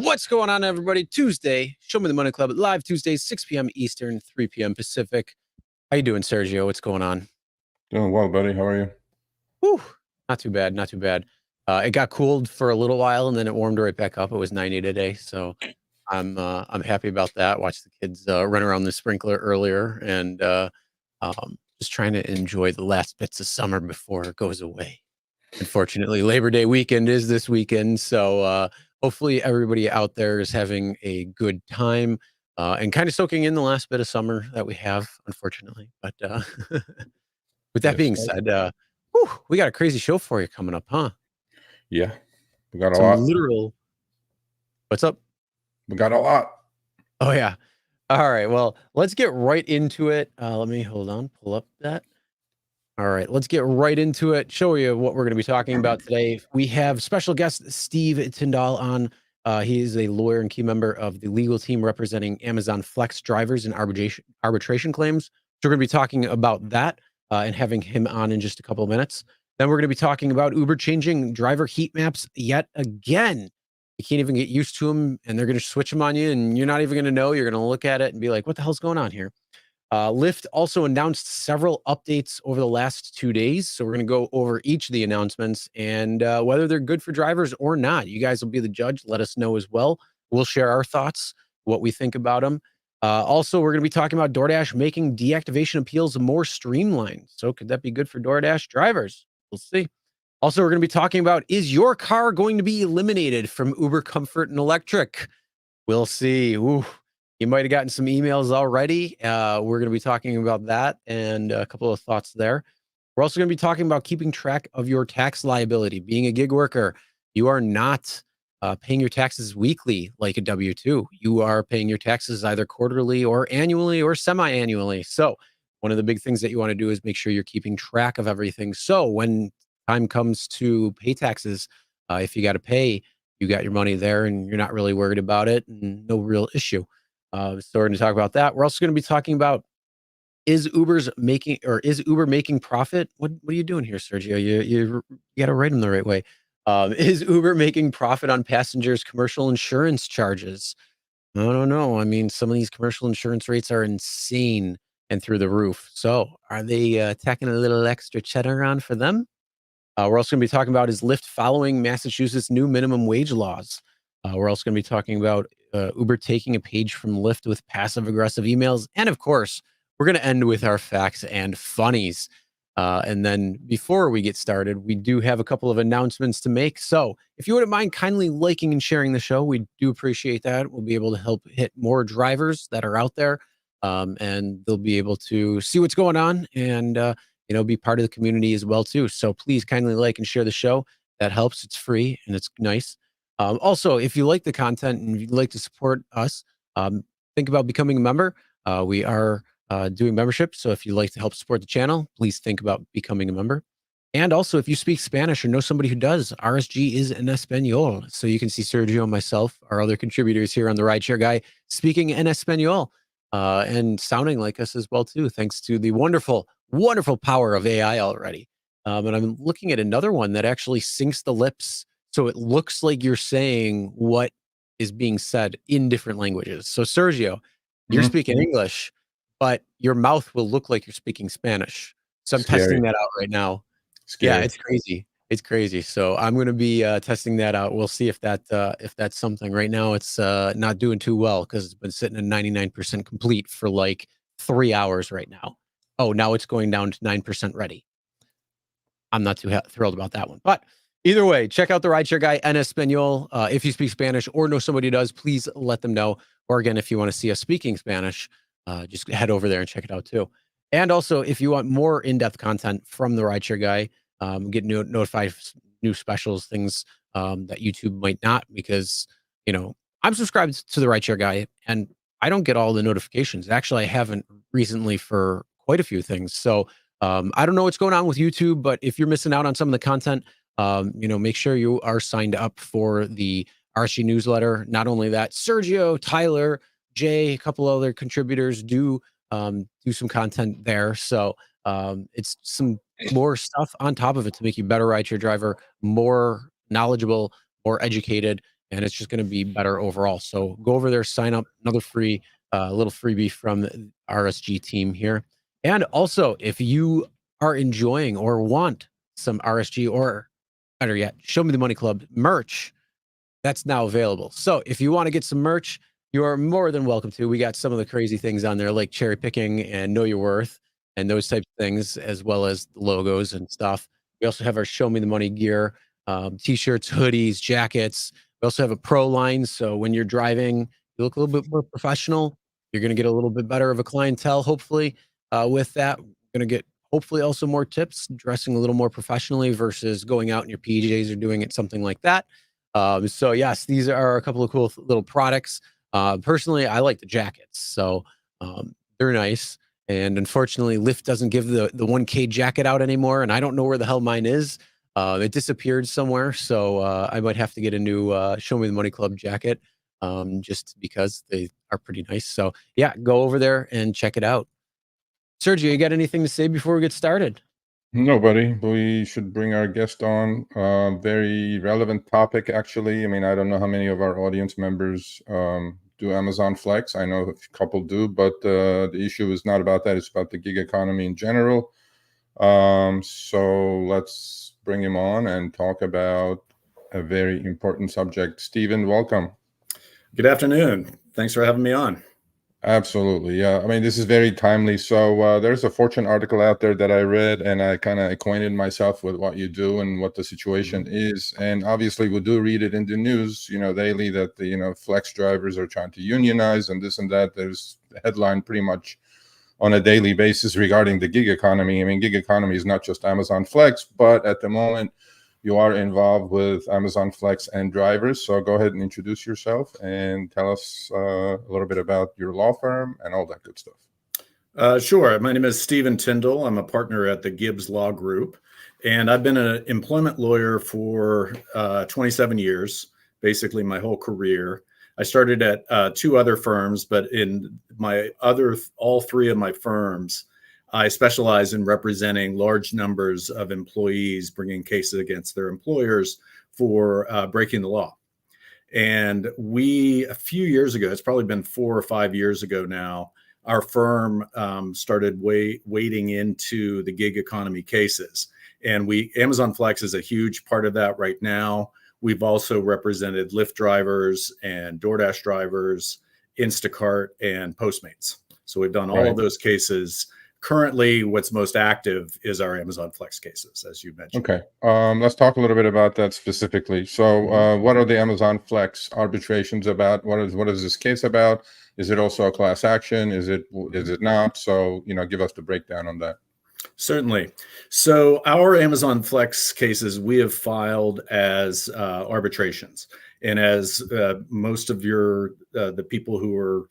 What's going on, everybody? Tuesday, Show Me the Money Club, live Tuesdays, 6 p.m. Eastern, 3 p.m. Pacific. How you doing, Sergio? What's going on? Doing well, buddy. How are you? Whew, not too bad, not too bad. It got cooled for a little while, and then it warmed right back up. It was 90 today, so I'm happy about that. Watched the kids run around the sprinkler earlier, and just trying to enjoy the last bits of summer before it goes away. Unfortunately, Labor Day weekend is this weekend, so hopefully everybody out there is having a good time and kind of soaking in the last bit of summer that we have, unfortunately. But with that Yes, being sir. said, we got a crazy show for you coming up, huh? Yeah, we got a Some lot. literal. What's up? We got a lot. Oh yeah. All right. Well, let's get right into it. Let me pull up that. All right, let's get right into it. Show you what we're going to be talking about today. We have special guest Steve Tindall on. He is a lawyer and key member of the legal team representing Amazon Flex drivers and arbitration claims. So we're going to be talking about that and having him on in just a couple of minutes. Then we're going to be talking about Uber changing driver heat maps yet again. You can't even get used to them, and they're going to switch them on you, and you're not even going to know. You're going to look at it and be like, what the hell's going on here? Lyft also announced several updates over the last 2 days. So we're going to go over each of the announcements and whether they're good for drivers or not. You guys will be the judge. Let us know as well. We'll share our thoughts, what we think about them. Also, we're going to be talking about DoorDash making deactivation appeals more streamlined. So could that be good for DoorDash drivers? We'll see. Also, we're going to be talking about, is your car going to be eliminated from Uber Comfort and Electric? We'll see. Ooh. You might have gotten some emails already. We're going to be talking about that and a couple of thoughts there. We're also going to be talking about keeping track of your tax liability. Being a gig worker, you are not paying your taxes weekly like a W-2. You are paying your taxes either quarterly or annually or semi-annually. So one of the big things that you want to do is make sure you're keeping track of everything. So when time comes to pay taxes, if you got to pay, you got your money there and you're not really worried about it and no real issue. So we're going to talk about that. We're also going to be talking about, is Uber making profit? What are you doing here, Sergio? You got to write them the right way. Is Uber making profit on passengers' commercial insurance charges? I don't know. I mean, some of these commercial insurance rates are insane and through the roof. So are they tacking a little extra cheddar on for them? We're also going to be talking about, is Lyft following Massachusetts' new minimum wage laws? We're also going to be talking about Uber taking a page from Lyft with passive-aggressive emails. And of course, we're going to end with our facts and funnies. And then before we get started, we do have a couple of announcements to make. So if you wouldn't mind kindly liking and sharing the show, we do appreciate that. We'll be able to help hit more drivers that are out there. And they'll be able to see what's going on and be part of the community as well, too. So please kindly like and share the show. That helps. It's free and it's nice. Also, if you like the content and you'd like to support us, think about becoming a member. We are doing membership. So if you'd like to help support the channel, please think about becoming a member. And also, if you speak Spanish or know somebody who does, RSG is en español. So you can see Sergio and myself, our other contributors here on the Rideshare Guy, speaking en español and sounding like us as well, too, thanks to the wonderful, wonderful power of AI already. And I'm looking at another one that actually syncs the lips. So it looks like you're saying what is being said in different languages. So Sergio, you're speaking English, but your mouth will look like you're speaking Spanish. So I'm testing that out right now. Scary. Yeah, it's crazy. It's crazy. So I'm going to be testing that out. We'll see if that's something. Right now, it's not doing too well because it's been sitting at 99% complete for like 3 hours right now. Oh, now it's going down to 9% ready. I'm not too thrilled about that one, but either way, check out the Rideshare Guy en español. If you speak Spanish or know somebody who does, please let them know. Or again, if you want to see us speaking Spanish, just head over there and check it out too. And also, if you want more in-depth content from the Rideshare Guy, get notified new specials, things that YouTube might not, because I'm subscribed to the Rideshare Guy and I don't get all the notifications. Actually, I haven't recently for quite a few things. So I don't know what's going on with YouTube, but if you're missing out on some of the content, make sure you are signed up for the RSG newsletter. Not only that, Sergio, Tyler, Jay, a couple other contributors do some content there. So it's some more stuff on top of it to make you better rideshare driver, more knowledgeable, more educated, and it's just going to be better overall. So go over there, sign up, another free little freebie from the RSG team here. And also, if you are enjoying or want some RSG or better yet, Show Me the Money Club merch, that's now available. So if you want to get some merch, you are more than welcome to. We got some of the crazy things on there, like cherry picking and know your worth and those types of things, as well as logos and stuff. We also have our Show Me the Money gear, t-shirts, hoodies, jackets. We also have a pro line. So when you're driving, you look a little bit more professional. You're going to get a little bit better of a clientele, hopefully, with that. We're going to get hopefully also more tips, dressing a little more professionally versus going out in your PJs or doing it something like that. So yes, these are a couple of cool little products. Personally, I like the jackets, so they're nice. And unfortunately, Lyft doesn't give the 1K jacket out anymore, and I don't know where the hell mine is. It disappeared somewhere, so I might have to get a new Show Me the Money Club jacket, just because they are pretty nice. So yeah, go over there and check it out. Sergio, you got anything to say before we get started? No, buddy. We should bring our guest on. Very relevant topic, actually. I mean, I don't know how many of our audience members do Amazon Flex. I know a couple do, but the issue is not about that. It's about the gig economy in general. So let's bring him on and talk about a very important subject. Stephen, welcome. Good afternoon. Thanks for having me on. Absolutely. Yeah. I mean, this is very timely. So there's a Fortune article out there that I read, and I kind of acquainted myself with what you do and what the situation is. And obviously, we do read it in the news, daily that the, flex drivers are trying to unionize and this and that. There's a headline pretty much on a daily basis regarding the gig economy. I mean, gig economy is not just Amazon Flex, but at the moment, you are involved with Amazon Flex and drivers. So go ahead and introduce yourself and tell us a little bit about your law firm and all that good stuff. Sure. My name is Stephen Tindall. I'm a partner at the Gibbs Law Group, and I've been an employment lawyer for 27 years, basically my whole career. I started at two other firms, but in all three of my firms, I specialize in representing large numbers of employees bringing cases against their employers for breaking the law. And a few years ago, it's probably been 4 or 5 years ago now, our firm started wading into the gig economy cases. And Amazon Flex is a huge part of that right now. We've also represented Lyft drivers and DoorDash drivers, Instacart, and Postmates. So we've done all of those cases. Currently, what's most active is our Amazon Flex cases, as you mentioned. Okay. Let's talk a little bit about that specifically. So what are the Amazon Flex arbitrations about? What is this case about? Is it also a class action? Is it not? So, give us the breakdown on that. Certainly. So our Amazon Flex cases, we have filed as arbitrations. And as most of the people who are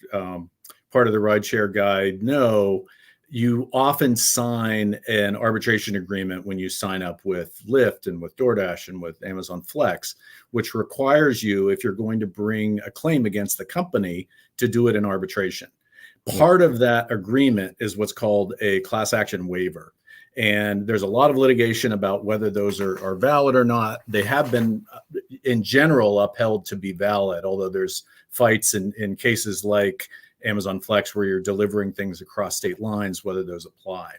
part of the rideshare guide know, you often sign an arbitration agreement when you sign up with Lyft and with DoorDash and with Amazon Flex, which requires you, if you're going to bring a claim against the company, to do it in arbitration. Part of that agreement is what's called a class action waiver. And there's a lot of litigation about whether those are valid or not. They have been, in general, upheld to be valid, although there's fights in cases like Amazon Flex where you're delivering things across state lines, whether those apply.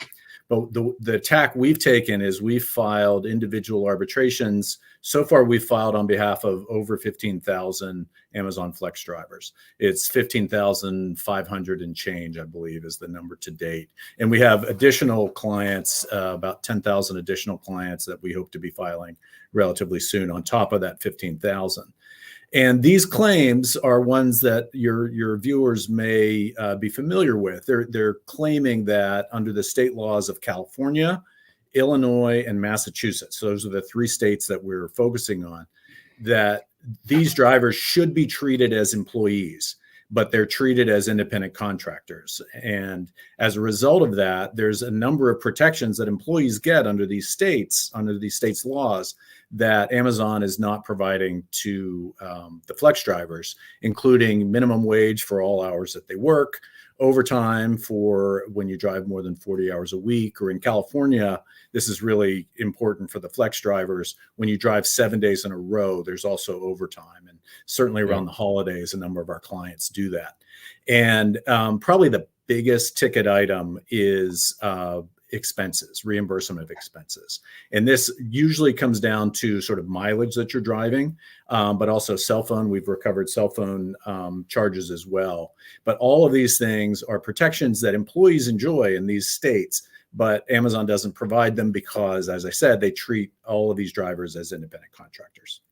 But the tack we've taken is we've filed individual arbitrations. So far, we've filed on behalf of over 15,000 Amazon Flex drivers. It's 15,500 and change, I believe, is the number to date. And we have additional clients, about 10,000 additional clients that we hope to be filing relatively soon on top of that 15,000. And these claims are ones that your viewers may be familiar with. They're claiming that under the state laws of California, Illinois, and Massachusetts, so those are the three states that we're focusing on, that these drivers should be treated as employees, but they're treated as independent contractors. And as a result of that, there's a number of protections that employees get under these states' laws that Amazon is not providing to the Flex drivers, including minimum wage for all hours that they work, overtime for when you drive more than 40 hours a week, or in California, this is really important for the Flex drivers. When you drive 7 days in a row, there's also overtime. And certainly around the holidays, a number of our clients do that. And probably the biggest ticket item is expenses, reimbursement of expenses. And this usually comes down to sort of mileage that you're driving, but also cell phone. We've recovered cell phone charges as well. But all of these things are protections that employees enjoy in these states, but Amazon doesn't provide them because, as I said, they treat all of these drivers as independent contractors.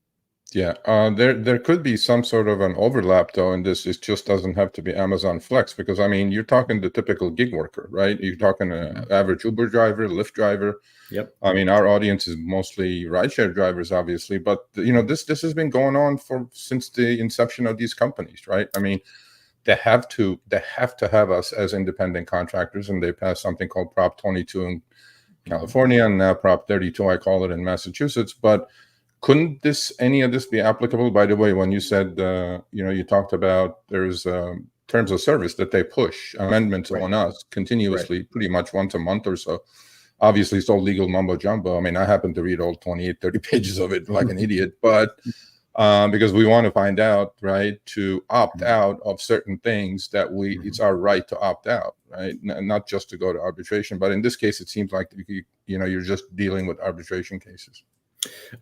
Yeah, there could be some sort of an overlap though, and this just doesn't have to be Amazon Flex, because I mean, you're talking the typical gig worker, right? You're talking an average Uber driver, Lyft driver. Yep. I mean, our audience is mostly rideshare drivers, obviously, but you know, this has been going on since the inception of these companies, right? I mean, they have to have us as independent contractors, and they passed something called Prop 22 in California, and now Prop 32, I call it, in Massachusetts, but couldn't any of this be applicable? By the way, when you said, you talked about there's terms of service that they push amendments on us continuously, pretty much once a month or so. Obviously, it's all legal mumbo jumbo. I mean, I happen to read all 28, 30 pages of it like an idiot, but because we want to find out, right, to opt out of certain things that it's our right to opt out, right? Not just to go to arbitration, but in this case, it seems like, you're just dealing with arbitration cases.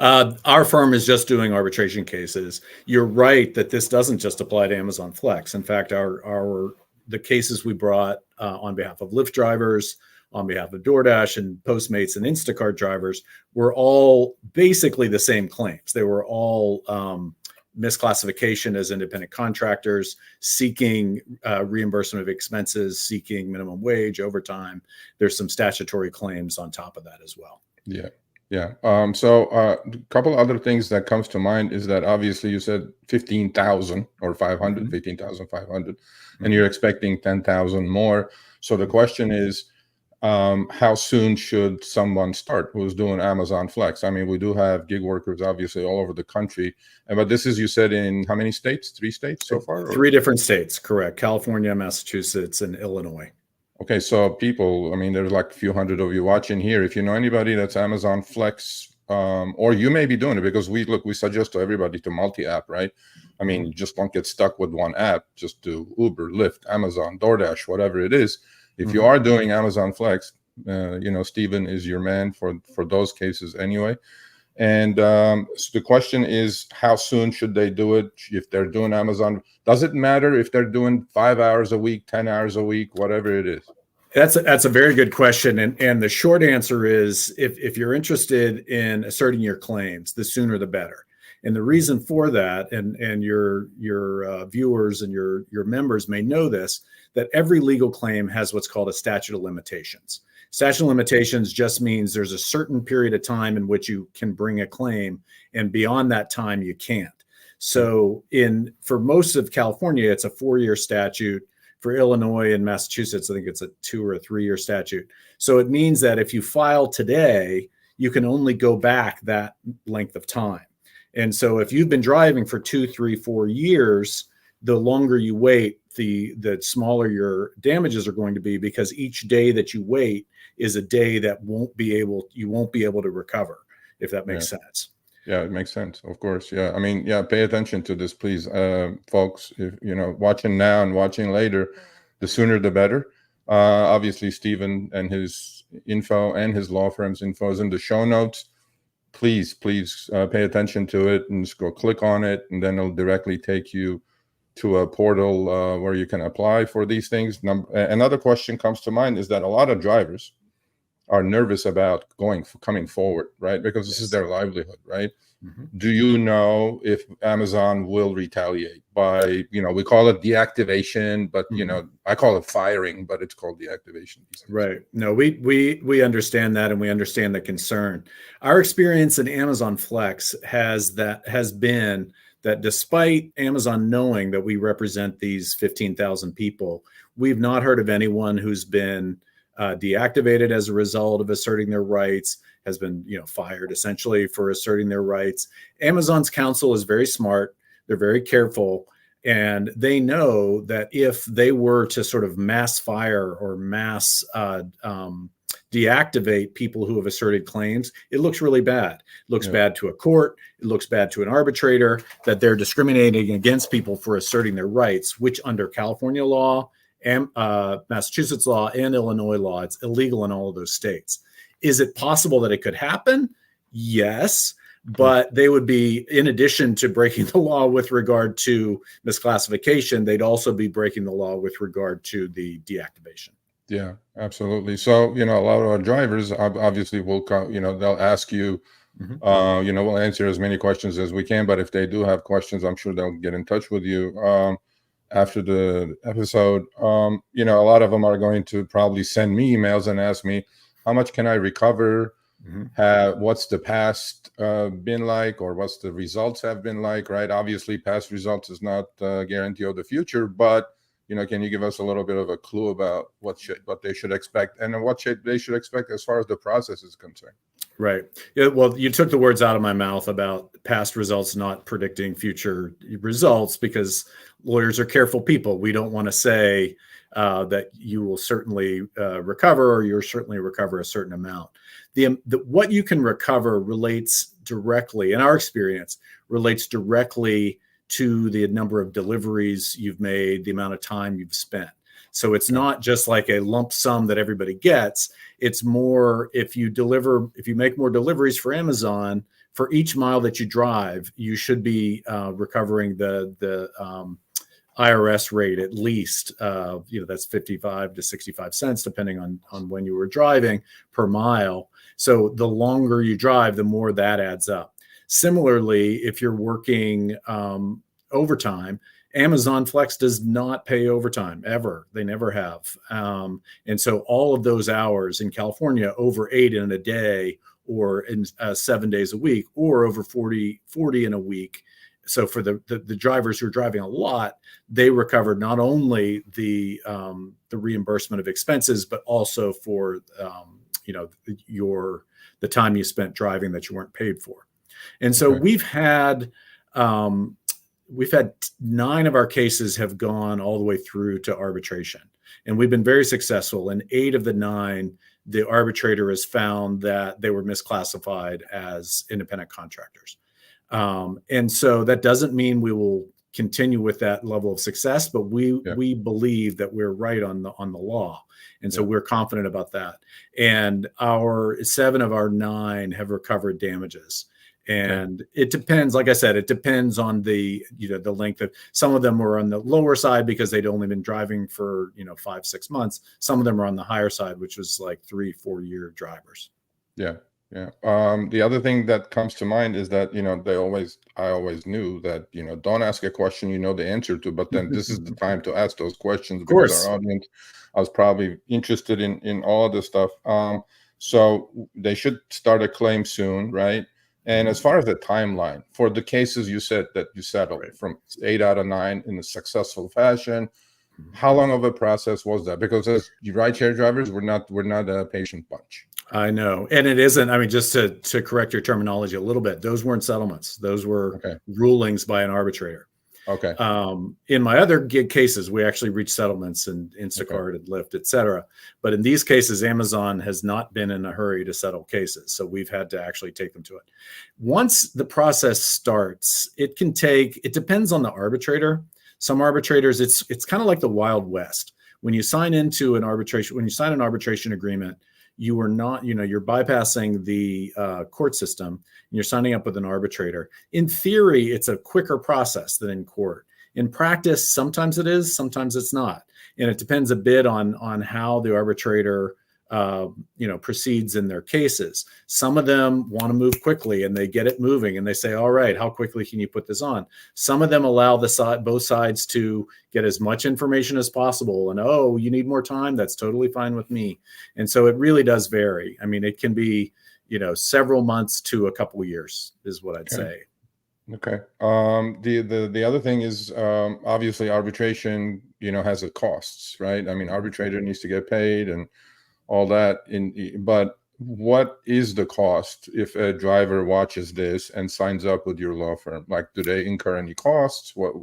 Our firm is just doing arbitration cases. You're right that this doesn't just apply to Amazon Flex. In fact, the cases we brought on behalf of Lyft drivers, on behalf of DoorDash and Postmates and Instacart drivers were all basically the same claims. They were all misclassification as independent contractors, seeking reimbursement of expenses, seeking minimum wage, overtime. There's some statutory claims on top of that as well. Yeah. Yeah. So a couple other things that comes to mind is that obviously you said 15,000 or 500, 15,500, and you're expecting 10,000 more. So the question is, how soon should someone start who's doing Amazon Flex? I mean, we do have gig workers obviously all over the country, but this is, you said, in how many states? 3 states so far? Or? 3 different states, correct. California, Massachusetts, and Illinois. Okay, so people, I mean, there's like a few hundred of you watching here. If you know anybody that's Amazon Flex, or you may be doing it, because we suggest to everybody to multi-app, right? I mean, you just don't get stuck with one app. Just do Uber, Lyft, Amazon, DoorDash, whatever it is. If you are doing Amazon Flex, Stephen is your man for those cases anyway. And so the question is, how soon should they do it? If they're doing Amazon, does it matter if they're doing 5 hours a week, 10 hours a week, whatever it is? That's a very good question. And the short answer is, if you're interested in asserting your claims, the sooner the better. And the reason for that, and your viewers and your members may know this, that every legal claim has what's called a statute of limitations. Statute of limitations just means there's a certain period of time in which you can bring a claim, and beyond that time you can't. So for most of California, it's a 4-year statute. For Illinois and Massachusetts, I think it's a 2 or 3-year statute. So it means that if you file today, you can only go back that length of time. And so if you've been driving for 2, 3, 4 years, the longer you wait, the smaller your damages are going to be, because each day that you wait is a day that you won't be able to recover, if that makes sense. Yeah, it makes sense. Of course. Yeah. I mean, pay attention to this, please, folks. If watching now and watching later, the sooner the better. Obviously, Stephen and his info and his law firm's info is in the show notes. Please pay attention to it and just go click on it, and then it'll directly take you to a portal where you can apply for these things. Another question comes to mind is that a lot of drivers are nervous about coming forward, right? Because this is their livelihood, right? Do you know if Amazon will retaliate by, we call it deactivation, but I call it firing, but it's called deactivation. Right. No, we understand that, and we understand the concern. Our experience in Amazon Flex has been that despite Amazon knowing that we represent these 15,000 people, we've not heard of anyone who's been deactivated as a result of asserting their rights, has been fired essentially for asserting their rights. Amazon's counsel is very smart. They're very careful, and they know that if they were to sort of mass fire or mass deactivate people who have asserted claims, it looks really bad. It looks bad to a court. It looks bad to an arbitrator that they're discriminating against people for asserting their rights, which under California law and Massachusetts law and Illinois law, it's illegal in all of those states. Is it possible that it could happen? Yes. But they would be, in addition to breaking the law with regard to misclassification, they'd also be breaking the law with regard to the deactivation. Yeah, absolutely. So, a lot of our drivers obviously will come, they'll ask you, we'll answer as many questions as we can, but if they do have questions, I'm sure they'll get in touch with you after the episode. A lot of them are going to probably send me emails and ask me, how much can I recover? What's the past been like, or what's the results have been like, right? Obviously, past results is not a guarantee of the future, but can you give us a little bit of a clue about what they should expect, and what they should expect as far as the process is concerned? Right. Yeah, well, you took the words out of my mouth about past results not predicting future results, because lawyers are careful people. We don't want to say that you will certainly recover, or you'll certainly recover a certain amount. What you can recover relates directly, in our experience, relates directly to the number of deliveries you've made, the amount of time you've spent. So it's not just like a lump sum that everybody gets. It's more, if you make more deliveries for Amazon, for each mile that you drive, you should be recovering the IRS rate at least. That's 55 to 65 cents, depending on when you were driving per mile. So the longer you drive, the more that adds up. Similarly, if you're working overtime, Amazon Flex does not pay overtime ever. They never have. And so all of those hours in California, over 8 in a day, or in 7 days a week, or over 40 in a week. So for the drivers who are driving a lot, they recover not only the reimbursement of expenses, but also for the time you spent driving that you weren't paid for. And so we've had 9 of our cases have gone all the way through to arbitration, and we've been very successful. In 8 of the 9, the arbitrator has found that they were misclassified as independent contractors. And so that doesn't mean we will continue with that level of success, but we believe that we're right on the law. And so we're confident about that. And 7 of our 9 have recovered damages. And it depends, like I said, it depends on the length of, some of them were on the lower side because they'd only been driving for, 5-6 months. Some of them are on the higher side, which was like 3-4 year drivers. Yeah. Yeah. The other thing that comes to mind is that, I always knew that, don't ask a question you know the answer to, but then this is the time to ask those questions, because our audience, I was probably interested in all of this stuff. So they should start a claim soon, right? And as far as the timeline for the cases you said that you settled from 8 out of 9 in a successful fashion, how long of a process was that? Because as rideshare drivers, we're not a patient bunch. I know. And it isn't, I mean, just to correct your terminology a little bit, those weren't settlements. Those were rulings by an arbitrator. Okay. In my other gig cases, we actually reached settlements in Instacart and Lyft, et cetera. But in these cases, Amazon has not been in a hurry to settle cases. So we've had to actually take them to it. Once the process starts, it depends on the arbitrator. Some arbitrators, it's kind of like the Wild West. When you sign an arbitration agreement, you are not, you're bypassing the court system, and you're signing up with an arbitrator. In theory, it's a quicker process than in court. In practice, sometimes it is, sometimes it's not. And it depends a bit on how the arbitrator proceeds in their cases. Some of them want to move quickly and they get it moving and they say, all right, how quickly can you put this on? Some of them allow both sides to get as much information as possible. And, oh, you need more time? That's totally fine with me. And so it really does vary. I mean, it can be, several months to a couple of years is what I'd say. Okay. The other thing is, obviously arbitration, has a costs, right? I mean, arbitrator needs to get paid and all that. But what is the cost if a driver watches this and signs up with your law firm? Like, do they incur any costs? What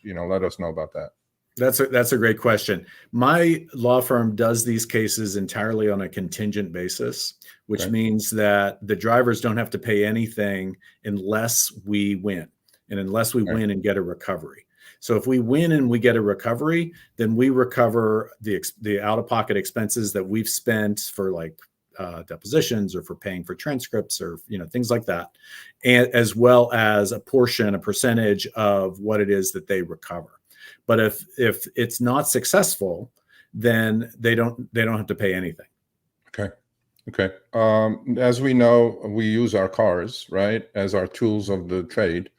let us know about that. That's a great question. My law firm does these cases entirely on a contingent basis, which Okay. means that the drivers don't have to pay anything unless we win, and unless we Right. win and get a recovery. So if we win and we get a recovery, then we recover the out-of-pocket expenses that we've spent for like depositions or for paying for transcripts or things like that, and as well as a percentage of what it is that they recover. But if it's not successful, then they don't have to pay anything. Okay. Okay. As we know, we use our cars, right, as our tools of the trade.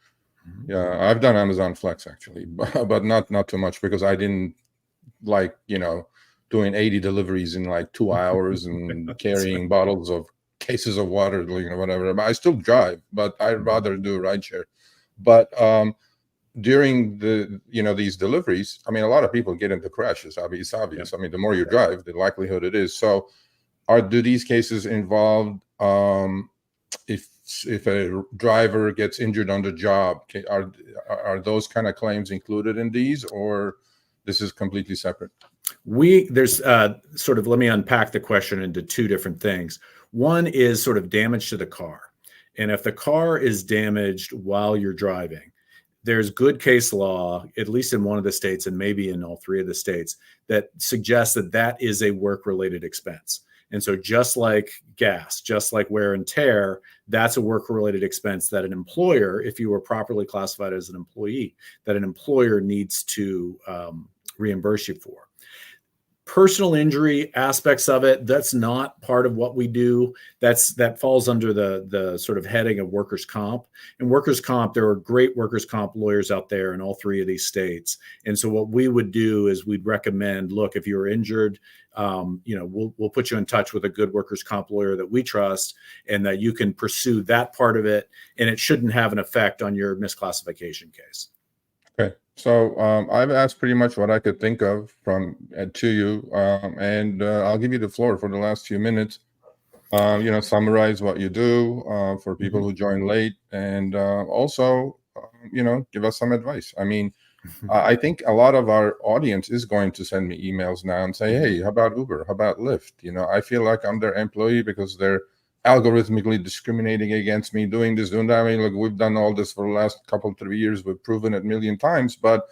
Mhm. Yeah, I've done Amazon Flex actually, but not too much because I didn't like, doing 80 deliveries in like 2 hours and That's right. carrying bottles of cases of water, whatever. But I still drive, but I'd rather do rideshare. But during these deliveries, I mean, a lot of people get into crashes. It's obvious. Yeah. I mean, the more you drive, the likelihood it is. So do these cases involve if a driver gets injured on the job, are those kind of claims included in these, or this is completely separate? There's sort of, let me unpack the question into two different things. One is sort of damage to the car. And if the car is damaged while you're driving, there's good case law, at least in one of the states and maybe in all three of the states, that suggests that that is a work-related expense. And so just like gas, just like wear and tear, that's a work-related expense that an employer, if you were properly classified as an employee, that an employer needs to reimburse you for. Personal injury aspects of it, that's not part of what we do. That falls under the sort of heading of workers' comp. And workers' comp, there are great workers' comp lawyers out there in all three of these states. And so what we would do is we'd recommend, look, if you're injured, we'll put you in touch with a good workers' comp lawyer that we trust, and that you can pursue that part of it, and it shouldn't have an effect on your misclassification case. Okay. So I've asked pretty much what I could think of to you, and I'll give you the floor for the last few minutes. Summarize what you do for people who join late, and also, give us some advice. I mean, I think a lot of our audience is going to send me emails now and say, "Hey, how about Uber? How about Lyft?" I feel like I'm their employee because they're algorithmically discriminating against me, doing this, doing that. I mean, look, we've done all this for the last 3 years. We've proven it a million times, but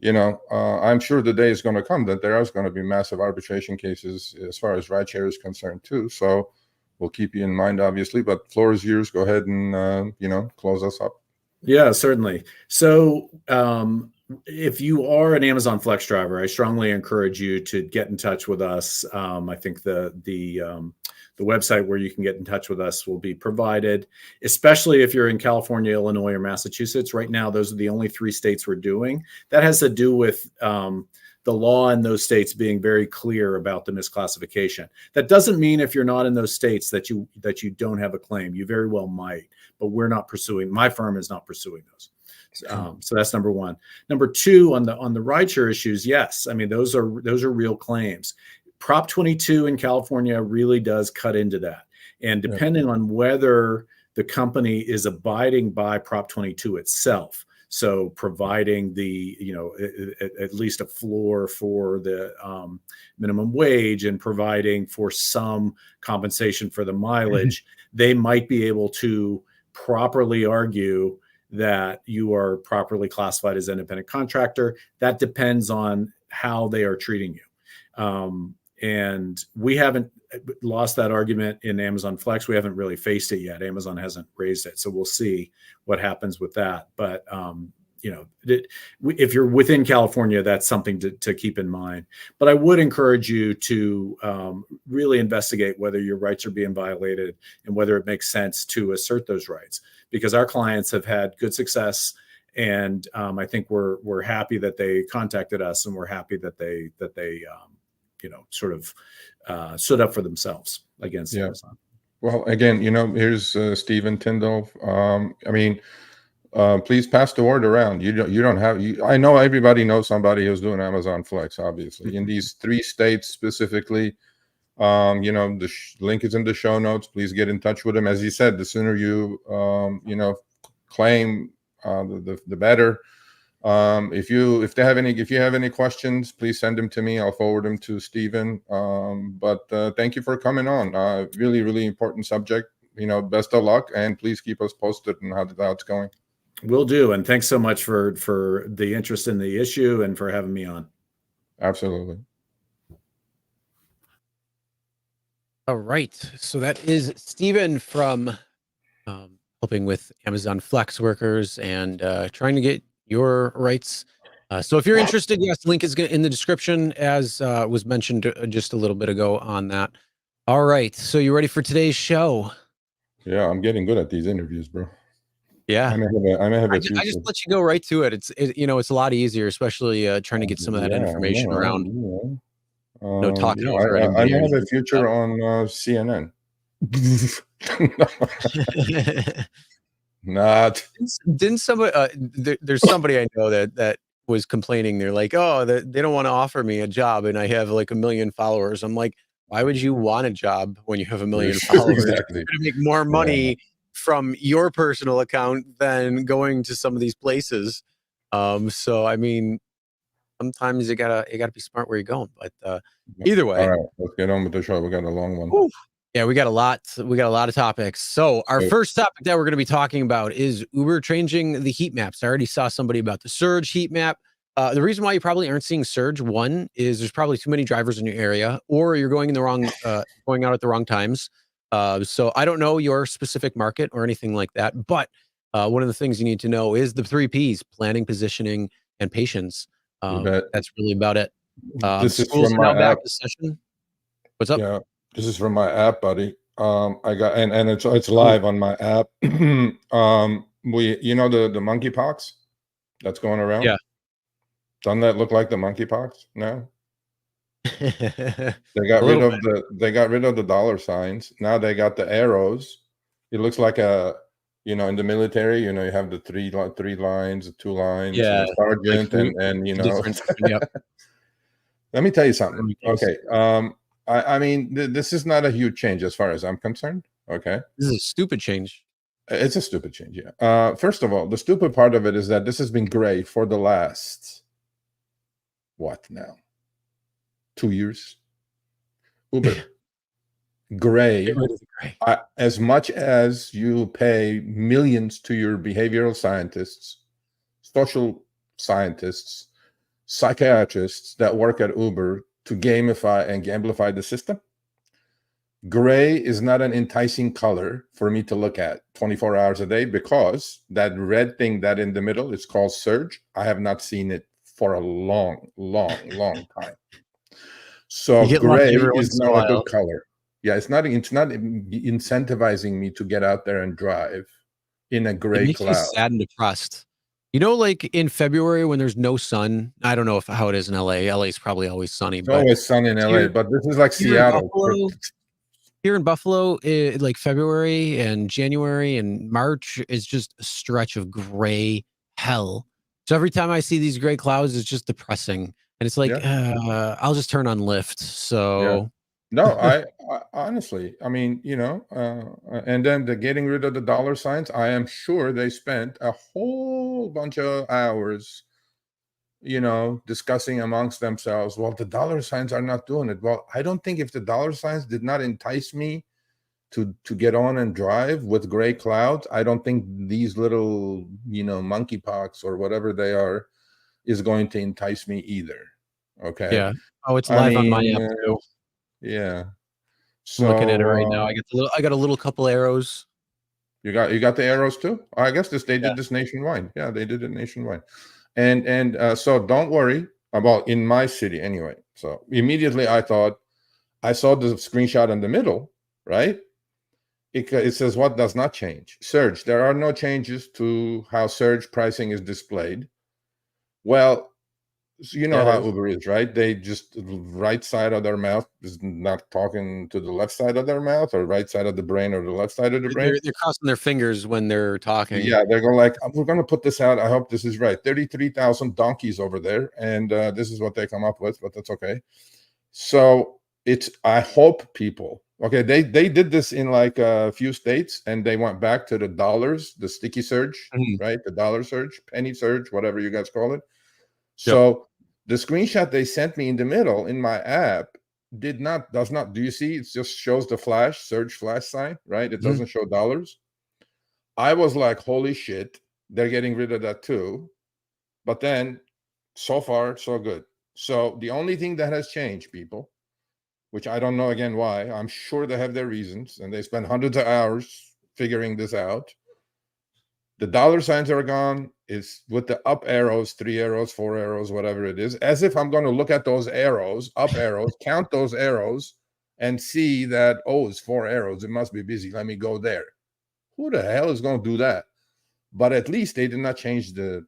I'm sure the day is going to come that there is going to be massive arbitration cases as far as rideshare is concerned too. So we'll keep you in mind, obviously, but floor is yours. Go ahead and, close us up. Yeah, certainly. So if you are an Amazon Flex driver, I strongly encourage you to get in touch with us. I think the website where you can get in touch with us will be provided, especially if you're in California, Illinois, or Massachusetts. Right now, those are the only three states we're doing. That has to do with the law in those states being very clear about the misclassification. That doesn't mean if you're not in those states that you don't have a claim. You very well might, but we're not pursuing. My firm is not pursuing those. So that's number one. Number two, on the rideshare issues, yes, I mean those are real claims. Prop 22 in California really does cut into that. And depending on whether the company is abiding by Prop 22 itself, so providing at least a floor for the minimum wage and providing for some compensation for the mileage, they might be able to properly argue that you are properly classified as an independent contractor. That depends on how they are treating you. And we haven't lost that argument in Amazon Flex. We haven't really faced it yet. Amazon hasn't raised it. So we'll see what happens with that. But, if you're within California, that's something to keep in mind. But I would encourage you to really investigate whether your rights are being violated and whether it makes sense to assert those rights, because our clients have had good success. And I think we're happy that they contacted us, and we're happy that they sort of stood up for themselves against Amazon. Well, again, here's Stephen Tindall. Please pass the word around. You don't have. I know everybody knows somebody who's doing Amazon Flex. Obviously, in these three states specifically, the link is in the show notes. Please get in touch with them. As you said, the sooner you claim, the better. If you have any questions, please send them to me. I'll forward them to Stephen. But thank you for coming on. Really, really important subject. Best of luck, and please keep us posted on how it's going. Will do. And thanks so much for the interest in the issue and for having me on. Absolutely. All right. So that is Stephen from helping with Amazon Flex workers and trying to get your rights. So if you're interested, yes, link is in the description, as was mentioned just a little bit ago on that. All right. So you ready for today's show? Yeah, I'm getting good at these interviews, bro. Yeah. I may have I just let you go right to it. It's a lot easier, especially trying to get some of that information around. No talking over I anybody. may have a future on CNN. Not. Didn't somebody? There's somebody I know that was complaining. They're like, oh, they don't want to offer me a job, and I have like 1 million followers. I'm like, why would you want a job when you have 1 million followers? Exactly. You're going to make more money from your personal account than going to some of these places. So I mean, sometimes you gotta be smart where you're going. But either way, all right, let's get on with the show. We got a long one. Oof. Yeah, we got a lot of topics. So our first topic that we're going to be talking about is Uber changing the heat maps. I already saw somebody about the surge heat map. The reason why you probably aren't seeing surge, one, is there's probably too many drivers in your area, or you're going in the wrong, going out at the wrong times. So I don't know your specific market or anything like that, but one of the things you need to know is the 3 Ps: planning, positioning, and patience. That's really about it. This is schools from are now my back app. to session. What's up? Yeah, this is from my app, buddy. I got and it's live on my app. The monkeypox that's going around. Yeah. Doesn't that look like the monkeypox now? They got rid of the dollar signs. Now they got the arrows. It looks like in the military, you have the three lines, the 2 lines, Yeah, sergeant, like and yep. Let me tell you something. Okay. I mean, this is not a huge change as far as I'm concerned. Okay. This is a stupid change. It's a stupid change. Yeah. First of all, the stupid part of it is that this has been gray for the last, what now? 2 years. Uber. Gray. As much as you pay millions to your behavioral scientists, social scientists, psychiatrists that work at Uber to gamify and gamblify the system, gray is not an enticing color for me to look at 24 hours a day, because that red thing that in the middle is called surge. I have not seen it for a long time. So gray is not a good color. Yeah, it's not incentivizing me to get out there and drive in a gray it makes cloud. You sad and depressed. Like in February when there's no sun. I don't know how it is in LA. LA is probably always sunny. It's always sunny in LA, but this is like Seattle. Here in Buffalo, like February and January and March is just a stretch of gray hell. So every time I see these gray clouds, it's just depressing. And it's like, I'll just turn on Lyft. So no, I honestly, I mean, and then the getting rid of the dollar signs, I am sure they spent a whole bunch of hours, discussing amongst themselves, well, the dollar signs are not doing it. Well, I don't think if the dollar signs did not entice me to get on and drive with gray clouds, I don't think these little, monkeypox or whatever they are is going to entice me either. Okay. Yeah. Oh, it's live on my app too. Yeah. So I'm looking at it right now. I got a little couple arrows. You got the arrows too? I guess they did this nationwide. Yeah, they did it nationwide. And so don't worry about in my city anyway. So immediately I saw the screenshot in the middle, right? It says what does not change. Surge. There are no changes to how surge pricing is displayed. Well, so how Uber is, right? They just right side of their mouth is not talking to the left side of their mouth, or right side of the brain or the left side of the brain. They're crossing their fingers when they're talking. Yeah, they're going like, we're going to put this out. I hope this is right. 33,000 donkeys over there. And this is what they come up with, but that's okay. So I hope people Okay, they did this in like a few states, and they went back to the dollars, the sticky surge, Mhm. right? The dollar surge, penny surge, whatever you guys call it. Yep. So the screenshot they sent me in the middle in my app does not. Do you see? It just shows the flash surge flash sign, right? It Mhm. doesn't show dollars. I was like, holy shit, they're getting rid of that too. But then, so far, so good. So the only thing that has changed, people, which I don't know again why. I'm sure they have their reasons, and they spend hundreds of hours figuring this out. The dollar signs are gone. It's with the up arrows, 3 arrows, 4 arrows, whatever it is, as if I'm going to look at those arrows, up arrows, count those arrows, and see that, oh, it's 4 arrows. It must be busy. Let me go there. Who the hell is going to do that? But at least they did not change the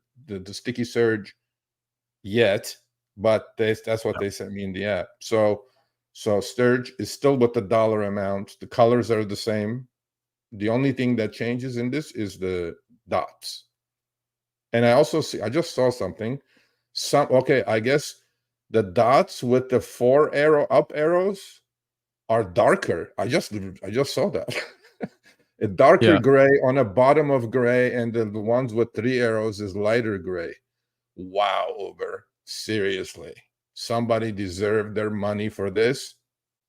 sticky surge yet. But that's what they sent me in the app. So Sturge is still with the dollar amount. The colors are the same. The only thing that changes in this is the dots. And I just saw something. Okay, I guess the dots with the 4 arrow up arrows are darker. I just saw that. A darker Yeah. gray on a bottom of gray, and the ones with 3 arrows is lighter gray. Wow, Uber. Seriously. Somebody deserved their money for this.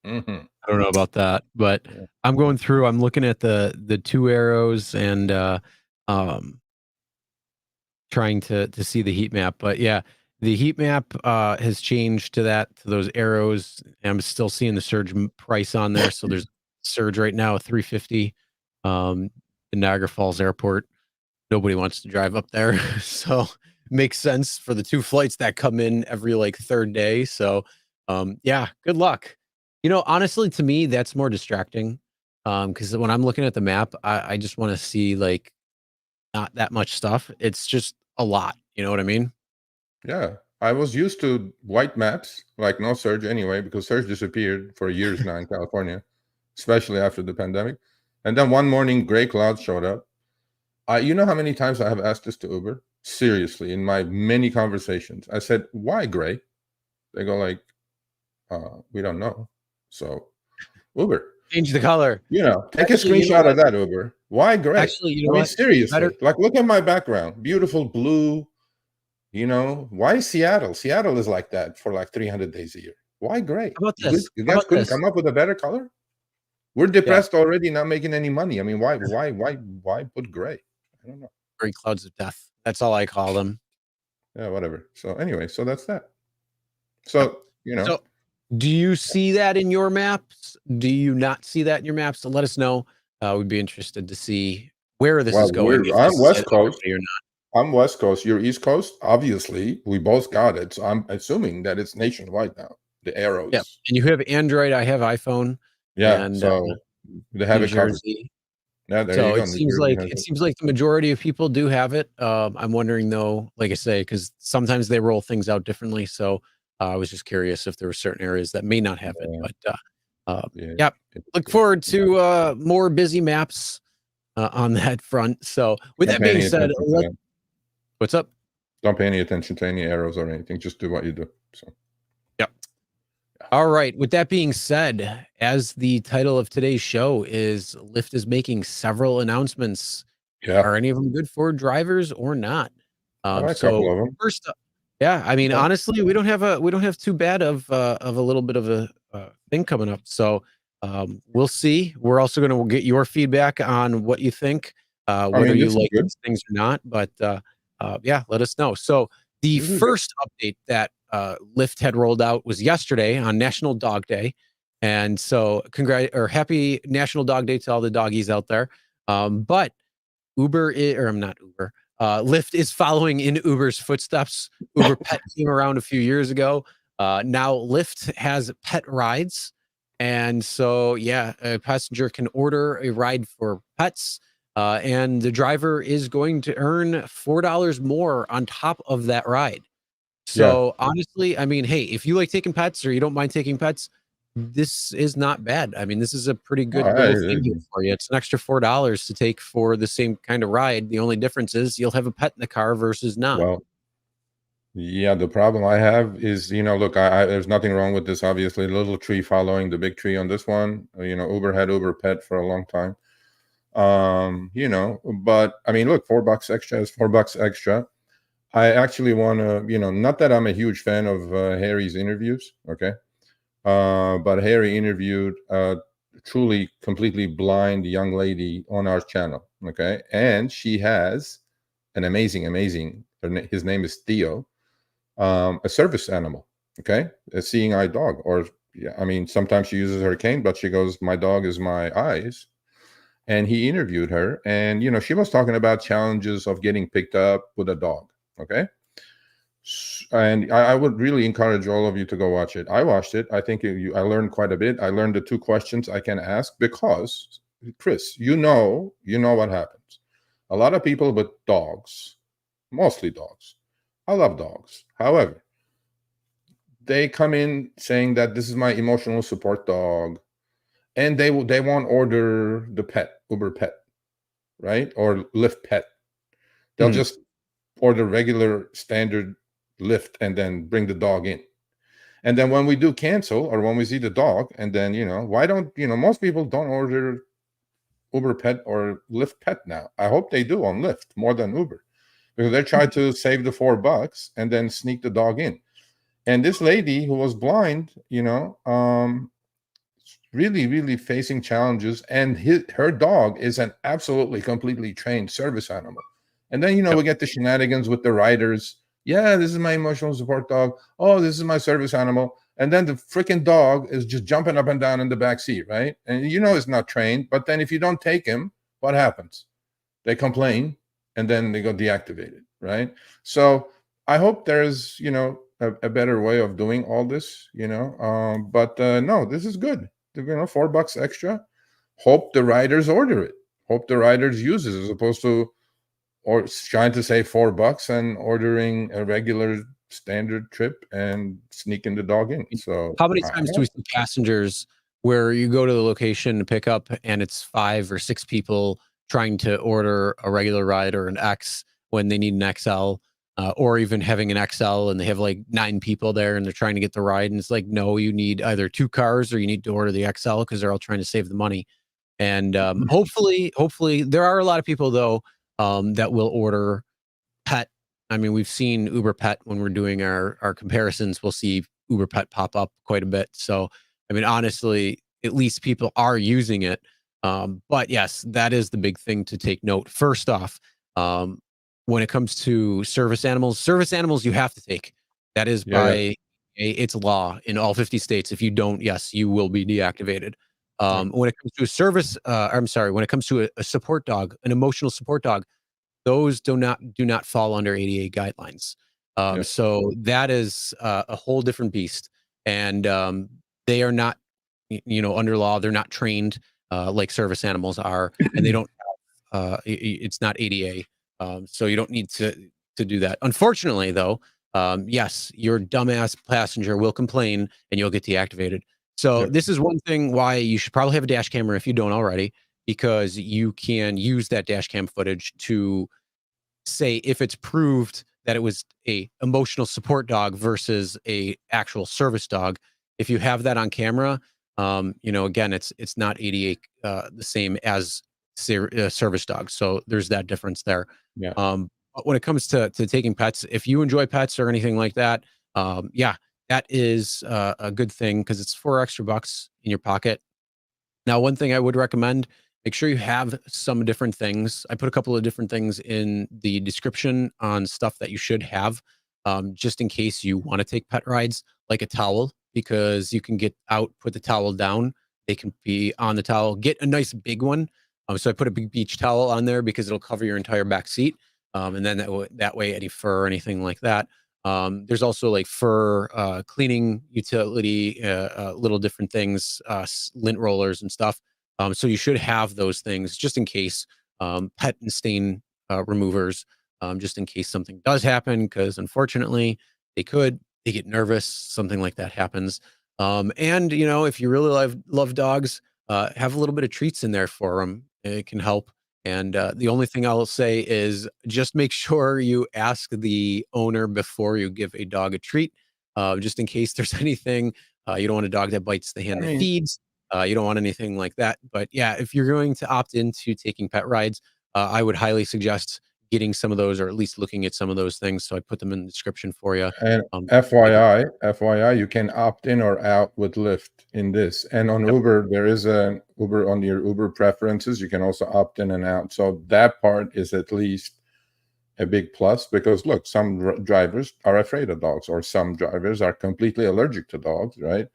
Mm-hmm. I don't know about that, but Yeah. I'm going through. I'm looking at the 2 arrows and um, trying to see the heat map. But yeah, the heat map has changed to those arrows. I'm still seeing the surge price on there. So there's surge right now, 350 in Niagara Falls Airport. Nobody wants to drive up there, so makes sense for the 2 flights that come in every like 3rd day. So yeah, good luck. Honestly, to me, that's more distracting. Because when I'm looking at the map, I just want to see like not that much stuff. It's just a lot. You know what I mean? Yeah. I was used to white maps, like no surge anyway, because surge disappeared for years now in California, especially after the pandemic. And then one morning, gray clouds showed up. You know how many times I have asked this to Uber? Seriously, in my many conversations, I said, "Why gray?" They go like, "We don't know." So, Uber, Change the color. take a Actually, you know screenshot of what? that, Uber. Why gray? Actually, you know I mean, what? Better. seriously, like, look at my background, beautiful blue. Why Seattle? Seattle is like that for like 300 days a year. Why gray? How about this? You How guys about couldn't this? come up with a better color? We're Yeah, depressed already, not making any money. I mean, why put gray? I don't know. great clouds of death. That's all I call them. Yeah, whatever. So anyway, so that's that. Yep. So, So, do you see that in your maps? Do you not see that in your maps? So let us know. We'd be interested to see where this well, is going, if I'm this is West hitting Coast. everybody or not. I'm West Coast. You're East Coast. Obviously, we both got it. So I'm assuming that it's nationwide now. The Yeah, arrows. and you have Android. I have iPhone, Yeah. and So they have New it covered. Jersey. Yeah, there you So go. it New seems Jersey like has it. the majority of people do have it. I'm wondering though, like I say, because sometimes they roll things out differently. So I was just curious if there were certain areas that may not have it. Yeah, But yeah. yeah, look forward to more busy maps on that front. So with Don't that pay being any said, attention to that. what's up? Don't pay any attention to any arrows or anything. Just do what you do. So Yep. All right. With that being said, as the title of today's show is, Lyft is making several announcements. yeah, Are any of them good for drivers or not? a couple So of them. first up, yeah, I mean, Okay. honestly, we don't have too bad of a little bit of a thing coming up. So we'll see. We're also going to get your feedback on what you think, I whether mean, you this is like good. these things or not. But yeah, let us know. So the This is good. first update that Lyft had rolled out was yesterday on National Dog Day, and so happy National Dog Day to all the doggies out there. But I'm not Uber. Lyft is following in Uber's footsteps. Uber Pet came around a few years ago. Now Lyft has pet rides, and so yeah, a passenger can order a ride for pets, and the driver is going to earn $4 more on top of that ride. Yeah. So honestly, I mean, hey, if you like taking pets or you don't mind taking pets, this is not bad. I mean, this is a pretty Oh, good little thing here for you. It's an extra $4 to take for the same kind of ride. The only difference is you'll have a pet in the car versus not. well, Yeah, the problem I have is, look, there's nothing wrong with this. Obviously, the little tree following the big tree on this one. Uber had Uber Pet for a long time. But I mean, look, $4 extra is $4 extra. I actually want to, not that I'm a huge fan of Harry's interviews, okay? But Harry interviewed a truly completely blind young lady on our channel, okay? And she has an amazing, his name is Theo, a service animal, okay? A seeing eye dog. Or, yeah, I mean, sometimes she uses her cane, but she goes, my dog is my eyes. And he interviewed her, and, she was talking about challenges of getting picked up with a dog, okay? And I would really encourage all of you to go watch it. I watched it. I think I learned quite a bit. I learned the 2 questions I can ask because, Chris, you know what happens. A lot of people with dogs, mostly dogs. I love dogs. However, they come in saying that this is my emotional support dog, and they won't order the pet, Uber Pet, right? Or Lyft Pet. They'll just order regular standard Lyft and then bring the dog in. And then when we do cancel, or when we see the dog, and then, why don't, most people don't order Uber Pet or Lyft Pet now. I hope they do on Lyft more than Uber, because they're trying to save the $4 and then sneak the dog in. And this lady who was blind, really facing challenges, and her dog is an absolutely completely trained service animal. And then, we get the shenanigans with the riders. Yeah, this is my emotional support dog. Oh, this is my service animal. And then the freaking dog is just jumping up and down in the back seat, right? And it's not trained. But then if you don't take him, what happens? They complain, and then they go deactivated, right? So I hope there's, a better way of doing all this, but no, this is good. $4 extra. Hope the riders order it. Hope the riders use it, as opposed to or trying to save $4 and ordering a regular standard trip and sneaking the dog in. So how many times do we see passengers where you go to the location to pick up and it's 5 or 6 people trying to order a regular ride or an X when they need an XL, or even having an XL and they have like 9 people there and they're trying to get the ride, and it's like, no, you need either 2 cars or you need to order the XL because they're all trying to save the money. And hopefully there are a lot of people though that will order Pet. I mean, we've seen Uber Pet when we're doing our comparisons. We'll see Uber Pet pop up quite a bit. So, I mean, honestly, at least people are using it. But yes, that is the big thing to take note. First off, when it comes to service animals you have to take. That is by it's law in all 50 states. If you don't, yes, you will be deactivated. When it comes to a service, when it comes to a support dog, an emotional support dog, those do not fall under ADA guidelines. So that is a whole different beast, and they are not, under law. They're not trained like service animals are, and they don't. It's not ADA, so you don't need to do that. Unfortunately, though, yes, your dumbass passenger will complain, and you'll get deactivated. So this is one thing why you should probably have a dash camera if you don't already, because you can use that dash cam footage to say if it's proved that it was a emotional support dog versus a actual service dog. If you have that on camera, again, it's not ADA the same as service dogs. So there's that difference there. But when it comes to taking pets, if you enjoy pets or anything like that, that is a good thing because it's $4 extra in your pocket. Now, one thing I would recommend, make sure you have some different things. I put a couple of different things in the description on stuff that you should have, just in case you want to take pet rides, like a towel, because you can get out, put the towel down. They can be on the towel. Get a nice big one. So I put a big beach towel on there because it'll cover your entire back seat. And then that way, any fur or anything like that. There's also like fur cleaning utility, little different things, lint rollers and stuff. So you should have those things just in case, pet and stain removers, just in case something does happen, because unfortunately they get nervous, something like that happens. And if you really love dogs, have a little bit of treats in there for them. It can help. And the only thing I'll say is just make sure you ask the owner before you give a dog a treat, just in case there's anything. You don't want a dog that bites the I hand that mean, feeds. You don't want anything like that. But yeah, if you're going to opt into taking pet rides, I would highly suggest getting some of those, or at least looking at some of those things. So I put them in the description for you. and Maybe. FYI, you can opt in or out with Lyft in this. And on Yep. Uber, there is an Uber on your Uber preferences. You can also opt in and out. So that part is at least a big plus, because look, some drivers are afraid of dogs, or some drivers are completely allergic to dogs, right?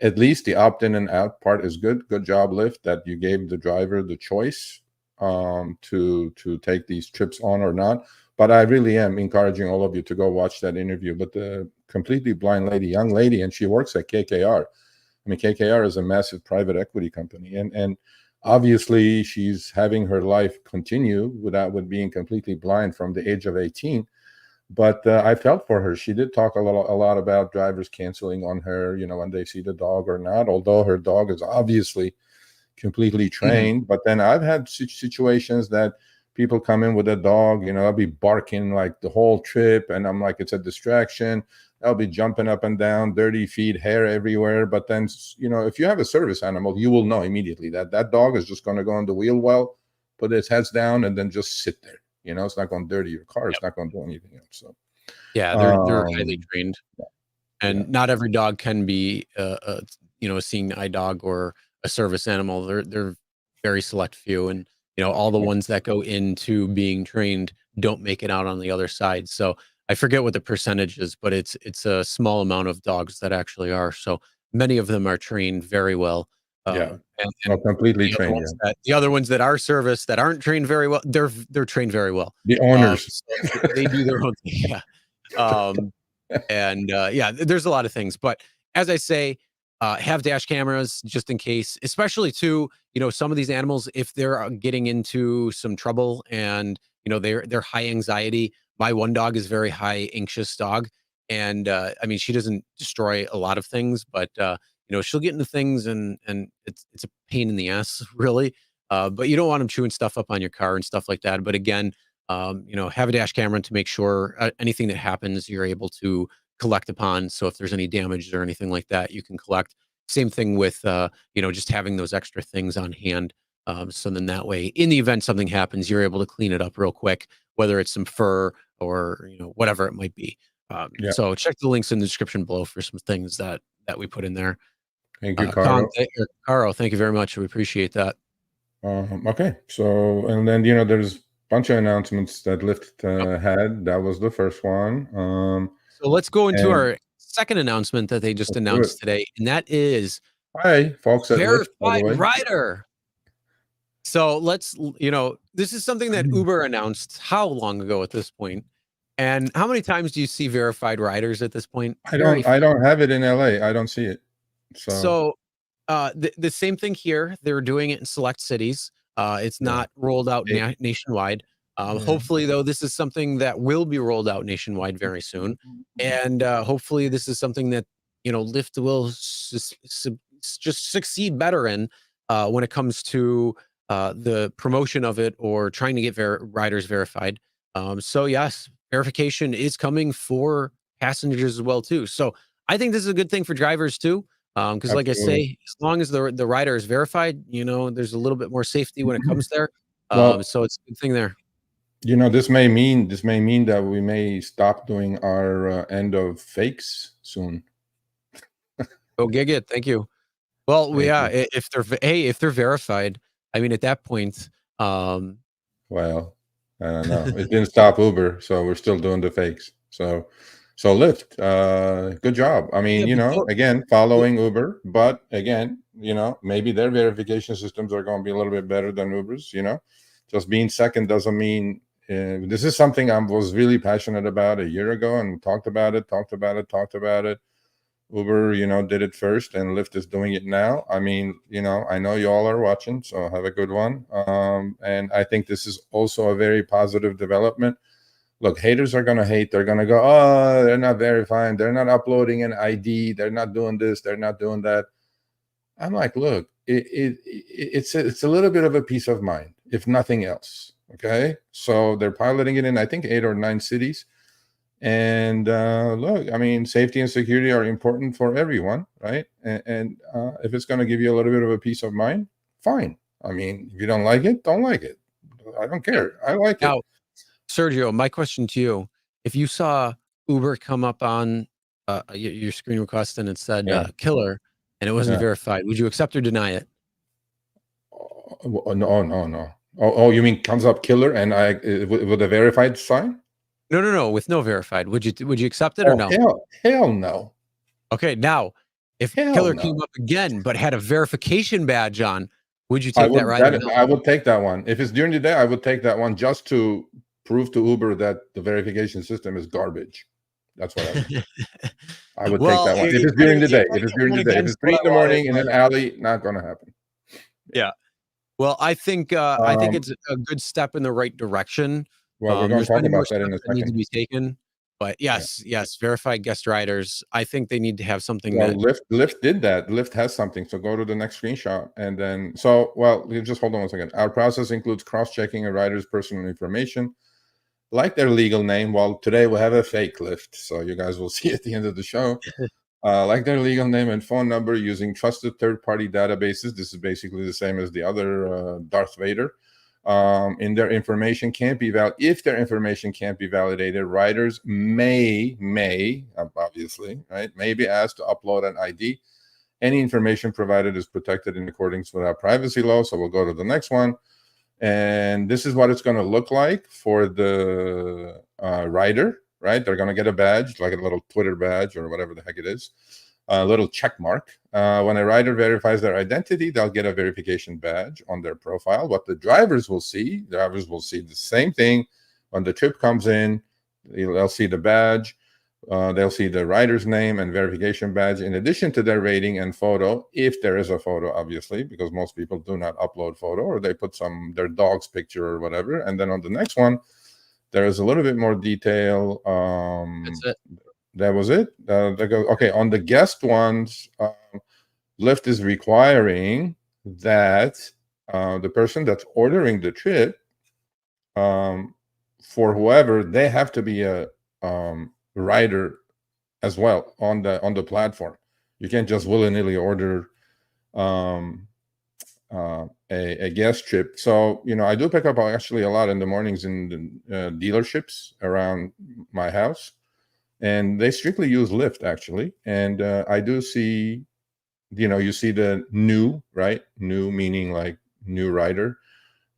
At least the opt-in and out part is good. Good job, Lyft, that you gave the driver the choice to take these trips on or not. But I really am encouraging all of you to go watch that interview. But the completely blind lady, young lady, and she works at KKR. I mean, KKR is a massive private equity company, and obviously she's having her life continue with being completely blind from the age of 18. But I felt for her. She did talk a lot about drivers canceling on her, when they see the dog or not, although her dog is obviously completely trained. But then I've had situations that people come in with a dog, I'll be barking like the whole trip, and I'm like, it's a distraction. I'll be jumping up and down, dirty feet, hair everywhere. But then, if you have a service animal, you will know immediately that that dog is just going to go on the wheel well, put its heads down, and then just sit there. It's not going to dirty your car. It's not going to do anything else. So, Yeah, they're highly trained, yeah. and not every dog can be a seeing eye dog or a service animal. They're very select few, and all the ones that go into being trained don't make it out on the other side. So I forget what the percentage is, but it's a small amount of dogs that actually are. So many of them are trained very well. Yeah, And completely trained. the other ones that are service that aren't trained very well, they're trained very well. The owners. So they do their own thing. Yeah. Um, and yeah, there's a lot of things, but as I say, have dash cameras just in case, especially too, some of these animals, if they're getting into some trouble and they're high anxiety. My one dog is very high anxious dog, and I mean, she doesn't destroy a lot of things, but she'll get into things, and it's a pain in the ass, really. But you don't want them chewing stuff up on your car and stuff like that. But again, have a dash camera to make sure anything that happens, you're able to collect upon. So if there's any damage or anything like that, you can collect. Same thing with, just having those extra things on hand. So then that way, in the event something happens, you're able to clean it up real quick, whether it's some fur or, whatever it might be. Yeah. So check the links in the description below for some things that we put in there. Thank you, Carl. Carl, thank you very much. We appreciate that. Okay. So, and then, there's a bunch of announcements that Lyft had. That was the first one. So let's go into our second announcement that they just announced today, and that is hi, folks at Lyft, by the way. Verified Rider. So let's, this is something that Uber announced how long ago at this point? And how many times do you see verified riders at this point? I don't have it in LA. I don't see it. So the same thing here. They're doing it in select cities. It's not rolled out nationwide. Hopefully, though, this is something that will be rolled out nationwide very soon. And hopefully this is something that, Lyft will just succeed better in when it comes to the promotion of it or trying to get riders verified. So yes, verification is coming for passengers as well too. So I think this is a good thing for drivers too. Because like I say, as long as the rider is verified, there's a little bit more safety when it comes there. So it's a good thing there. This may mean that we may stop doing our end of fakes soon. Go gig it. Thank you. Well, if they're verified, I mean, at that point, well, I don't know. It didn't stop Uber, so we're still doing the fakes. So Lyft, good job. I mean, again, following Uber, but again, maybe their verification systems are going to be a little bit better than Uber's. Just being second doesn't mean. This is something I was really passionate about a year ago, and talked about it. Uber, did it first, and Lyft is doing it now. I mean, I know you all are watching, so have a good one. And I think this is also a very positive development. Look, haters are going to hate. They're going to go, oh, they're not verifying. They're not uploading an ID. They're not doing this. They're not doing that. I'm like, look, it's a little bit of a peace of mind. if nothing else. Okay, so they're piloting it in, I think, 8 or 9 cities. And look, I mean, safety and security are important for everyone, right? And if it's going to give you a little bit of a peace of mind, fine. I mean, if you don't like it, don't like it. I don't care. I like it. Now, Sergio, my question to you: if you saw Uber come up on your screen request and it said killer and it wasn't verified, would you accept or deny it? No. Oh, you mean comes up killer and with a verified sign? No, with no verified. Would you accept it or no? Hell no. Okay, now if killer came up again but had a verification badge on, would you take that ride? I would take that one. If it's during the day, I would take that one just to prove to Uber that the verification system is garbage. That's what I would do. I would take that one. If it's during the day. If it's 3 in the morning in an alley, not going to happen. Yeah. Well, I think it's a good step in the right direction. Well, we're going to talk about that in a second. Needs to be taken, but yes, verified guest riders. I think they need to have something. Well, Lyft did that. Lyft has something. So go to the next screenshot, and then just hold on 1 second. Our process includes cross-checking a rider's personal information, like their legal name. Well, today we'll have a fake Lyft, so you guys will see at the end of the show. Like their legal name and phone number using trusted third-party databases. This is basically the same as the other Darth Vader. In their information can't be if their information can't be validated, riders may obviously, right, may be asked to upload an ID. Any information provided is protected in accordance with our privacy law. So we'll go to the next one. And this is what it's going to look like for the rider, right? They're going to get a badge, like a little Twitter badge or whatever the heck it is, a little check mark. When a rider verifies their identity, they'll get a verification badge on their profile. What the drivers will see the same thing. When the trip comes in, they'll see the badge. They'll see the rider's name and verification badge in addition to their rating and photo, if there is a photo, obviously, because most people do not upload photo, or they put their dog's picture or whatever. And then on the next one, there is a little bit more detail. That's it. That was it. Okay, on the guest ones, Lyft is requiring that the person that's ordering the trip, for whoever, they have to be a rider as well on the platform. You can't just willy-nilly order a guest trip. So I do pick up actually a lot in the mornings in the dealerships around my house, and they strictly use Lyft actually. And I do see, you see the new, right? New meaning like new rider,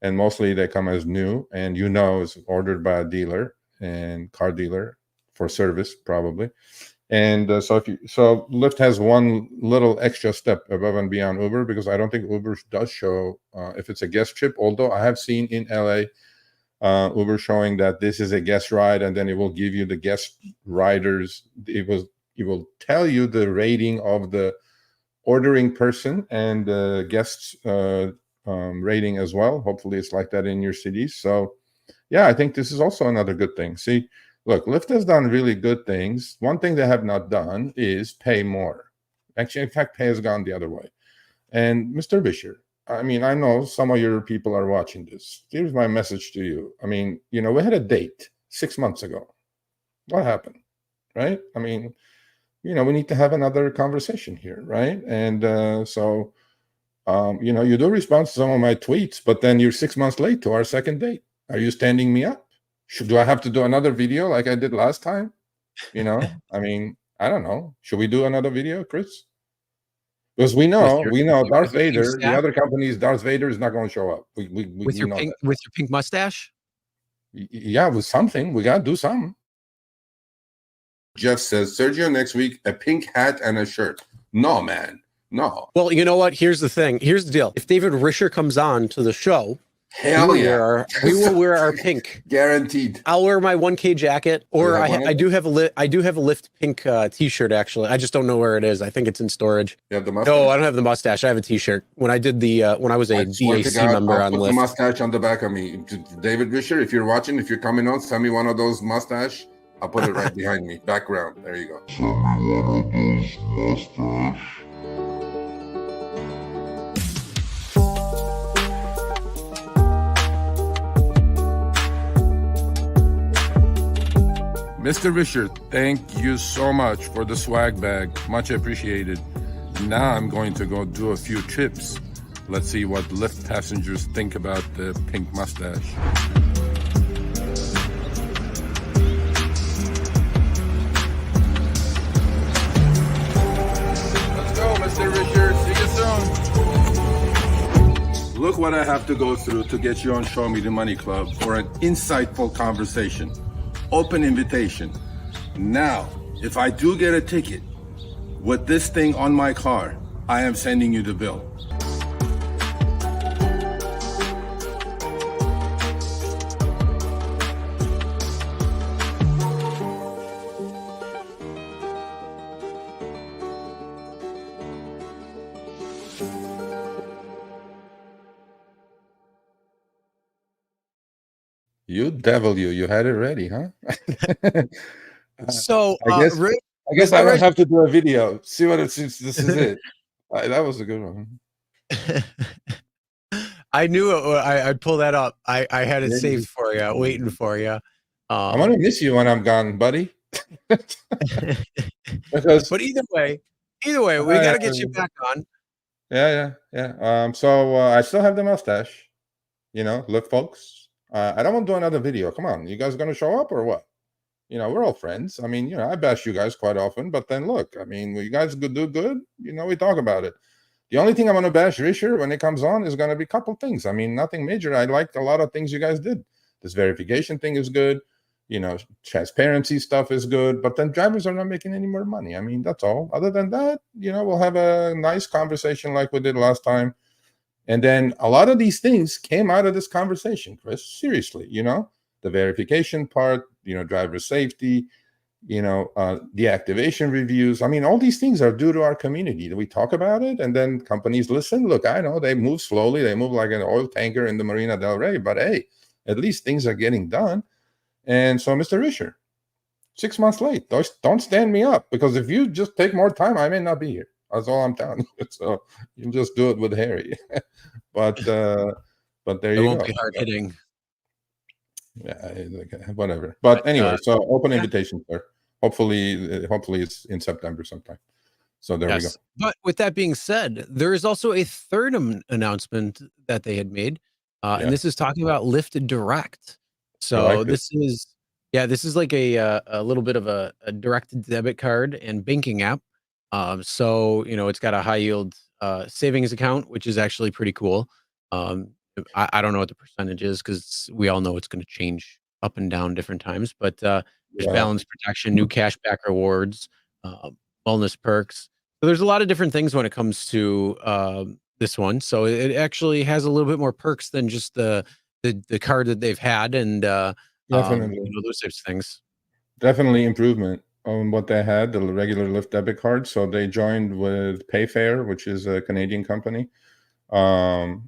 and mostly they come as new, and it's ordered by a dealer and car dealer for service probably. And so Lyft has one little extra step above and beyond Uber, because I don't think Uber does show if it's a guest trip, although I have seen in LA Uber showing that this is a guest ride, and then it will give you the guest riders. It will tell you the rating of the ordering person and the guest's rating as well. Hopefully it's like that in your cities. So yeah, I think this is also another good thing. See, look, Lyft has done really good things. One thing they have not done is pay more. Actually, in fact, pay has gone the other way. And Mr. Bisher, I mean, I know some of your people are watching this. Here's my message to you. I mean, we had a date 6 months ago. What happened, right? I mean, we need to have another conversation here, right? And you do respond to some of my tweets, but then you're 6 months late to our second date. Are you standing me up? Do I have to do another video like I did last time? I mean, I don't know. Should we do another video, Chris? Because we know Darth Vader, the other company's Darth Vader is not going to show up. With your pink mustache? Yeah, with something. We got to do something. Jeff says, Sergio, next week, a pink hat and a shirt. No, man. No. Well, you know what? Here's the thing. Here's the deal. If David Risher comes on to the show, hell yeah, we will wear our pink. Guaranteed. I'll wear my 1K jacket, or I do have a Lyft pink t-shirt. Actually, I just don't know where it is. I think it's in storage. You have the mustache? No, I don't have the mustache. I have a t-shirt. When I did when I was a DAC member on Lyft. The mustache on the back of me. David Risher, if you're watching, if you're coming on, send me one of those mustache. I'll put it right behind me. Background. There you go. Send me one of those mustache. Mr. Richard, thank you so much for the swag bag. Much appreciated. Now I'm going to go do a few trips. Let's see what Lyft passengers think about the pink mustache. Let's go, Mr. Richard. See you soon. Look what I have to go through to get you on Show Me the Money Club for an insightful conversation. Open invitation. Now, if I do get a ticket with this thing on my car, I am sending you the bill. You devil, you had it ready, huh? So, I guess Rich, I guess I don't Rich- have to do a video. See what it's. This is it. That was a good one. I knew I'd pull that up. I had it Yeah, saved for you, waiting for you. I'm gonna miss you when I'm gone, buddy. Because But either way, we got to get you back on. yeah. So I still have the mustache. Look, folks. I don't want to do another video. Come on, you guys gonna show up or what? We're all friends. I mean, I bash you guys quite often, but then look, I mean, when you guys do good, we talk about it. The only thing I'm going to bash Richard when it comes on is going to be a couple things. I mean, nothing major. I liked a lot of things you guys did. This verification thing is good. Transparency stuff is good, but then drivers are not making any more money. I mean, that's all. Other than that, we'll have a nice conversation like we did last time. And then a lot of these things came out of this conversation, Chris. Seriously, the verification part, driver safety, deactivation reviews. I mean, all these things are due to our community. We talk about it, and then companies listen. Look, I know they move slowly. They move like an oil tanker in the Marina del Rey, but hey, at least things are getting done. And so, Mr. Richard, 6 months late. Don't stand me up, because if you just take more time, I may not be here. That's all I'm telling you. So you just do it with Harry. but there you go. It won't be hard hitting. Yeah, whatever. But anyway, so open invitation, sir. Hopefully it's in September sometime. So there we go. But with that being said, there is also a third announcement that they had made, and this is talking about Lyft Direct. So this is like a little bit of a direct debit card and banking app. So it's got a high yield savings account, which is actually pretty cool. I don't know what the percentage is, because we all know it's going to change up and down different times, but there's balance protection, new cashback rewards, wellness perks. So there's a lot of different things when it comes to this one. So it actually has a little bit more perks than just the card that they've had, and definitely those types of things. Definitely improvement on what they had, the regular Lyft debit card. So they joined with Payfare, which is a Canadian company. So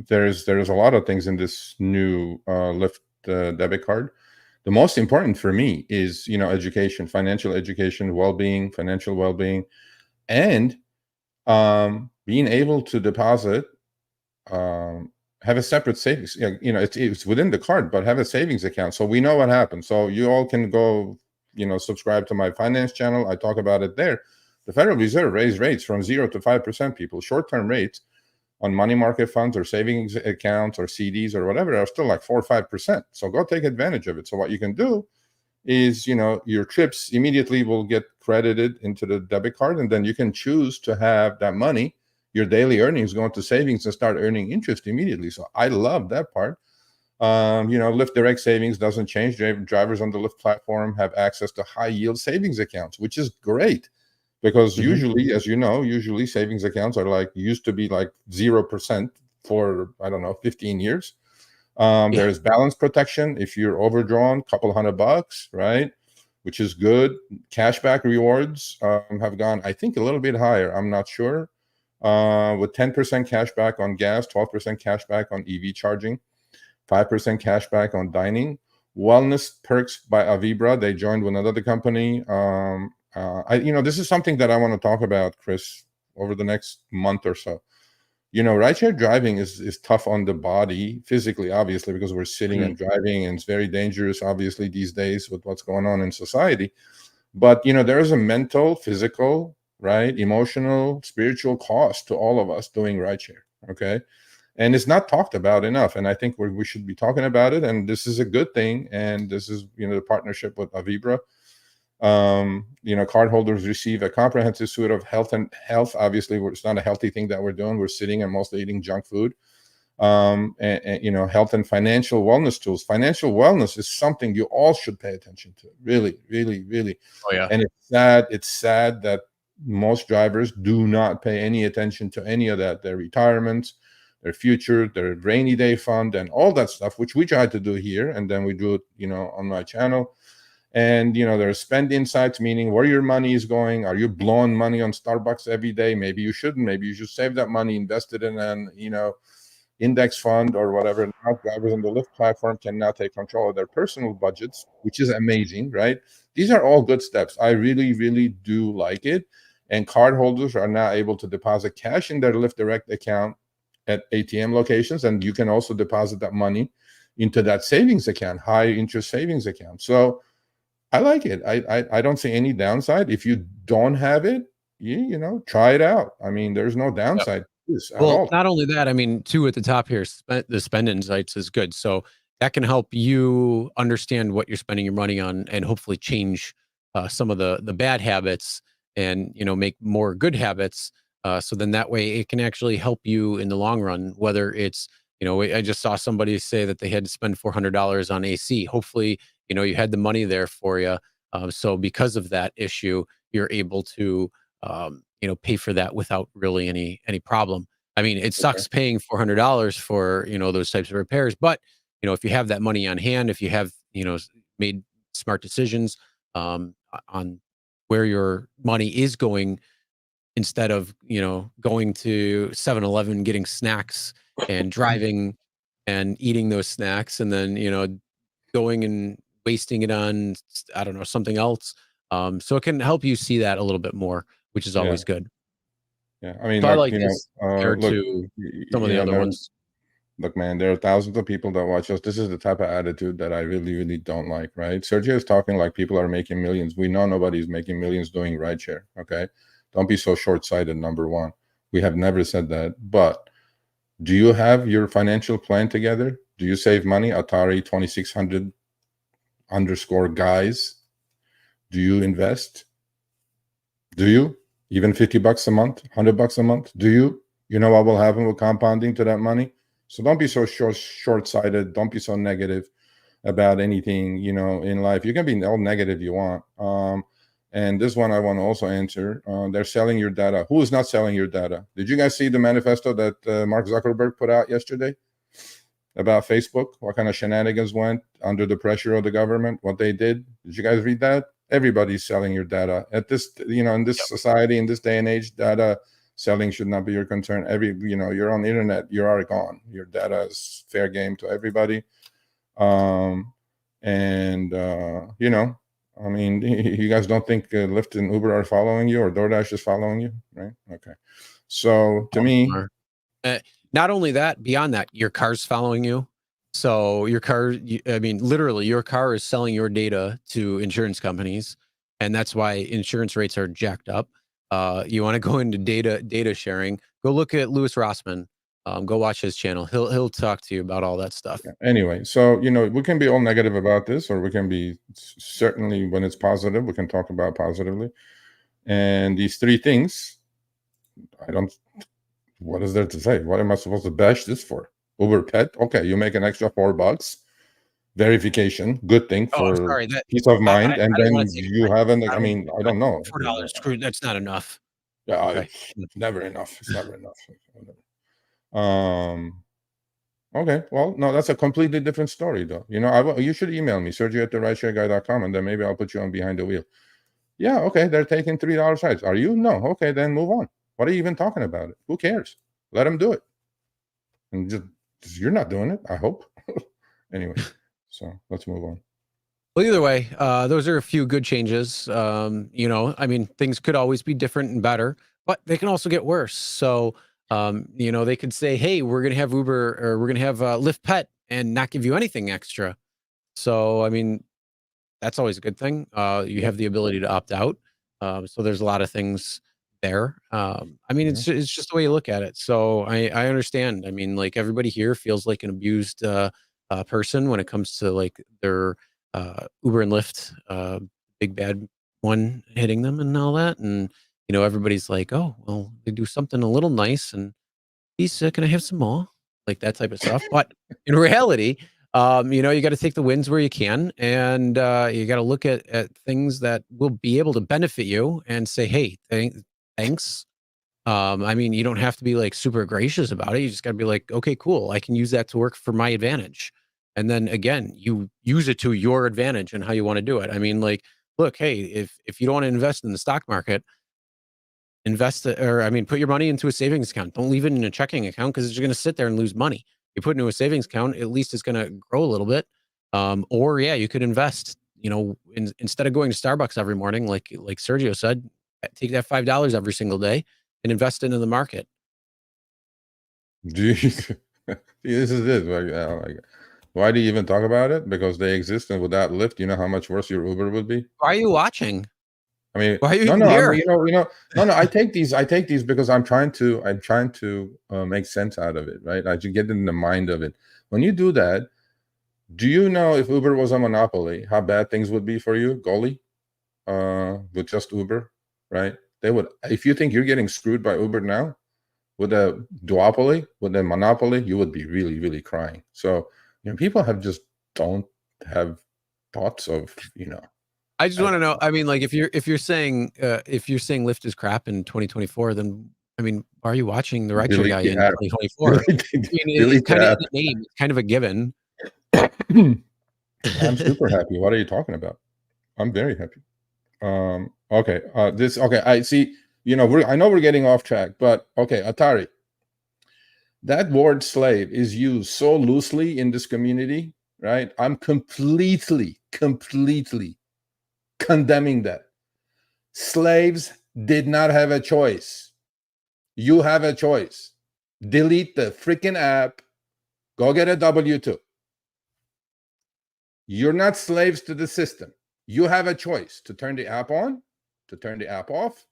there's a lot of things in this new Lyft debit card. The most important for me is education, financial education, financial well-being, and being able to deposit, have a separate savings. It's within the card, but have a savings account, so we know what happens. So you all can go, subscribe to my finance channel. I talk about it there. The Federal Reserve raised rates from 0 to 5%. People, short-term rates on money market funds or savings accounts or CDs or whatever are still like 4 or 5%. So go take advantage of it. So what you can do is, your trips immediately will get credited into the debit card, and then you can choose to have that money, your daily earnings, go into savings and start earning interest immediately. So I love that part. Lyft Direct Savings doesn't change. Drivers on the Lyft platform have access to high yield savings accounts, which is great. Because usually, as you know, savings accounts are used to be like 0% for, 15 years. There's balance protection if you're overdrawn, couple $100, right? Which is good. Cashback rewards have gone, I think, a little bit higher. I'm not sure. With 10% cashback on gas, 12% cashback on EV charging, 5% cashback on dining. Wellness perks by Avibra. They joined with another company. This is something that I want to talk about, Chris, over the next month or so. rideshare driving is tough on the body physically, obviously, because we're sitting and driving, and it's very dangerous, obviously, these days with what's going on in society. But, there is a mental, physical, right, emotional, spiritual cost to all of us doing rideshare, okay? And it's not talked about enough. And I think we should be talking about it. And this is a good thing. And this is, the partnership with Avibra. Cardholders receive a comprehensive suite of health. Obviously, it's not a healthy thing that we're doing. We're sitting and mostly eating junk food. And health and financial wellness tools. Financial wellness is something you all should pay attention to. Really, really, really. Oh, yeah. And it's sad that most drivers do not pay any attention to any of that. Their retirements, their future, their rainy day fund, and all that stuff, which we try to do here. And then we do it, on my channel. And, there's spend insights, meaning where your money is going. Are you blowing money on Starbucks every day? Maybe you shouldn't. Maybe you should save that money, invest it in an, index fund or whatever. Now drivers on the Lyft platform can now take control of their personal budgets, which is amazing, right? These are all good steps. I really, really do like it. And cardholders are now able to deposit cash in their Lyft Direct account at ATM locations, and you can also deposit that money into that savings account, high interest savings account. So I like it. I don't see any downside. If you don't have it, try it out. I mean, there's no downside to this at all. Not only that, I mean, too, at the top here, the spend insights is good. So that can help you understand what you're spending your money on, and hopefully change some of the bad habits, and make more good habits. So then that way it can actually help you in the long run, whether it's, I just saw somebody say that they had to spend $400 on AC. Hopefully, you had the money there for you. So because of that issue, you're able to, pay for that without really any problem. I mean, it sucks paying $400 for, those types of repairs, but, if you have that money on hand, if you have, made smart decisions on where your money is going, instead of, going to 7-Eleven, getting snacks and driving and eating those snacks, and then, going and wasting it on, I don't know, something else. So it can help you see that a little bit more, which is always good. Yeah. I mean, So I like, like this compared to some of the other ones. Look, man, there are thousands of people that watch us. This is the type of attitude that I really, really don't like, right? Sergio is talking like people are making millions. We know nobody's making millions doing rideshare, okay? Don't be so short-sighted, number one. We have never said that. But do you have your financial plan together? Do you save money? Atari 2600 _ guys. Do you invest? Do you? Even $50 a month, $100 a month? Do you? You know what will happen with compounding to that money? So don't be so short-sighted. Don't be so negative about anything, in life. You can be all negative you want. And this one I want to also answer. They're selling your data. Who is not selling your data? Did you guys see the manifesto that Mark Zuckerberg put out yesterday about Facebook? What kind of shenanigans went under the pressure of the government? What they did? Did you guys read that? Everybody's selling your data at this, in this society, in this day and age. Data selling should not be your concern. You're on the internet, you are gone. Your data is fair game to everybody. I mean, you guys don't think Lyft and Uber are following you, or DoorDash is following you, right? Okay. So to me, not only that, beyond that, your car's following you. So your car, I mean, literally, your car is selling your data to insurance companies, and that's why insurance rates are jacked up. You want to go into data sharing? Go look at Louis Rossman. Go watch his channel. He'll talk to you about all that stuff. Yeah. Anyway, so we can be all negative about this, or we can be, certainly when it's positive, we can talk about positively. And these three things, what is there to say? What am I supposed to bash this for? Uber Pet, okay, you make an extra $4. Verification, good thing for peace of mind. And then you haven't, I mean, I don't know. $4, screw, that's not enough. Yeah, it's never enough. It's never enough. Okay, well, no, that's a completely different story, though. You should email me, Sergio@therideshareguy.com, and then maybe I'll put you on behind the wheel. Yeah, okay, they're taking $3 sides. Are you? No. Okay, then move on. What are you even talking about it? Who cares? Let them do it. And just you're not doing it, I hope. Anyway, so let's move on. Well, either way, those are a few good changes. I mean, things could always be different and better, but they can also get worse. So You know, they could say, hey, we're going to have Uber or we're going to have Lyft Pet and not give you anything extra. So, I mean, that's always a good thing. You Yep. have the ability to opt out. So there's a lot of things there. I mean, Mhm. it's just the way you look at it. So I understand. I mean, like everybody here feels like an abused person when it comes to like their Uber and Lyft, big bad one hitting them and all that. And you know, everybody's like, oh, well, they do something a little nice, and he's can I have some more? Like that type of stuff. But in reality, you know, you got to take the wins where you can, and you got to look at things that will be able to benefit you and say, hey, thanks. I mean, you don't have to be like super gracious about it. You just got to be like, okay, cool. I can use that to work for my advantage. And then again, you use it to your advantage and how you want to do it. I mean, like, look, hey, if you don't want to invest in the stock market, invest it, or I mean, put your money into a savings account. Don't leave it in a checking account because it's just going to sit there and lose money. You put it into a savings account, at least it's going to grow a little bit. Or yeah, you could invest. You know, instead of going to Starbucks every morning, like Sergio said, take that $5 every single day and invest into the market. Do you, see, this is it. Like, why do you even talk about it? Because they exist, and without Lyft, you know how much worse your Uber would be. Why are you watching? I mean, Why are you no, even no. I mean, here? no. I take these because I'm trying to make sense out of it, right? I should get in the mind of it. When you do that, do you know if Uber was a monopoly, how bad things would be for you, goalie, with just Uber, right? They would. If you think you're getting screwed by Uber now, with a duopoly, with a monopoly, you would be really, really crying. So, you know, people don't have thoughts of, you know. I just want to know. I mean, like, if you're saying Lyft is crap in 2024, then I mean, why are you watching the rideshare Delete guy the in app. 2024? I mean, it's Delete kind the of app. in the name. It's kind of a given. I'm super happy. What are you talking about? I'm very happy. Okay. Okay. I see. You know, I know we're getting off track, but okay, Atari. That word slave is used so loosely in this community, right? I'm completely condemning that. Slaves did not have a choice. You have a choice. Delete the freaking app. Go get a W-2. You're not slaves to the system. You have a choice to turn the app on, to turn the app off,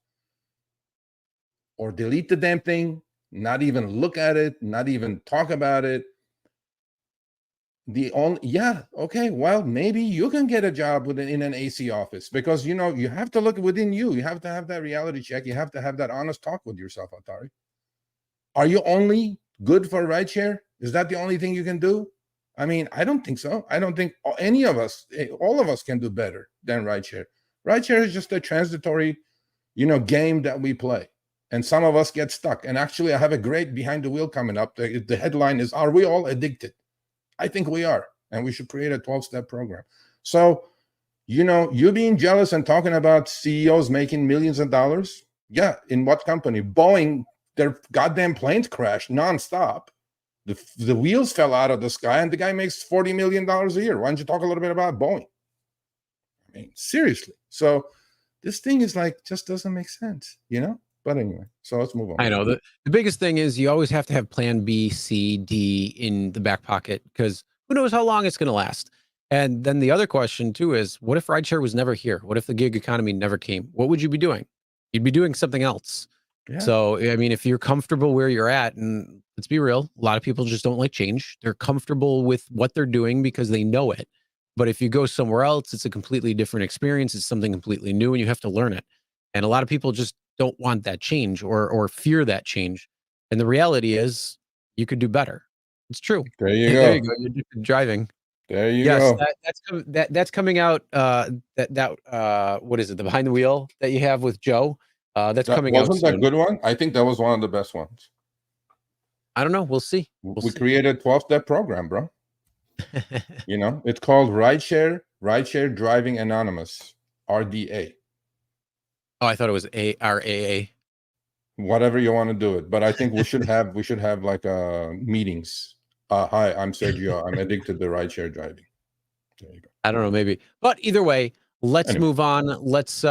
or delete the damn thing, not even look at it, not even talk about it. Okay, well, maybe you can get a job in an AC office, because you know you have to look within you. You have to have that reality check. You have to have that honest talk with yourself, Atari. Are you only good for rideshare? Is that the only thing you can do? I mean, I don't think so. I don't think any of us, all of us, can do better than rideshare. Rideshare is just a transitory, you know, game that we play, and some of us get stuck. And actually, I have a great behind the wheel coming up. The headline is, "Are we all addicted?" I think we are, and we should create a 12-step program. So, you know, you being jealous and talking about CEOs making millions of dollars. Yeah, in what company? Boeing, their goddamn planes crashed nonstop. The wheels fell out of the sky, and the guy makes $40 million a year. Why don't you talk a little bit about Boeing? I mean, seriously. So this thing is like, just doesn't make sense, you know? But anyway, so let's move on. I know the biggest thing is you always have to have plan B, C, D in the back pocket, because who knows how long it's going to last. And then the other question too is, what if rideshare was never here? What if the gig economy never came? What would you be doing? You'd be doing something else. Yeah. So, I mean, if you're comfortable where you're at, and let's be real, a lot of people just don't like change. They're comfortable with what they're doing because they know it. But if you go somewhere else, it's a completely different experience. It's something completely new, and you have to learn it. And a lot of people just don't want that change, or fear that change. And the reality is you could do better. It's true. There you There you go. go. You're just driving. There you Yes, go. that's coming out. What is it? The behind the wheel that you have with Joe. That's That coming out wasn't that soon. good one. I think that was one of the best ones. I don't know. We'll see. We created a 12-step program, bro. You know, it's called Rideshare Driving Anonymous, RDA. Oh, I thought it was ARAA. Whatever you want to do it, but I think we should have like meetings. Hi, I'm Sergio. I'm addicted to rideshare driving. There you go. I don't know, maybe. But either way, let's Anyway. move on. Let's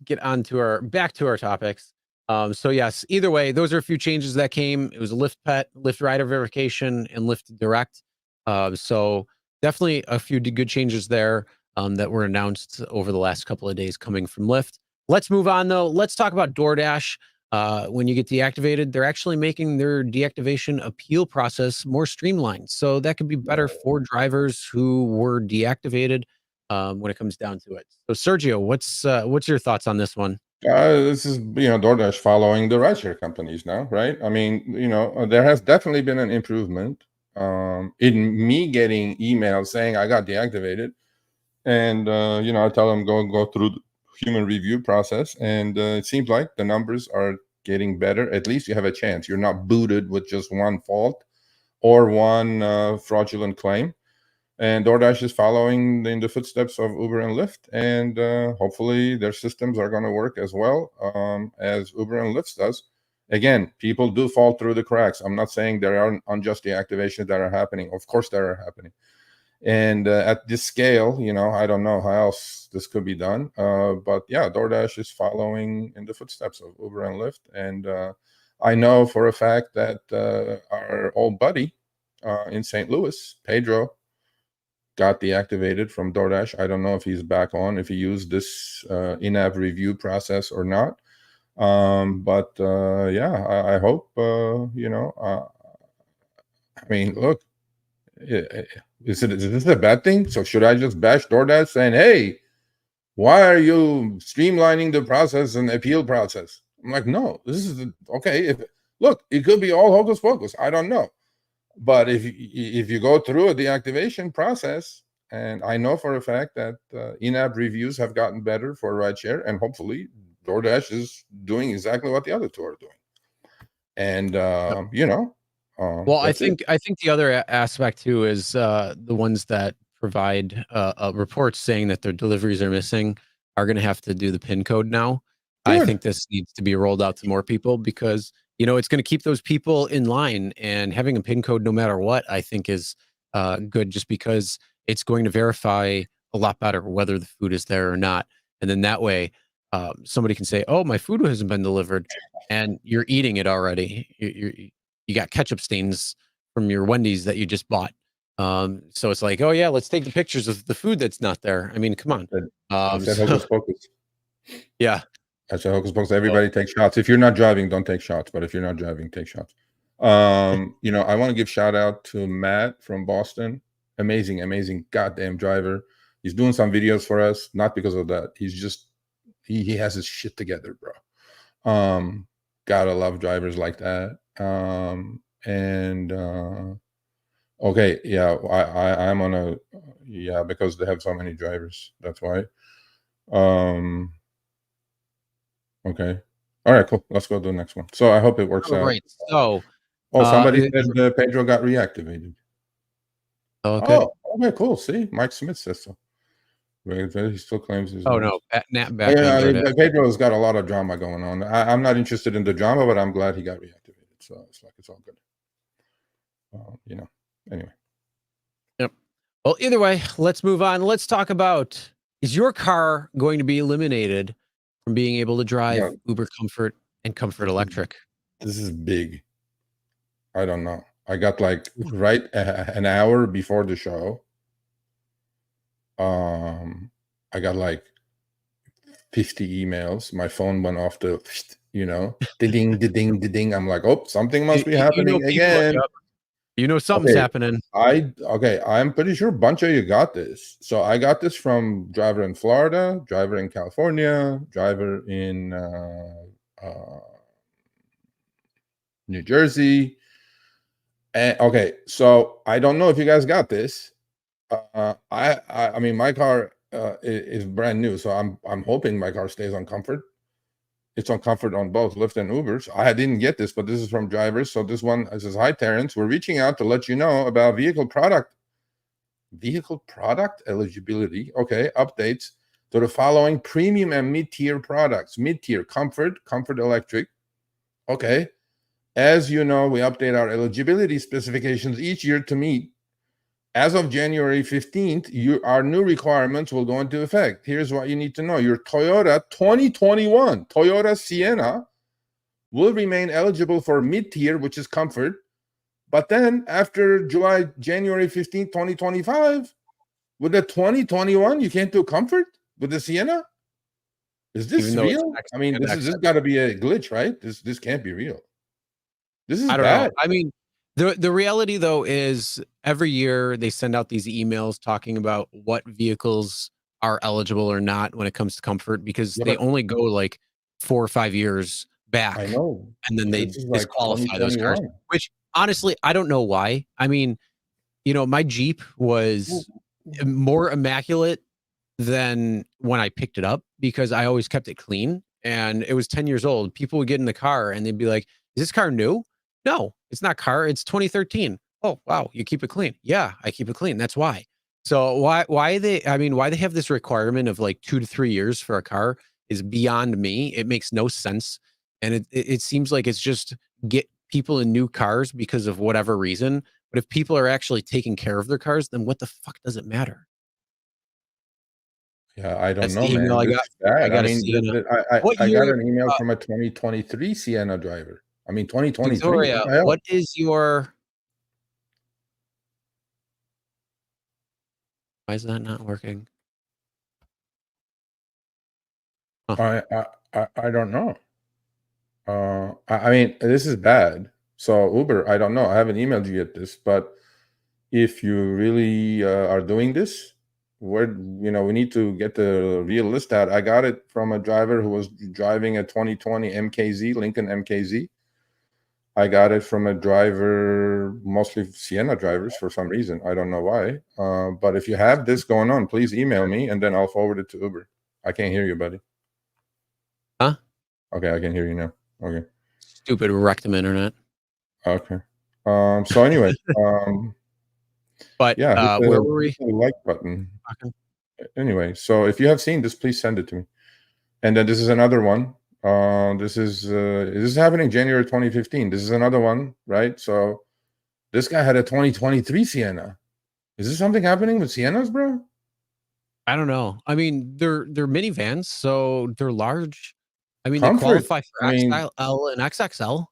get on to back to our topics. So yes, either way, those are a few changes that came. It was a Lyft Pet, Lyft Rider Verification, and Lyft Direct. So definitely a few good changes there that were announced over the last couple of days coming from Lyft. Let's move on though. Let's talk about DoorDash. When you get deactivated, they're actually making their deactivation appeal process more streamlined. So that could be better for drivers who were deactivated when it comes down to it. So Sergio, what's your thoughts on this one? This is, DoorDash following the rideshare companies now, right? I mean, there has definitely been an improvement in me getting emails saying I got deactivated, and I tell them go through the human review process, and it seems like the numbers are getting better. At least you have a chance. You're not booted with just one fault or one fraudulent claim. And DoorDash is following in the footsteps of Uber and Lyft, and hopefully their systems are going to work as well as Uber and Lyft does. Again, people do fall through the cracks. I'm not saying there are unjust deactivations that are happening. Of course, they are happening. And at this scale, I don't know how else this could be done. But yeah, DoorDash is following in the footsteps of Uber and Lyft. And I know for a fact that our old buddy in St. Louis, Pedro, got deactivated from DoorDash. I don't know if he's back on, if he used this in-app review process or not. But yeah, I hope, I mean, look, is this a bad thing? So should I just bash DoorDash saying, hey, why are you streamlining the process and appeal process? I'm like, no, this is okay. Look, it could be all hocus pocus. I don't know. But if you go through a deactivation process, and I know for a fact that in-app reviews have gotten better for rideshare, and hopefully DoorDash is doing exactly what the other two are doing. And well, I think the other aspect too is the ones that provide reports saying that their deliveries are missing are going to have to do the PIN code now. Good. I think this needs to be rolled out to more people because it's going to keep those people in line, and having a PIN code no matter what, I think is good, just because it's going to verify a lot better whether the food is there or not. And then that way, somebody can say, oh, my food hasn't been delivered, and you're eating it already. You got ketchup stains from your Wendy's that you just bought. So it's like, oh yeah, let's take the pictures of the food that's not there. I mean, come on. Hocus pocus. Yeah. That's a hocus pocus. Everybody take shots. If you're not driving, don't take shots. But if you're not driving, take shots. I want to give shout out to Matt from Boston. Amazing goddamn driver. He's doing some videos for us, not because of that. He's just he has his shit together, bro. Gotta love drivers like that. Okay, yeah, I'm on a because they have so many drivers. That's why. Okay. All right, cool. Let's go to the next one. So I hope it works out. Right. So somebody said Pedro got reactivated. Okay. Oh, okay, cool. See, Mike Smith says so. He still claims his. Oh no, Pedro's got a lot of drama going on. I'm not interested in the drama, but I'm glad he got reactivated. So it's like it's all good. Anyway. Yep. Well, either way, let's move on. Let's talk about, is your car going to be eliminated from being able to drive Uber Comfort and Comfort Electric? This is big. I don't know. I got like right an hour before the show. I got like 50 emails. My phone went off the, ding. I'm like, oh, something must be happening again. Something's happening. I'm pretty sure a bunch of you got this. So I got this from driver in Florida, driver in California, driver in New Jersey. And so I don't know if you guys got this. I mean, my car is brand new, so I'm hoping my car stays on Comfort. It's on Comfort on both Lyft and Ubers. I didn't get this, but this is from drivers. So this one says, hi, Terrence. We're reaching out to let you know about vehicle product eligibility. Okay, updates to the following premium and mid-tier products. Mid-tier, Comfort Electric. Okay. As you know, we update our eligibility specifications each year to meet. As of January 15th, our new requirements will go into effect. Here's what you need to know. Your Toyota 2021 Toyota Sienna will remain eligible for mid-tier, which is comfort. But then after January 15th, 2025, with the 2021, you can't do comfort with the Sienna? Is this Even though it's real? I mean, this got to be a glitch, right? This can't be real. This is I don't bad. know. I mean, the reality though is every year they send out these emails talking about what vehicles are eligible or not when it comes to comfort, because Yeah, they but only go like 4 or 5 years back, I know. and then they This is like disqualify those cars, 2021. which honestly, I don't know why. I mean, my Jeep was more immaculate than when I picked it up because I always kept it clean, and it was 10 years old. People would get in the car and they'd be like, "Is this car new?" No, it's not car. It's 2013. Oh, wow, you keep it clean. Yeah, I keep it clean. That's why. So why they have this requirement of like 2 to 3 years for a car is beyond me. It makes no sense. And it seems like it's just get people in new cars because of whatever reason. But if people are actually taking care of their cars, then what the fuck does it matter? Yeah, I don't That's know, the email man. I This got. is bad. I I got a mean, Sienna. What I got year, an email from a 2023 Sienna driver. I mean, 2023. What Victoria, the hell? what is your why is that not working? I don't know. I mean, this is bad. So Uber, I don't know. I haven't emailed you yet this, but if you really are doing this, we need to get the real list out. I got it from a driver who was driving a 2020 MKZ, Lincoln MKZ. I got it from a driver, mostly Sienna drivers for some reason. I don't know why. But if you have this going on, please email me and then I'll forward it to Uber. I can't hear you, buddy. Huh? Okay, I can hear you now. Okay. Stupid rectum internet. Okay. So anyway, But yeah, hit where were we? the like button. Okay. Anyway, so if you have seen this, please send it to me. And then this is another one. This is happening January 2015. This is another one, right? So this guy had a 2023 Sienna. Is this something happening with Siennas, bro? I don't know. I mean, they're minivans, so they're large. I mean, they Comfort. qualify for I mean, XL and XXL.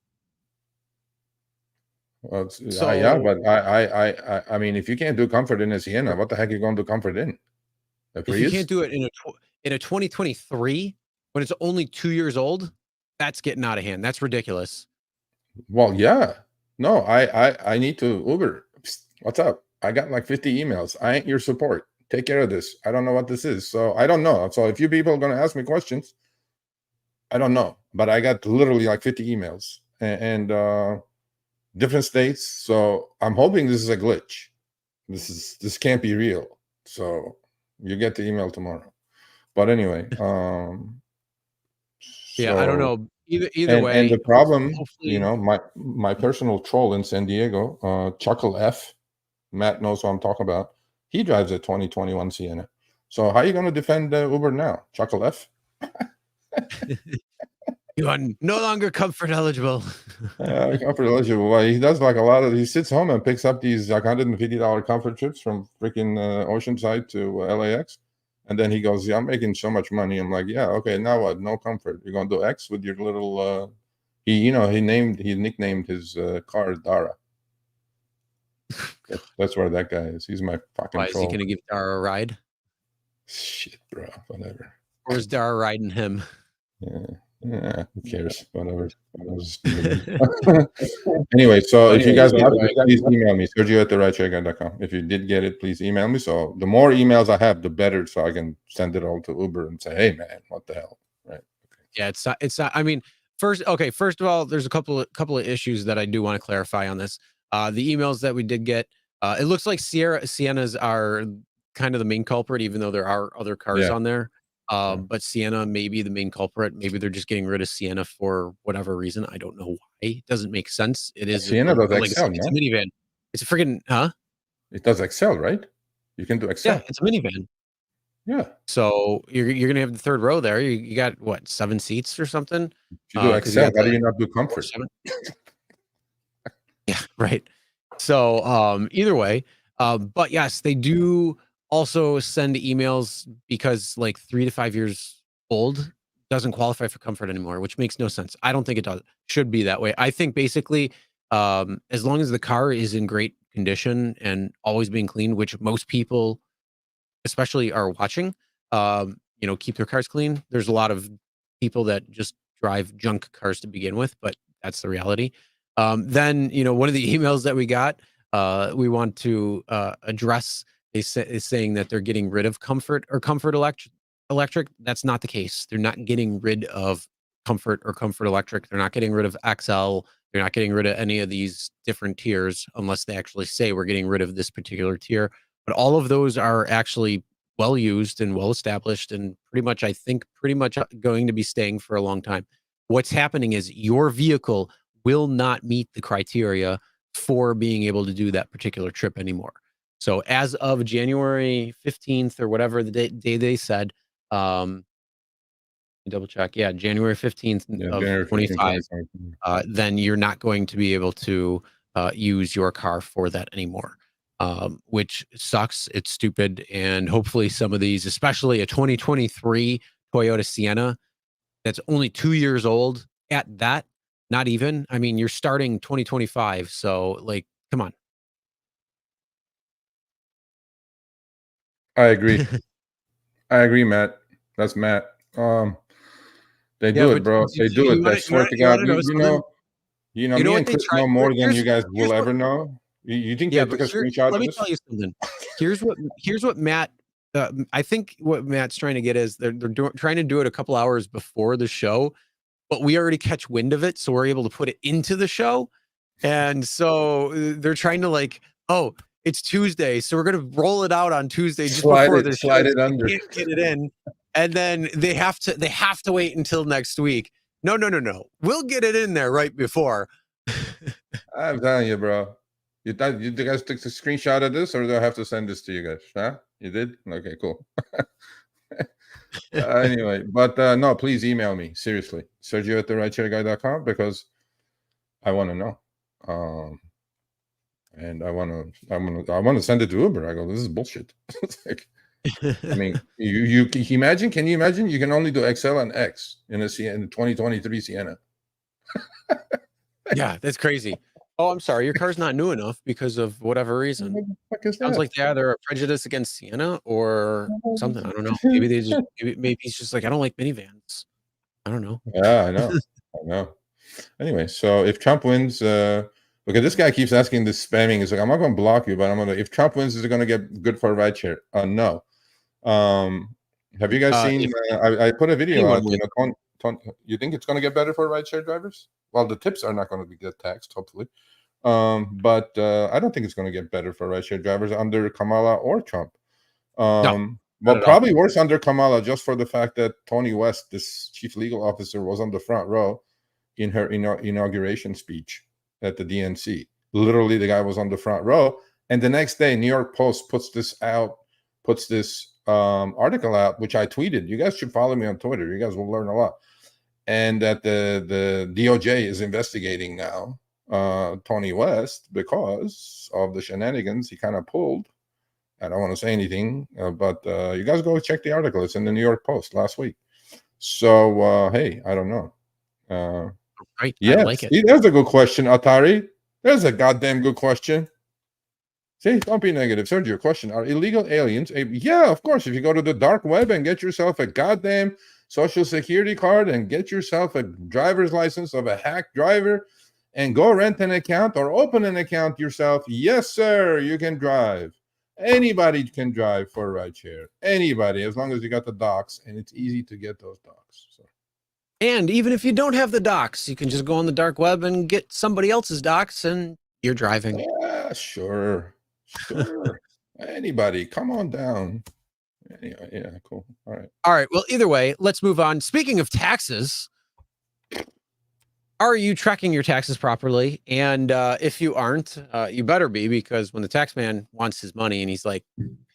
well, yeah, So but I mean, if you can't do comfort in a Sienna, what the heck are you going to do comfort in? A if you Prius? can't do it in a 2023 when it's only 2 years old, that's getting out of hand. That's ridiculous. Well, yeah. No, I need to Uber. Psst, what's up? I got like 50 emails. I ain't your support. Take care of this. I don't know what this is. So I don't know. So if you people are going to ask me questions, I don't know. But I got literally like 50 emails and different states. So I'm hoping this is a glitch. This can't be real. So you get the email tomorrow. But anyway, Yeah, I don't so know. Either way, and the problem, hopefully, my personal troll in San Diego, Chuckle F, Matt knows what I'm talking about. He drives a 2021 Sienna. So how are you going to defend Uber now, Chuckle F? you are no longer comfort eligible. Comfort eligible. Well, he does like a lot of. He sits home and picks up these like $150 comfort trips from freaking Oceanside to LAX, and then he goes, "Yeah, I'm making so much money." I'm like, "Yeah, okay. Now what? No comfort. You're going to do X with your little." He nicknamed his car Dara. That's where that guy is. He's my fucking Why is he troll. going to give Dara a ride? Shit, bro. Whatever. Or is Dara riding him? Yeah, who cares? Whatever. Anyway, so if you guys got it, please email me, Sergio@therightcheckout.com. If you did get it, please email me. So the more emails I have, the better, so I can send it all to Uber and say, "Hey, man, what the hell?" Right? Okay. Yeah, it's not. It's not. I mean, first of all, there's a couple of issues that I do want to clarify on this. The emails that we did get, it looks like Siennas are kind of the main culprit, even though there are other cars Yeah. on there. But Sienna may be the main culprit. Maybe they're just getting rid of Sienna for whatever reason. I don't know why. It doesn't make sense. It is Sienna does like Excel, it's a no? minivan. It's a freaking It does Excel, right? You can do Excel. Yeah, it's a minivan. Yeah. So you're gonna have the third row there. You got what, 7 seats or something? If you do 'Cause you Excel, got why do the you not do 4, comfort? 7. Yeah, right. So either way, but yes, they do also send emails because like 3 to 5 years old doesn't qualify for comfort anymore, which makes no sense. I don't think it does. Should be that way. I think basically, as long as the car is in great condition and always being cleaned, which most people, especially, are watching, keep their cars clean. There's a lot of people that just drive junk cars to begin with, but that's the reality. Then, one of the emails that we got, we want to address is saying that they're getting rid of comfort or comfort electric. That's not the case. They're not getting rid of comfort or comfort electric. They're not getting rid of XL. They're not getting rid of any of these different tiers unless they actually say we're getting rid of this particular tier. But all of those are actually well used and well established, and I think pretty much going to be staying for a long time. What's happening is your vehicle will not meet the criteria for being able to do that particular trip anymore. So as of January 15th or whatever the day they said, double check. Yeah, January 15th of January 15th, 25. 2025. Then you're not going to be able to use your car for that anymore, which sucks. It's stupid. And hopefully some of these, especially a 2023 Toyota Sienna that's only 2 years old at that, not even. I mean, you're starting 2025. So, like, come on. I agree. I agree, Matt. That's Matt. They do it, bro. They do it. I swear to God. Me and Chris know more than you guys will ever know. You think they took a screenshot of this? Let me tell you something. Here's what Matt. I think what Matt's trying to get is they're trying to do it a couple hours before the show, but we already catch wind of it, so we're able to put it into the show. And so they're trying to oh, it's Tuesday, so we're gonna roll it out on Tuesday just before the show. Slide it under. Can't get it in, and then they have to wait until next week. No. We'll get it in there right before. I'm telling you, bro. You guys took a screenshot of this, or do I have to send this to you guys? Huh? You did? Okay, cool. Anyway, but no, please email me, seriously, Sergio@therideshareguy.com, because I want to know. And I want to send it to Uber. I go, this is bullshit. It's like, I mean, you imagine? Can you imagine? You can only do XL and X in a 2023 Sienna. Yeah, that's crazy. Oh, I'm sorry. Your car's not new enough because of whatever reason. What the fuck is Sounds that? like they're either a prejudice against Sienna or something. I don't know. Maybe maybe he's just like, I don't like minivans. I don't know. Yeah, I know. Anyway, so if Trump wins, okay, this guy keeps asking this spamming. He's like, I'm not going to block you, but if Trump wins, is it going to get good for rideshare? No. Have you guys seen? I put a video out. You think it's going to get better for rideshare drivers? Well, the tips are not going to get taxed, hopefully. But I don't think it's going to get better for rideshare drivers under Kamala or Trump. Well, probably worse under Kamala, just for the fact that Tony West, this chief legal officer, was on the front row in her inauguration speech at the DNC. Literally, the guy was on the front row. And the next day, New York Post puts this article out, which I tweeted. You guys should follow me on Twitter. You guys will learn a lot. And that the DOJ is investigating now Tony West because of the shenanigans he kind of pulled. I don't want to say anything, but you guys go check the article. It's in the New York Post last week. So, hey, I don't know. Right. Yeah, I like it. See, there's a good question, Atari. There's a goddamn good question. See, don't be negative. Sergio, question. Are illegal aliens able? Yeah, of course. If you go to the dark web and get yourself a goddamn social security card and get yourself a driver's license of a hack driver and go rent an account or open an account yourself, yes, sir, you can drive. Anybody can drive for rideshare. Anybody, as long as you got the docs, and it's easy to get those docs. So. And even if you don't have the docs, you can just go on the dark web and get somebody else's docs and you're driving. Yeah, sure. Anybody, come on down. Anyway, yeah, cool. All right. Well, either way, let's move on. Speaking of taxes, are you tracking your taxes properly? And if you aren't, you better be, because when the tax man wants his money and he's like,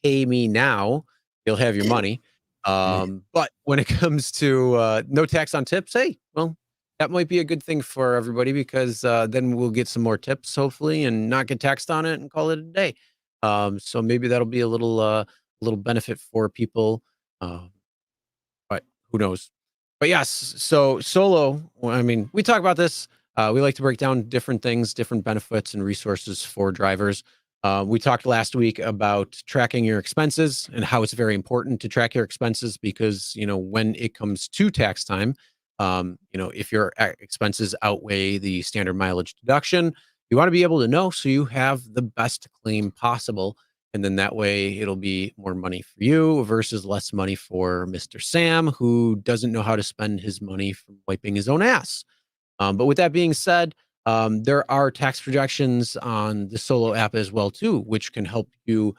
pay me now, he'll have your money. But when it comes to no tax on tips, hey, well, that might be a good thing for everybody, because then we'll get some more tips, hopefully, and not get taxed on it and call it a day. So maybe that'll be a little benefit for people. But who knows? But yes, so solo, I mean, we talk about this. We like to break down different things, different benefits and resources for drivers. We talked last week about tracking your expenses and how it's very important to track your expenses because, when it comes to tax time, if your expenses outweigh the standard mileage deduction, you want to be able to know so you have the best claim possible. And then that way it'll be more money for you versus less money for Mr. Sam, who doesn't know how to spend his money from wiping his own ass. But with that being said, there are tax projections on the Solo app as well too, which can help you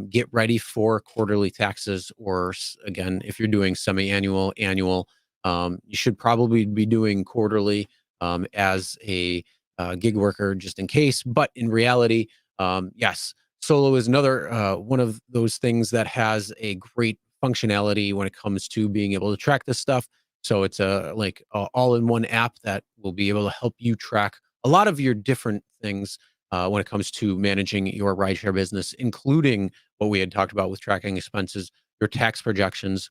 get ready for quarterly taxes. Or again, if you're doing semi-annual, annual, you should probably be doing quarterly as a gig worker, just in case. But in reality, yes, Solo is another one of those things that has a great functionality when it comes to being able to track this stuff. So it's a all-in-one app that will be able to help you track a lot of your different things when it comes to managing your rideshare business, including what we had talked about with tracking expenses, your tax projections,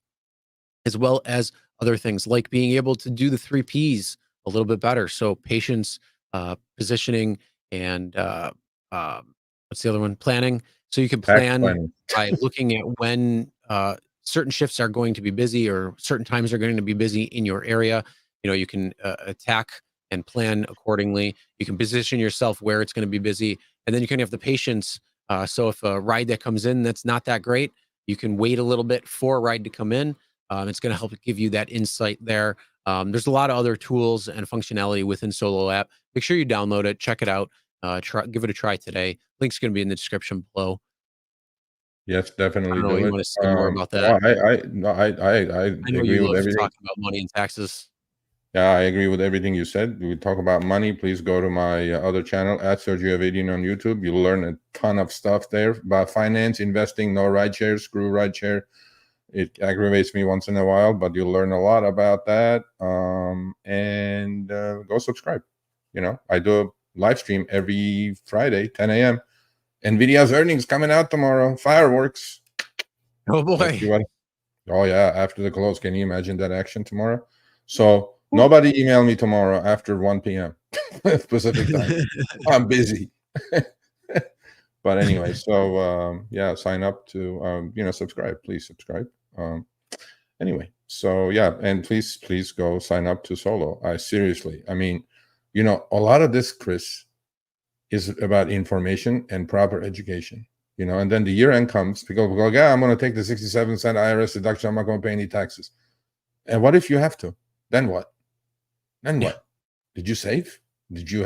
as well as other things like being able to do the 3 Ps a little bit better. So patience, positioning, and what's the other one? Planning. So you can Tax plan planning. by looking at when certain shifts are going to be busy or certain times are going to be busy in your area. You can attack and plan accordingly. You can position yourself where it's going to be busy, and then you can have the patience. So if a ride that comes in that's not that great, you can wait a little bit for a ride to come in. It's going to help give you that insight there. There's a lot of other tools and functionality within Solo app. Make sure you download it, check it out, give it a try today. Link's going to be in the description below. Yes, I definitely don't know what do you it. want to say more about that. No, no, I I know agree you with love everything. talking about money and taxes. Yeah, I agree with everything you said. We talk about money. Please go to my other channel at Sergio on YouTube. You'll learn a ton of stuff there about finance, investing, no rideshare, screw rideshare. It aggravates me once in a while, but you'll learn a lot about that. And go subscribe. I do a live stream every Friday, 10 a.m. NVIDIA's earnings coming out tomorrow. Fireworks. Oh Let's see boy. what. Oh yeah, after the close. Can you imagine that action tomorrow? So nobody email me tomorrow after 1 p.m. Pacific time. I'm busy. But anyway, so yeah, sign up to subscribe. Please subscribe. Anyway, so yeah, and please go sign up to Solo. Seriously, I mean, a lot of this, Chris, is about information and proper education. And then the year end comes, people go, yeah, I'm going to take the 67-cent IRS deduction. I'm not going to pay any taxes. And what if you have to? Then what? Did you save? Did you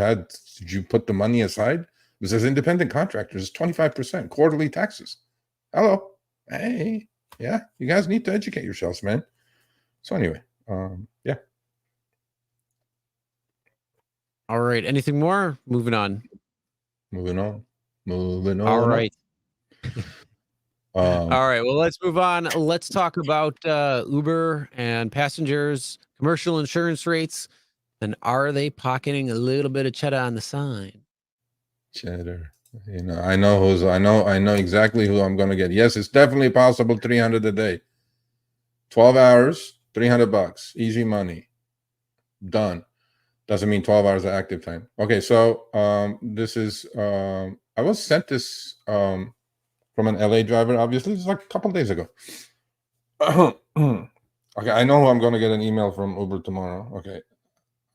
put the money aside? Because as independent contractors, 25% quarterly taxes. Hello. Hey, yeah, you guys need to educate yourselves, man. So anyway, yeah. All right. Anything more? Moving on. Moving on. All right. Um, All right. Well, let's move on. Let's talk about Uber and passengers, commercial insurance rates, and are they pocketing a little bit of cheddar on the side? Cheddar. I know exactly who I'm going to get. Yes, it's definitely possible. 300 a day, 12 hours, $300, easy money. Done. Doesn't mean 12 hours of active time. Okay, so this is I was sent this from an LA driver. Obviously, it's like a couple days ago. Okay, I know who I'm going to get an email from Uber tomorrow. Okay,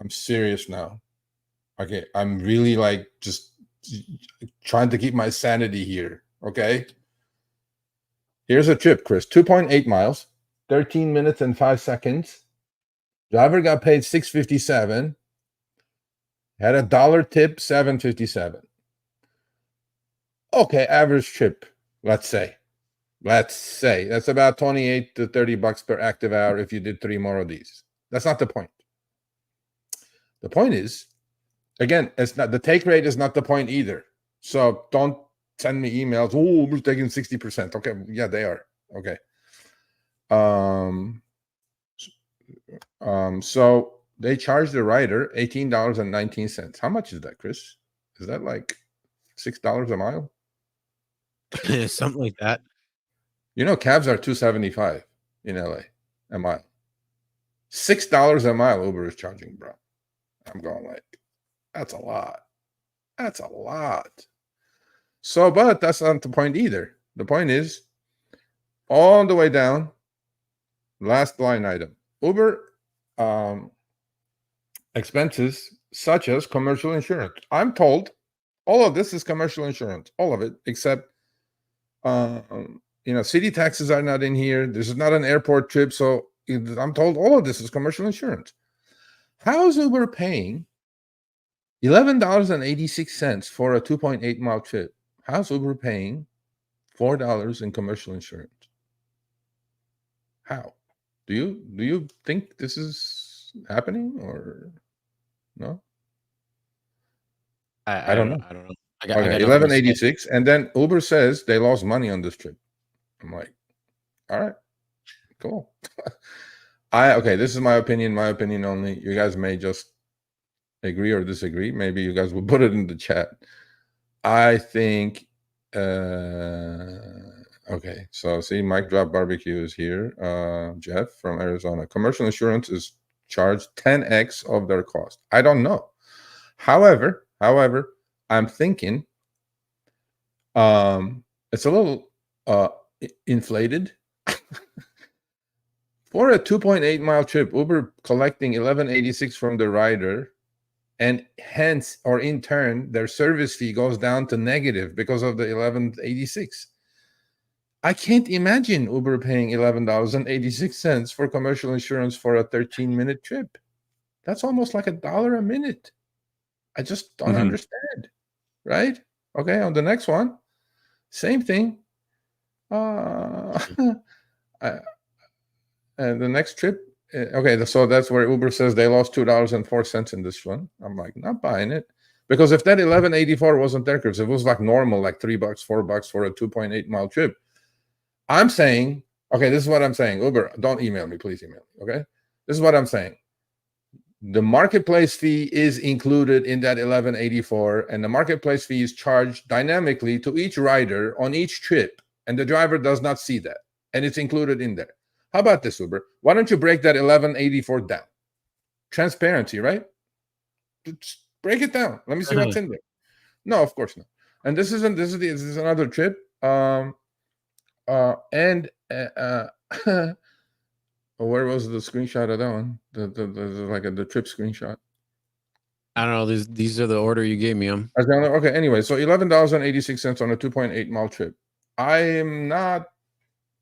I'm serious now. Okay, I'm really just trying to keep my sanity here. Okay, here's a trip, Chris. 2.8 miles, 13 minutes and 5 seconds. Driver got paid $6.57. Had a dollar tip, $7.57. Okay, average trip. Let's say that's about 28 to $30 per active hour if you did 3 more of these. That's not the point. The point is, again, it's not the take rate is not the point either. So don't send me emails. Oh, we're taking 60%. Okay, yeah, they are. Okay. So they charge the rider $18.19. How much is that, Chris? Is that like $6 a mile? Something like that. Cabs are $2.75 in LA a mile. $6 a mile Uber is charging, bro. I'm going like, that's a lot. That's a lot. So, but that's not the point either. The point is, all the way down, last line item, Uber expenses such as commercial insurance. I'm told all of this is commercial insurance, all of it, except city taxes are not in here. This is not an airport trip, so I'm told all of this is commercial insurance. How is Uber paying $11.86 for a 2.8 mile trip? How's Uber paying $4 in commercial insurance? How? Do you think this is happening or no? I don't know. I don't know. I got Okay, nothing to say. $11.86, and then Uber says they lost money on this trip. I'm like, all right, cool. Okay, this is my opinion only. You guys may just agree or disagree. Maybe you guys will put it in the chat. I think okay, so see, Mike Drop Barbecue is here. Jeff from Arizona. Commercial insurance is charged 10x of their cost. I don't know. However, I'm thinking it's a little inflated. For a 2.8 mile trip, Uber collecting $11.86 from the rider, and hence or in turn their service fee goes down to negative because of the $11.86. I can't imagine Uber paying $11.86 for commercial insurance for a 13-minute trip. That's almost like $1 a minute. I just don't understand, right? Okay, on the next one, same thing. And the next trip, okay, so that's where Uber says they lost $2.04 in this one. I'm like, not buying it. Because if that $11.84 wasn't there, because it was like normal, like $3, $4 for a 2.8 mile trip, I'm saying, okay, this is what I'm saying. Uber, don't email me, please email me, okay? This is what I'm saying. The marketplace fee is included in that $11.84, and the marketplace fee is charged dynamically to each rider on each trip, and the driver does not see that, and it's included in there. How about this, Uber? Why don't you break that $11.84 down? Transparency, right? Just break it down. Let me see what's in there. No, of course not. And this is another trip. Where was the screenshot of that one? The trip screenshot. I don't know. These are the order you gave me. Okay. Anyway, so $11.86 on a 2.8 mile trip. I am not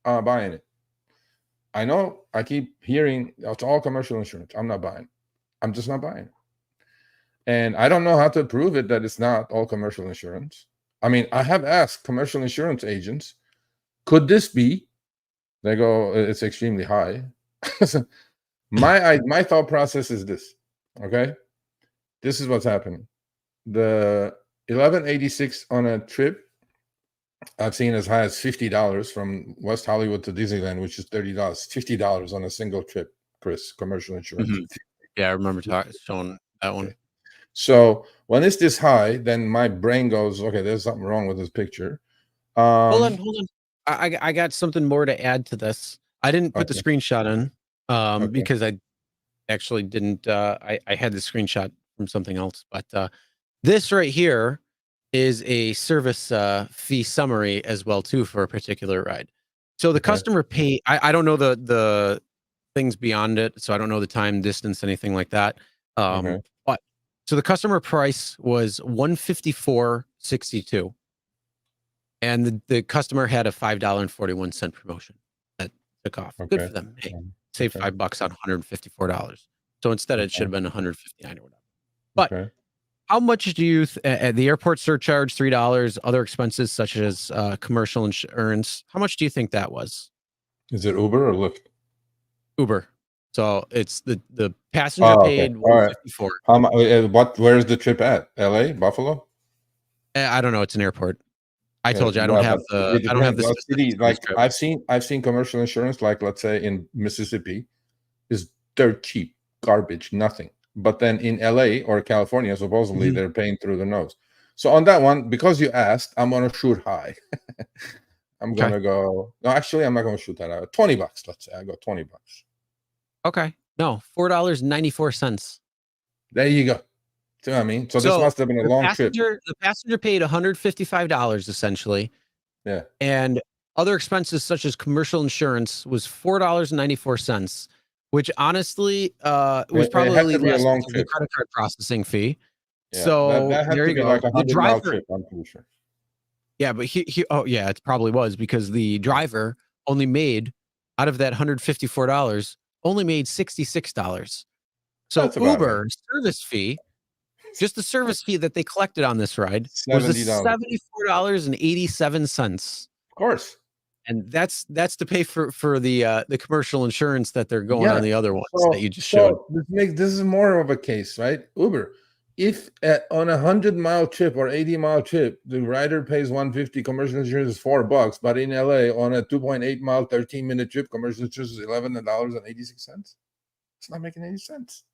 buying it. I know I keep hearing it's all commercial insurance. I'm not buying. I'm just not buying it. And I don't know how to prove it that it's not all commercial insurance. I mean, I have asked commercial insurance agents, could this be? They go, it's extremely high. My thought process is this. Okay, this is what's happening. The $11.86 on a trip, I've seen as high as $50 from West Hollywood to Disneyland, which is $30, $50 on a single trip, Chris, commercial insurance. Yeah, I remember showing that one. Okay. So when it's this high, then my brain goes, okay, there's something wrong with this picture. Hold on. I got something more to add to this. I didn't put the screenshot in because I actually didn't. I had the screenshot from something else, but this right here is a service fee summary as well too for a particular ride. So the customer pay. I don't know the things beyond it, so I don't know the time, distance, anything like that. But so the customer price was $154.62. And the customer had a $5.41 promotion that took off. Good for them. Hey, save $5 on $154. So instead, it should have been $159 or whatever. But how much do you at the airport surcharge $3, other expenses such as commercial insurance? How much do you think that was? Is it Uber or Lyft? Uber. So it's the passenger paid $154. Right. Where's the trip at? LA, Buffalo? I don't know. It's an airport. I told you I don't have the city. Like I've seen commercial insurance, like let's say in Mississippi, is dirt cheap, garbage, nothing. But then in LA or California, supposedly they're paying through the nose. So on that one, because you asked, I'm gonna shoot high. I'm gonna go. No, actually, I'm not gonna shoot that out. $20, let's say. I go $20. Okay. No, $4.94. There you go. See what I mean? So this must have been a long trip. The passenger paid $155 essentially. Yeah. And other expenses such as commercial insurance was $4.94, which honestly was probably less than the credit card processing fee. Yeah, so that had there to you be go. like a The 100-mile driver, trip, I'm pretty sure. yeah, but oh yeah, it probably was because the driver only made out of that $154, only made $66. So That's about right. Uber service fee, just the service fee that they collected on this ride was $70. $74.87. Of course. And that's to pay for the commercial insurance that they're going on the other ones that you just showed. This is more of a case, right? Uber. If on a 100-mile trip or 80-mile trip, the rider pays $150, commercial insurance is $4, but in LA on a 2.8-mile, 13-minute trip, commercial insurance is $11.86. It's not making any sense.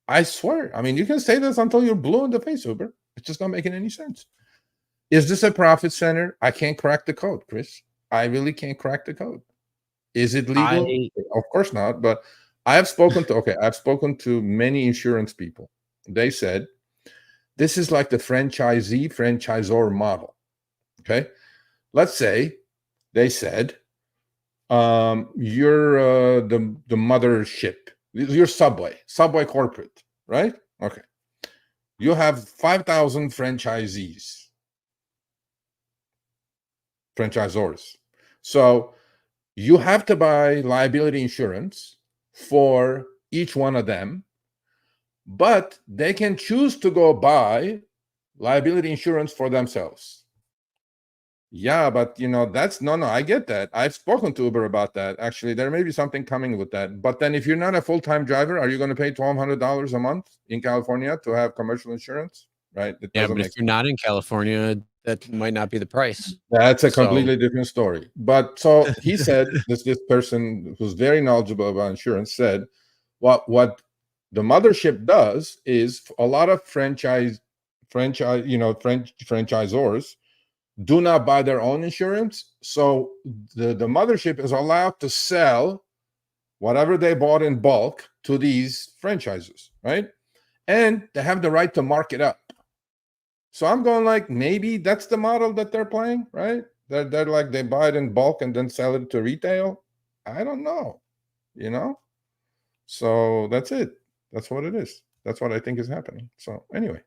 I swear. I mean, you can say this until you're blue in the face, Uber. It's just not making any sense. Is this a profit center? I can't crack the code, Chris. I really can't crack the code. Is it legal? Of course not. But I've spoken to many insurance people. They said this is like the franchisor model. Okay. Let's say they said you're the mothership. You're Subway corporate, right? Okay. You have 5,000 franchisors. So you have to buy liability insurance for each one of them, but they can choose to go buy liability insurance for themselves. Yeah, but that's no, I get that. I've spoken to Uber about that. Actually, there may be something coming with that. But then if you're not a full-time driver, are you going to pay $1,200 a month in California to have commercial insurance? Right? Yeah, but if you're not in California, that might not be the price. That's a completely different story. But so he said, this person who's very knowledgeable about insurance said, what the mothership does is a lot of franchisors do not buy their own insurance. So the mothership is allowed to sell whatever they bought in bulk to these franchises, right? And they have the right to mark it up. So I'm going like, maybe that's the model that they're playing, right? They're like, they buy it in bulk and then sell it to retail. I don't know, So that's it. That's what it is. That's what I think is happening. So anyway.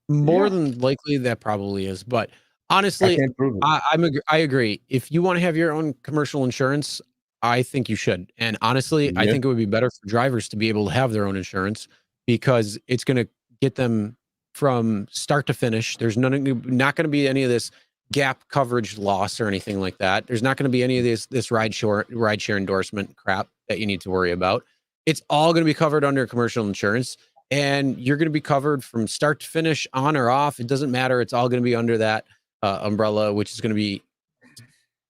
More than likely that probably is, but honestly, I agree. If you want to have your own commercial insurance, I think you should. And honestly, I think it would be better for drivers to be able to have their own insurance because it's going to get them from start to finish. There's not going to be any of this gap coverage loss or anything like that. There's not going to be any of this rideshare endorsement crap that you need to worry about. It's all going to be covered under commercial insurance. And you're going to be covered from start to finish, on or off. It doesn't matter. It's all going to be under that umbrella, which is going to be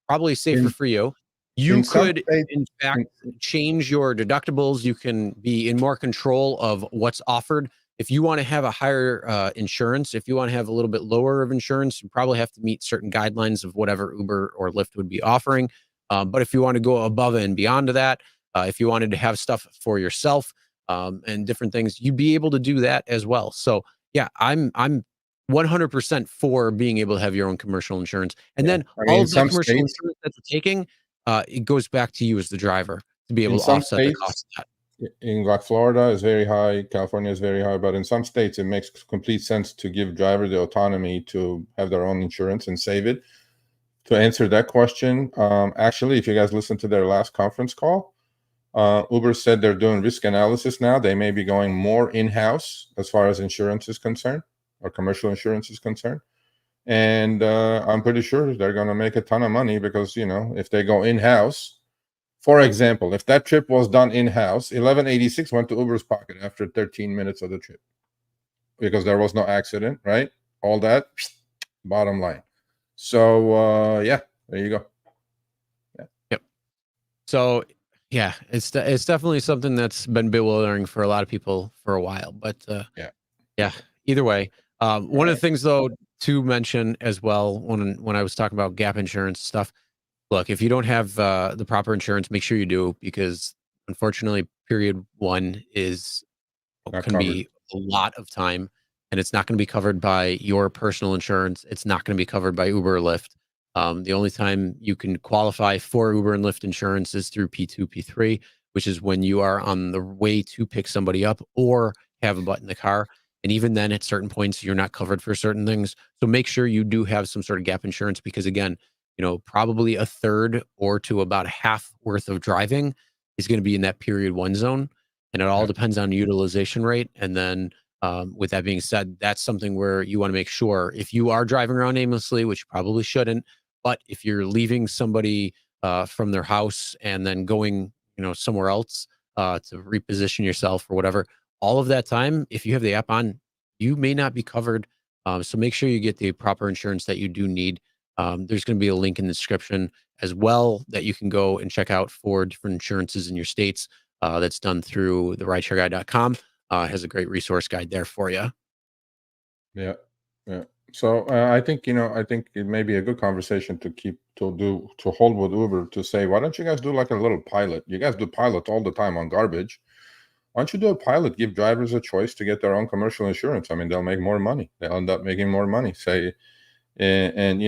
probably safer for you. You could, in fact, change your deductibles. You can be in more control of what's offered. If you want to have a higher insurance, if you want to have a little bit lower of insurance, you probably have to meet certain guidelines of whatever Uber or Lyft would be offering. But if you want to go above and beyond to that, if you wanted to have stuff for yourself, and different things, you'd be able to do that as well. So yeah, I'm 100% for being able to have your own commercial insurance. And then all of the commercial insurance that you're taking, it goes back to you as the driver to be able to offset the cost of that. In like Florida is very high, California is very high, but in some states it makes complete sense to give driver the autonomy to have their own insurance and save it. To answer that question, actually, if you guys listen to their last conference call, Uber said they're doing risk analysis now. They may be going more in-house as far as insurance is concerned, or commercial insurance is concerned. And I'm pretty sure they're going to make a ton of money because, if they go in-house, for example, if that trip was done in-house, $11.86 went to Uber's pocket after 13 minutes of the trip because there was no accident, right? All that, bottom line. So, yeah, there you go. Yeah. Yep. So, yeah, it's definitely something that's been bewildering for a lot of people for a while. But, yeah, either way. One of the things, though, to mention as well, when I was talking about gap insurance stuff, look, if you don't have the proper insurance, make sure you do, because Unfortunately, period one Not can covered. be a lot of time, and it's not going to be covered by your personal insurance. It's not going to be covered by Uber or Lyft. The only time you can qualify for Uber and Lyft insurance is through P2, P3, which is when you are on the way to pick somebody up or have a butt in the car. And even then, at certain points, you're not covered for certain things. So make sure you do have some sort of gap insurance because, again, probably a third or to about half worth of driving is going to be in that period one zone. And it all Yeah. depends on utilization rate. And then with that being said, that's something where you want to make sure if you are driving around aimlessly, which you probably shouldn't, but if you're leaving somebody from their house and then going, somewhere else to reposition yourself or whatever, all of that time, if you have the app on, you may not be covered. So make sure you get the proper insurance that you do need. There's going to be a link in the description as well that you can go and check out for different insurances in your states. That's done through the rideshareguide.com. Has a great resource guide there for you. Yeah. So I think it may be a good conversation to hold with Uber to say, why don't you guys do like a little pilot? You guys do pilot all the time on garbage. Why don't you do a pilot? Give drivers a choice to get their own commercial insurance. I mean, they'll make more money. They'll end up making more money. I don't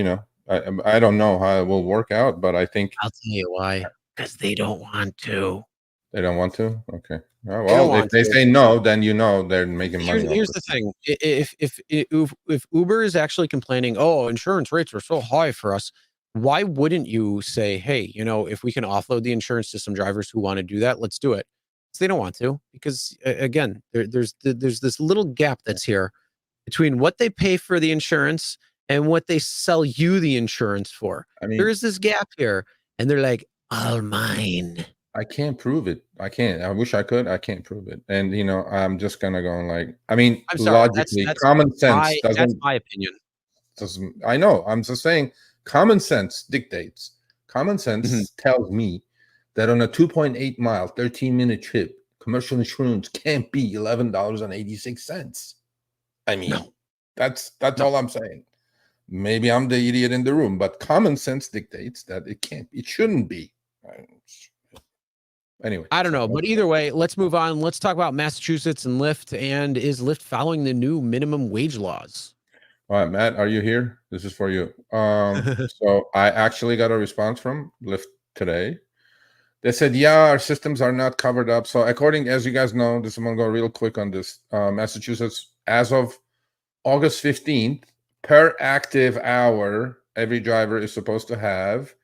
know how it will work out, but I think I'll tell you why. Because they don't want to. they don't want to. Okay. They don't Well, if want they to. say no, then they're making money. Here's the thing. If Uber is actually complaining, oh, insurance rates are so high for us, why wouldn't you say, hey, if we can offload the insurance to some drivers who want to do that, let's do it. Because they don't want to. Because again, there's this little gap that's here between what they pay for the insurance and what they sell you the insurance for. I mean, There is this gap here, and they're like, all mine. I can't prove it. I can't. I wish I could. I can't prove it. And I'm just gonna go like, I mean, I'm sorry. logically, That's common sense that's my opinion. doesn't. I know. I'm just saying, common sense dictates. Common sense tells me that on a 2.8 mile, 13-minute trip, commercial insurance can't be $11.86. I mean, No. that's all I'm saying. Maybe I'm the idiot in the room, but common sense dictates that it shouldn't be. Anyway, I don't know, but either way, let's move on. Let's talk about Massachusetts and Lyft. And is Lyft following the new minimum wage laws? All right, Matt, are you here? This is for you. So I actually got a response from Lyft today. They said, yeah, our systems are not covered up. So according, as you guys know, I'm going to go real quick on this. Massachusetts, as of August 15th, per active hour, every driver is supposed to have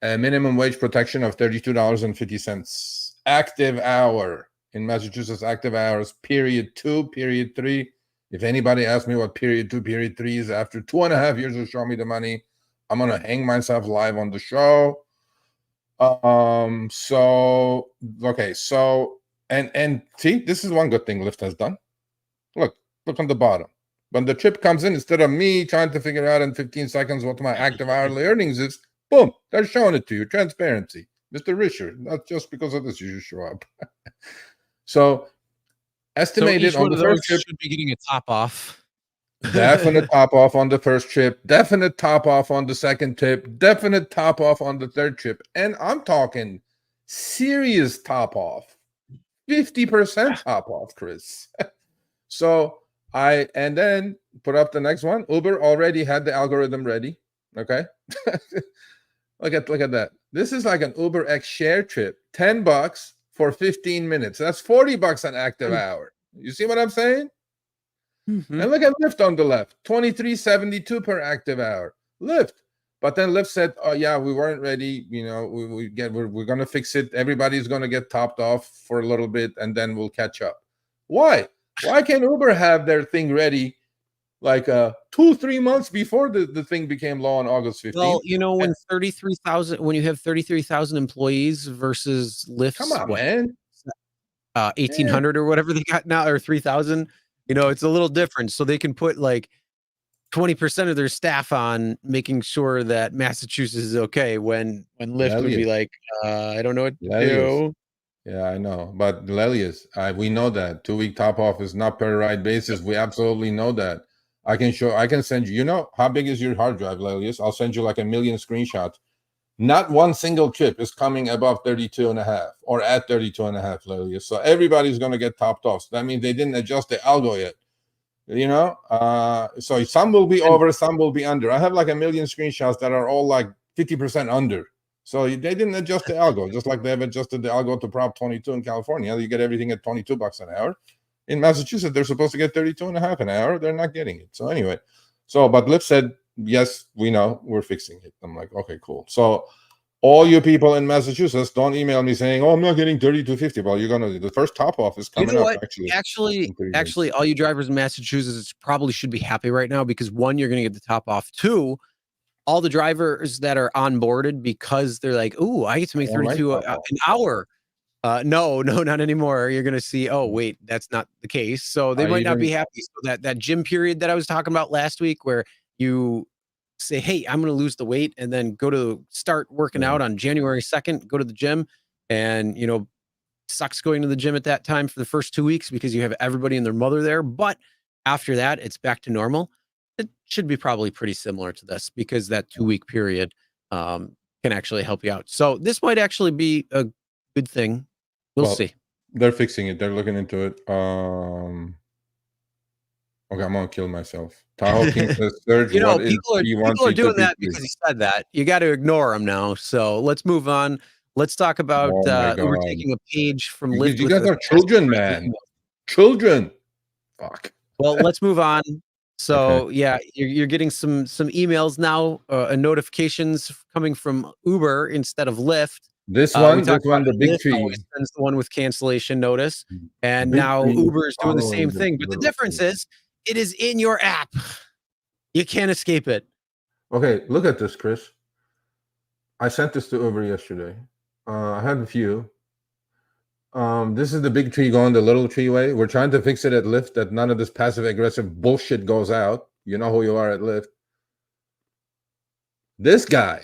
a minimum wage protection of $32.50. Active hour in Massachusetts, active hours, period 2, period 3. If anybody asks me what period 2, period 3 is after 2.5 years of Show Me the Money, I'm going to hang myself live on the show. Okay. So, and see, this is one good thing Lyft has done. Look on the bottom. When the trip comes in, instead of me trying to figure out in 15 seconds what my active hourly earnings is, boom, they're showing it to you. Transparency. Mr. Risher, not just because of this, you should show up. So, estimated so on the first trip, should be getting a top off. definite top off on the first trip, definite top off on the second trip, definite top off on the third trip. And I'm talking serious top off, 50% top off, Chris. So and then put up the next one. Uber already had the algorithm ready. Okay. Look at that. This is like an Uber X share trip, $10 for 15 minutes. That's $40 an active hour. You see what I'm saying? Mm-hmm. And look at Lyft on the left, $23.72 per active hour. Lyft. But then Lyft said, oh yeah, we weren't ready. We're going to fix it. Everybody's going to get topped off for a little bit and then we'll catch up. Why? Why can't Uber have their thing ready like 2-3 months before the thing became law on August 15th? Well, when you have 33,000 employees versus Lyft's, come on, man, 1,800 or whatever they got now, or 3,000, it's a little different. So they can put like 20% of their staff on making sure that Massachusetts is okay when Lyft would be like, I don't know what to do. Yeah, I know. But Lelius, we know that 2-week top off is not per ride basis. We absolutely know that. I can send you, how big is your hard drive, Lelius? I'll send you like 1 million screenshots. Not one single chip is coming above 32.5 or at 32.5, literally. So everybody's going to get topped off. So that means they didn't adjust the algo yet. So some will be over, some will be under. I have like a million screenshots that are all like 50% under. So they didn't adjust the algo, just like they have adjusted the algo to Prop 22 in California. You get everything at $22 an hour. In Massachusetts, they're supposed to get 32.5 an hour. They're not getting it. So anyway, but Lyft said, yes, we know, we're fixing it. I'm like, okay, cool. So all you people in Massachusetts, don't email me saying, oh, I'm not getting 32.50. Well, you're going to, the first top off is coming up. Actually, all you drivers in Massachusetts probably should be happy right now, because one, you're going to get the top off. Two, all the drivers that are onboarded, because they're like, ooh, I get to make 32 an hour. No, not anymore. You're going to see, oh, wait, that's not the case. So they might not be happy. So that gym period that I was talking about last week, where you say, hey, I'm going to lose the weight, and then start working out on January 2nd, go to the gym, and, sucks going to the gym at that time for the first 2 weeks because you have everybody and their mother there. But after that, it's back to normal. It should be probably pretty similar to this, because that 2-week period can actually help you out. So this might actually be a good thing. We'll see. They're fixing it. They're looking into it. Okay, I'm gonna kill myself. Tahoe King says, Serge, people are doing that because he said that. You got to ignore him now. So let's move on. Let's talk about Uber taking a page from Lyft. You guys are children, man. Children. Fuck. Well, let's move on. So okay. Yeah, you're getting some emails now, and notifications coming from Uber instead of Lyft. This one, the big tree, sends the one with cancellation notice, and now Uber is doing the same thing. But the difference is, it is in your app. You can't escape it. Okay, look at this, Chris. I sent this to Uber yesterday. I had a few. This is the big tree going the little tree way. We're trying to fix it at Lyft, that none of this passive aggressive bullshit goes out. You know who you are at Lyft. This guy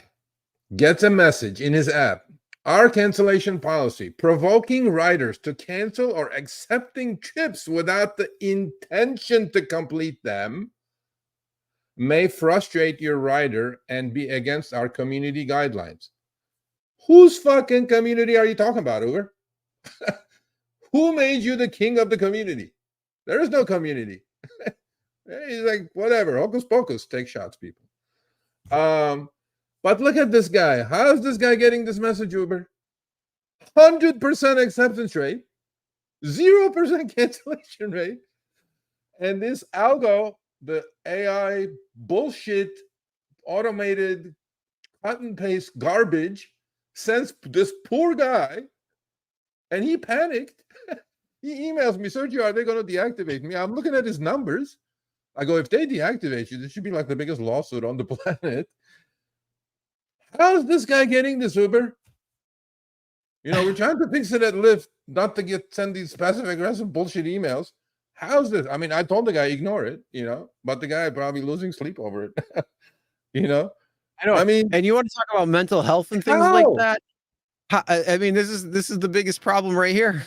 gets a message in his app. Our cancellation policy, provoking riders to cancel or accepting trips without the intention to complete them, may frustrate your rider and be against our community guidelines. Whose fucking community are you talking about, Uber? Who made you the king of the community? There is no community. He's like, whatever, hocus pocus, take shots, people. But look at this guy. How is this guy getting this message, Uber? 100% acceptance rate, 0% cancellation rate. And this algo, the AI bullshit, automated cut and paste garbage, sends this poor guy, and he panicked. He emails me, Sergio, are they going to deactivate me? I'm looking at his numbers. I go, if they deactivate you, this should be like the biggest lawsuit on the planet. How's this guy getting this, Uber? We're trying to fix it at Lyft, not to send these passive aggressive bullshit emails. How's this? I mean, I told the guy, ignore it, but the guy probably losing sleep over it. I know. I mean, and you want to talk about mental health and things like that? I mean, this is the biggest problem right here.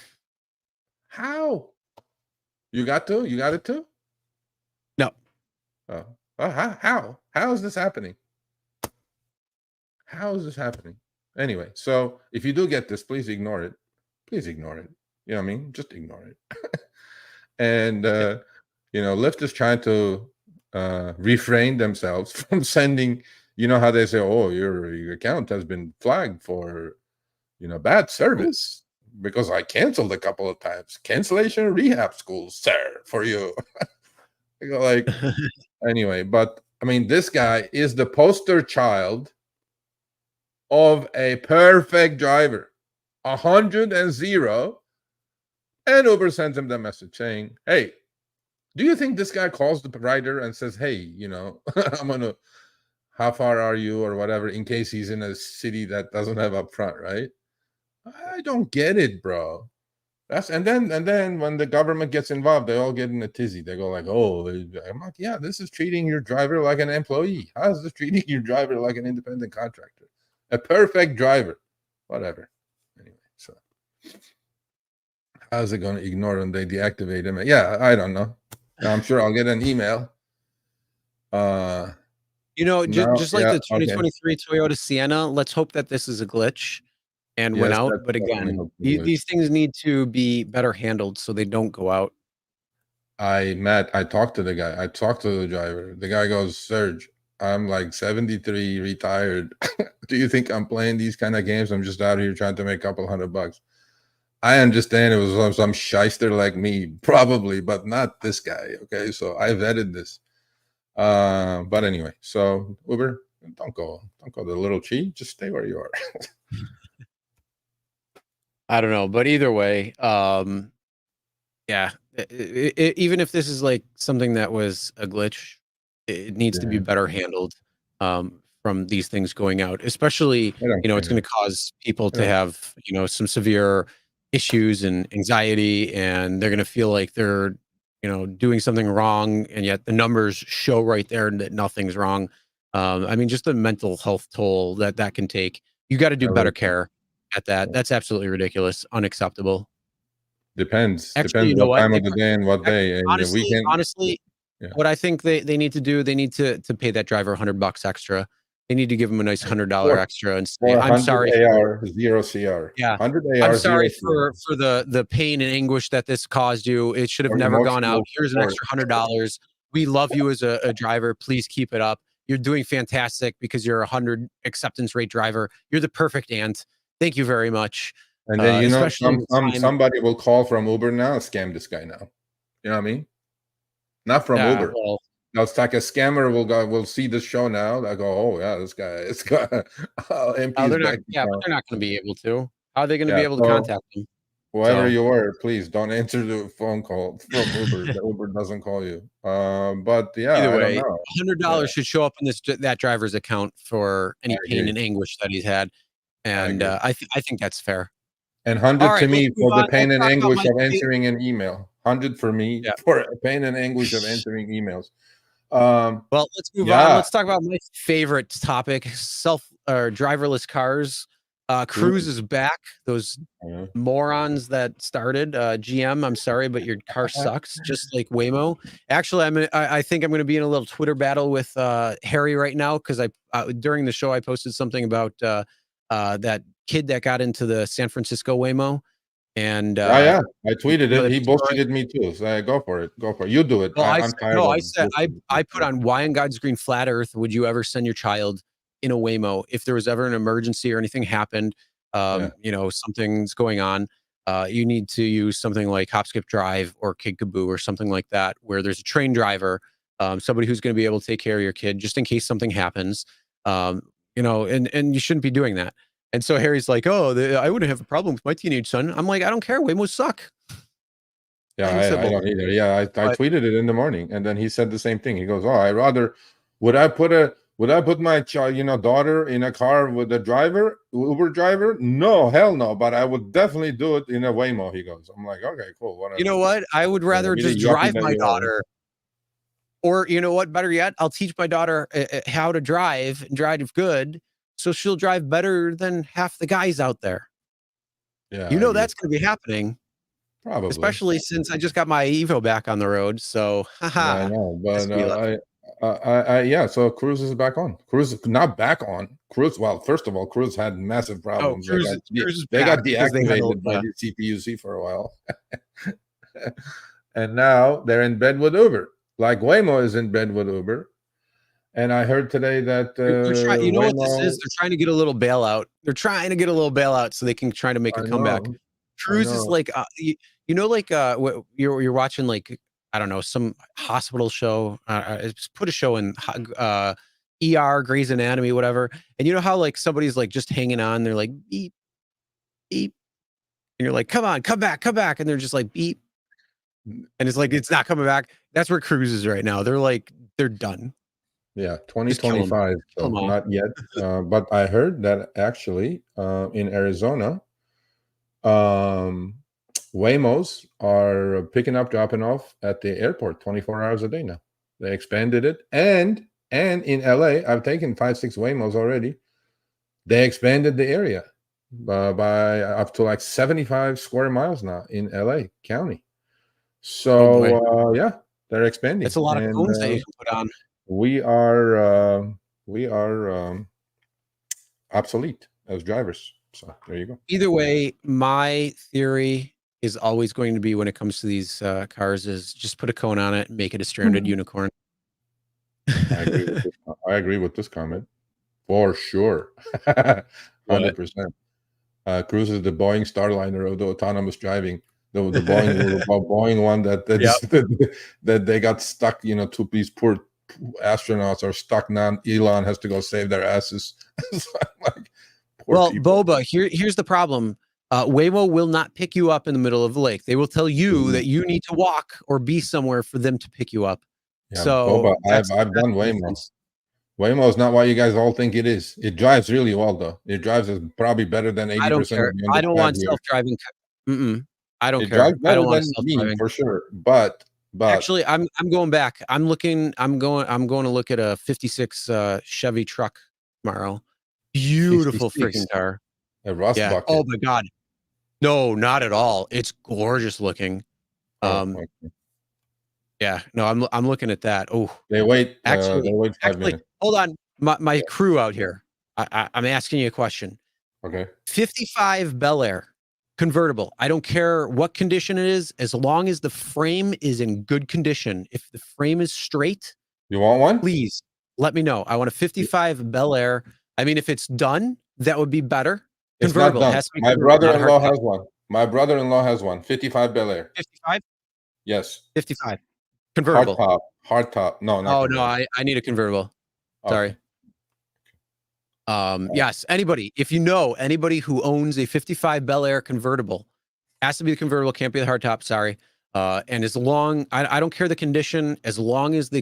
How? You got it too? No. Oh. How is this happening? How is this happening? Anyway, so if you do get this, please ignore it. Please ignore it. You know what I mean? Just ignore it. And, Lyft is trying to refrain themselves from sending, how they say, oh, your account has been flagged for, bad service because I canceled a couple of times. Cancellation rehab school, sir, for you. I go like, anyway, but I mean, this guy is the poster child of a perfect driver, 100 and 0, and Uber sends him the message saying, hey, do you think this guy calls the rider and says, hey, how far are you or whatever, in case he's in a city that doesn't have upfront, right? I don't get it, bro. And then when the government gets involved, they all get in a tizzy. They go like, oh, I'm like, yeah, this is treating your driver like an employee. How is this treating your driver like an independent contractor? A perfect driver, whatever. Anyway, so how's it going to ignore them? They deactivate him. Yeah, I don't know. I'm sure I'll get an email. You know, No, just like yeah, the okay. 2023 Toyota Sienna, let's hope that this is a glitch and went Yes, out. that's But definitely again, hopefully glitch. these things need to be better handled so they don't go out. I talked to the guy. I talked to the driver. The guy goes, Serge, I'm like 73, retired. Do you think I'm playing these kind of games? I'm just out here trying to make a couple $100. I understand it was some shyster like me, probably, but not this guy. Okay, so I vetted this. But anyway, so Uber, don't go the little cheat. Just stay where you are. I don't know, but either way, yeah, even if this is like something that was a glitch, it needs to be Yeah, better handled from these things going out, especially, I don't it's going to care. cause people I to don't have, some severe issues and anxiety, and they're going to feel like they're, doing something wrong. And yet the numbers show right there that nothing's wrong. I mean, just the mental health toll that can take. You got to do better care. care at that. That's absolutely ridiculous, unacceptable. Actually, you Depends know what what? time of the day and what Ac day, and the honestly weekend. honestly, Yeah. what I think they need to do, they need to pay that driver $100 extra. They need to give him a nice $100 For extra and say, for "I'm 100 sorry for." AR, 0 CR. Yeah. 100 "I'm AR, 0 sorry CR. for the pain and anguish that this caused you. It should have For never gone out. emotional Here's an support. extra $100. We love you as a driver. Please keep it up. You're doing fantastic because you're a 100 acceptance rate driver. You're the perfect aunt. Thank you very much." And then Especially in this time. somebody will call from Uber now, scam this guy now. You know what I mean? Not from Yeah, Uber. well, Now it's like a scammer will see this show now. They go, oh yeah, this guy I'll empty his they're not, bank yeah, but account. they're not gonna be able to. How are they gonna be Yeah. able to So contact them? whoever So you were, please don't answer the phone call from Uber. The Uber doesn't call you. But yeah, either I don't way, know. Yeah, $100 should show up in that driver's account for I any pain agree. and anguish that he's had, I and, agree. I think that's fair. And 100 to Alright, let's me move for the on. pain Let's and talk about anguish my of fa answering an email. 100 for me yeah. for pain and anguish of answering emails. Well, let's move on. Yeah, Let's talk about my favorite topic, self or driverless cars. Cruise cruise. is back. Those Yeah. morons that started, GM, I'm sorry, but your car sucks, just like Waymo. Actually, I think I'm gonna be in a little Twitter battle with, Harry right now because during the show, I posted something about, that kid that got into the San Francisco Waymo, and, Yeah, yeah. I tweeted it. the He story. bullshitted me too. So go for it. Go for it. You do it. Well, I'm tired no, of I said bullshit. I put on why on God's green flat earth would you ever send your child in a Waymo if there was ever an emergency or anything happened, Yeah. something's going on, you need to use something like Hop Skip Drive or Kickaboo or something like that, where there's a trained driver, somebody who's going to be able to take care of your kid just in case something happens, and you shouldn't be doing that. And so Harry's like, "Oh, I wouldn't have a problem with my teenage son." I'm like, "I don't care. Waymos suck." Yeah, Plain and I simple. don't either. Yeah, I But tweeted it in the morning, and then he said the same thing. He goes, "Oh, I rather would I put my child, daughter in a car with a driver, Uber driver? No, hell no. But I would definitely do it in a Waymo." He goes, "I'm like, okay, cool, you whatever." know what? I would rather Really just yuppie drive that my you are. daughter. Or you know what? Better yet, I'll teach my daughter how to drive and drive good, so she'll drive better than half the guys out there. Yeah, You I know agree. that's going to be happening, Probably. especially since I just got my Evo back on the road. So, Yeah, I haha, know, guess but we lucky. yeah. So Cruise is back on. Cruise is not back on. Cruise. Well, first of all, Cruise had massive Oh, problems. Cruise is They back got because they had a deactivated by the CPUC for a while, and now they're in bed with Uber. Like Waymo is in bed with Uber, and I heard today that they're trying. You know what this is? Waymo. They're trying to get a little bailout. They're trying to get a little bailout so they can try to make a I comeback. know, I Cruise is know. like, like you're watching like I don't know some hospital show. Just put a show in ER, Grey's Anatomy, whatever. And you know how like somebody's like just hanging on. They're like beep beep, and you're like, come on, come back, and they're just like beep, and it's like it's not coming back. That's where Cruise is right now. They're like they're done. Yeah, Just kill them. 2025. Kill So them all. not yet, but I heard that actually in Arizona. Um, Waymos are picking up, dropping off at the airport 24 hours a day now. They expanded it, and in LA, I've taken 5-6 Waymos already. They expanded the area by up to like 75 square miles now in LA County. Oh boy, So yeah, they're it's expanding, a lot of and cones that you can put on. we are. we are obsolete as drivers. So there you go. Either way, my theory is always going to be when it comes to these cars is just put a cone on it and make it a stranded unicorn. I agree with this comment for sure. 100%. Cruise is the Boeing Starliner of the autonomous driving. The Boeing one that that they got stuck. You know, these poor astronauts are stuck now. Elon has to go save their asses. Like, well, people. Boba, here's the problem. Waymo will not pick you up in the middle of the lake. They will tell you that you need to walk or be somewhere for them to pick you up. Yeah, so Boba, I've done Waymo. Waymo is not what you guys all think it is. It drives really well, though. It drives probably better than 80%. I don't care. I don't want self-driving. I don't care. Drives better I don't want than self-driving me for sure. But actually, I'm going back. I'm going to look at a 56 Chevy truck tomorrow. Beautiful freaking car. A rust bucket. Oh my god. No, not at all. It's gorgeous looking. Okay. Yeah, no, I'm looking at that. Oh, they wait 5 minutes. Hold on, my crew out here. I'm asking you a question. Okay. 55 Bel Air convertible. I don't care what condition it is, as long as the frame is in good condition. If the frame is straight, you want one? Please let me know. I want a 55 Bel Air. I mean, if it's done, that would be better. Convertible. It's not done. My brother-in-law has one. My brother-in-law has one. 55 Bel Air. 55? Yes. 55. Convertible. Hard top. No, not no, I need a convertible. Sorry. Yes, anybody, if you know anybody who owns a 55 Bel Air convertible, has to be the convertible, can't be the hardtop, sorry. And as long, I don't care the condition, as long as the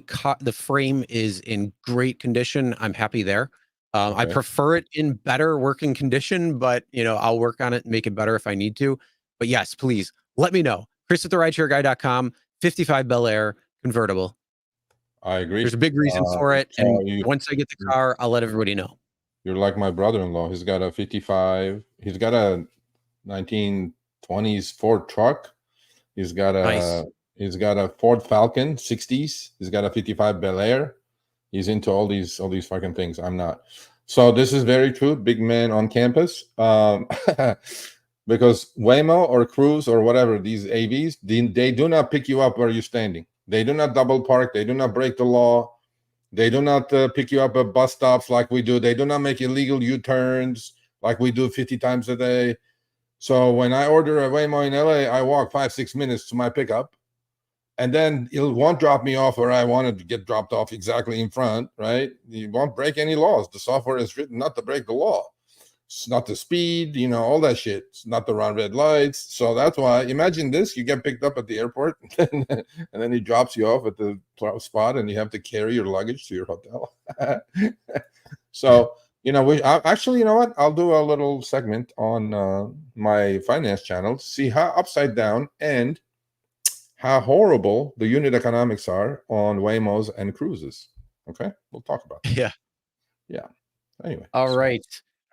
frame is in great condition, I'm happy there. I prefer it in better working condition, but you know, I'll work on it and make it better if I need to. But yes, please let me know. Chris@therideshareguy.com, 55 Bel Air convertible. I agree. There's a big reason for it. And once I get the car, I'll let everybody know. You're like my brother-in-law. He's got a 55. He's got a 1920s Ford truck. He's got a Ford Falcon 60s. He's got a 55 Bel Air. He's into all these fucking things. I'm not. So this is very true. Big man on campus. Because Waymo or Cruise or whatever, these AVs, they do not pick you up where you're standing. They do not double park. They do not break the law. They do not pick you up at bus stops like we do. They do not make illegal U-turns like we do 50 times a day. So when I order a Waymo in LA, I walk 5-6 minutes to my pickup, and then it won't drop me off where I wanted to get dropped off exactly in front, right? You won't break any laws. The software is written not to break the law. It's not the speed, you know, all that shit. It's not to run red lights. So that's why, imagine this, you get picked up at the airport and then he drops you off at the spot and you have to carry your luggage to your hotel. So, you know, actually, you know what? I'll do a little segment on my finance channel to see how upside down and how horrible the unit economics are on Waymos and Cruises. Okay, we'll talk about that. Yeah. Anyway. All right.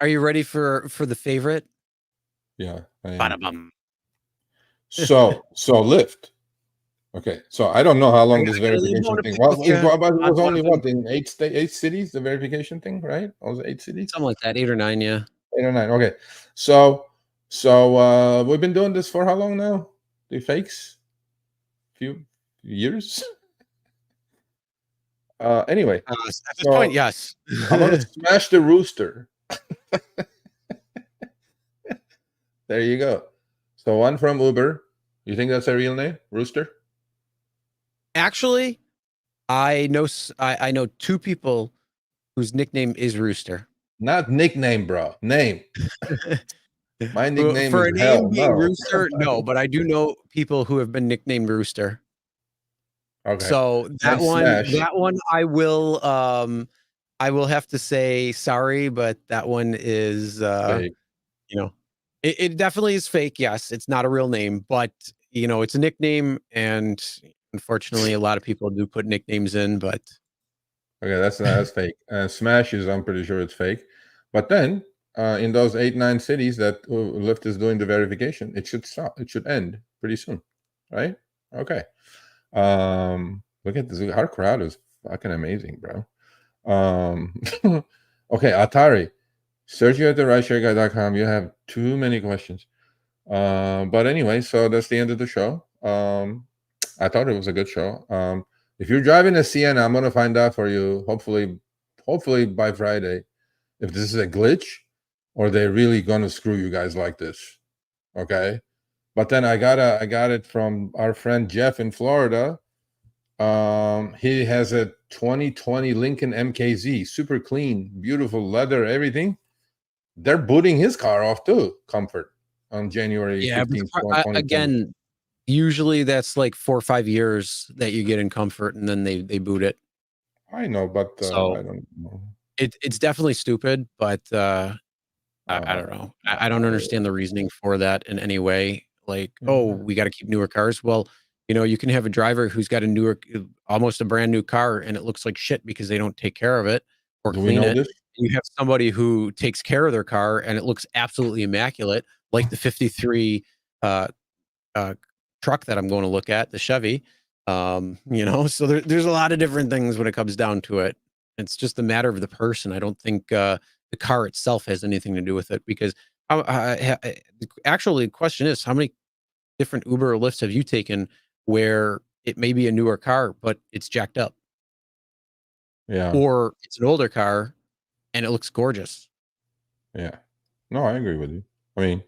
Are you ready for the favorite? Yeah. So Lyft. Okay. So I don't know how long this verification thing was. It was only what, in 8 cities, the verification thing, right? It was 8 cities? Something like that, 8 or 9, yeah. 8 or 9. Okay. So we've been doing this for how long now? The fakes? Few years? Anyway. At this point, yes. I'm gonna smash the rooster. There you go. So one from Uber. You think that's a real name, Rooster? Actually, I know 2 people whose nickname is Rooster. Not nickname, bro. Name. My nickname for is a hell. name being No. Rooster, no, but I do know people who have been nicknamed Rooster. Okay. So that one I will have to say sorry, but that one is Fake. You know, it definitely is fake. Yes, it's not a real name, but you know, it's a nickname, and unfortunately, a lot of people do put nicknames in. But okay, that's fake. Smash is, I'm pretty sure it's fake. But then in those 8-9 cities that Lyft is doing the verification, it should stop. It should end pretty soon, right? Okay. Look at this. Our crowd is fucking amazing, bro. Okay, Atari, Sergio at the rideshareguy.com. You have too many questions. But anyway, so that's the end of the show. I thought it was a good show. If you're driving a Sienna, I'm gonna find out for you. Hopefully by Friday, if this is a glitch or they're really gonna screw you guys like this. Okay. But then I got it from our friend Jeff in Florida. He has a 2020 Lincoln MKZ, super clean, beautiful leather, everything. They're booting his car off too, Comfort, on January Yeah, but 15th, again, usually that's like 4 or 5 years that you get in Comfort, and then they boot it. I know, but So I don't know. it's definitely stupid, but I don't know. I don't understand the reasoning for that in any way. Like, oh, we got to keep newer cars. Well, you can have a driver who's got a newer, almost a brand new car, and it looks like shit because they don't take care of it or Do we clean know it. this? You have somebody who takes care of their car and it looks absolutely immaculate, like the 53 uh, truck that I'm going to look at, the Chevy. So there's a lot of different things when it comes down to it. It's just a matter of the person. I don't think the car itself has anything to do with it, because actually the question is, how many different Uber or Lyfts have you taken where it may be a newer car, but it's jacked up? Yeah. Or it's an older car and it looks gorgeous. Yeah. No, I agree with you. I mean,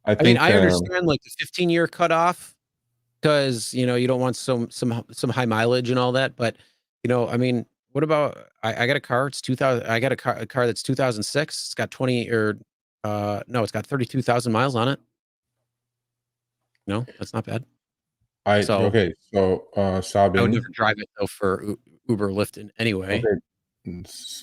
I I mean, think I understand like the 15-year cutoff, because you don't want some high mileage and all that. But I mean, what about I got a car? It's 2000. I got a car that's 2006. It's got 20 or no, it's got 32,000 miles on it. No, that's not bad. So okay, so I would Sabin. never drive it though for Uber or Lyft in any way.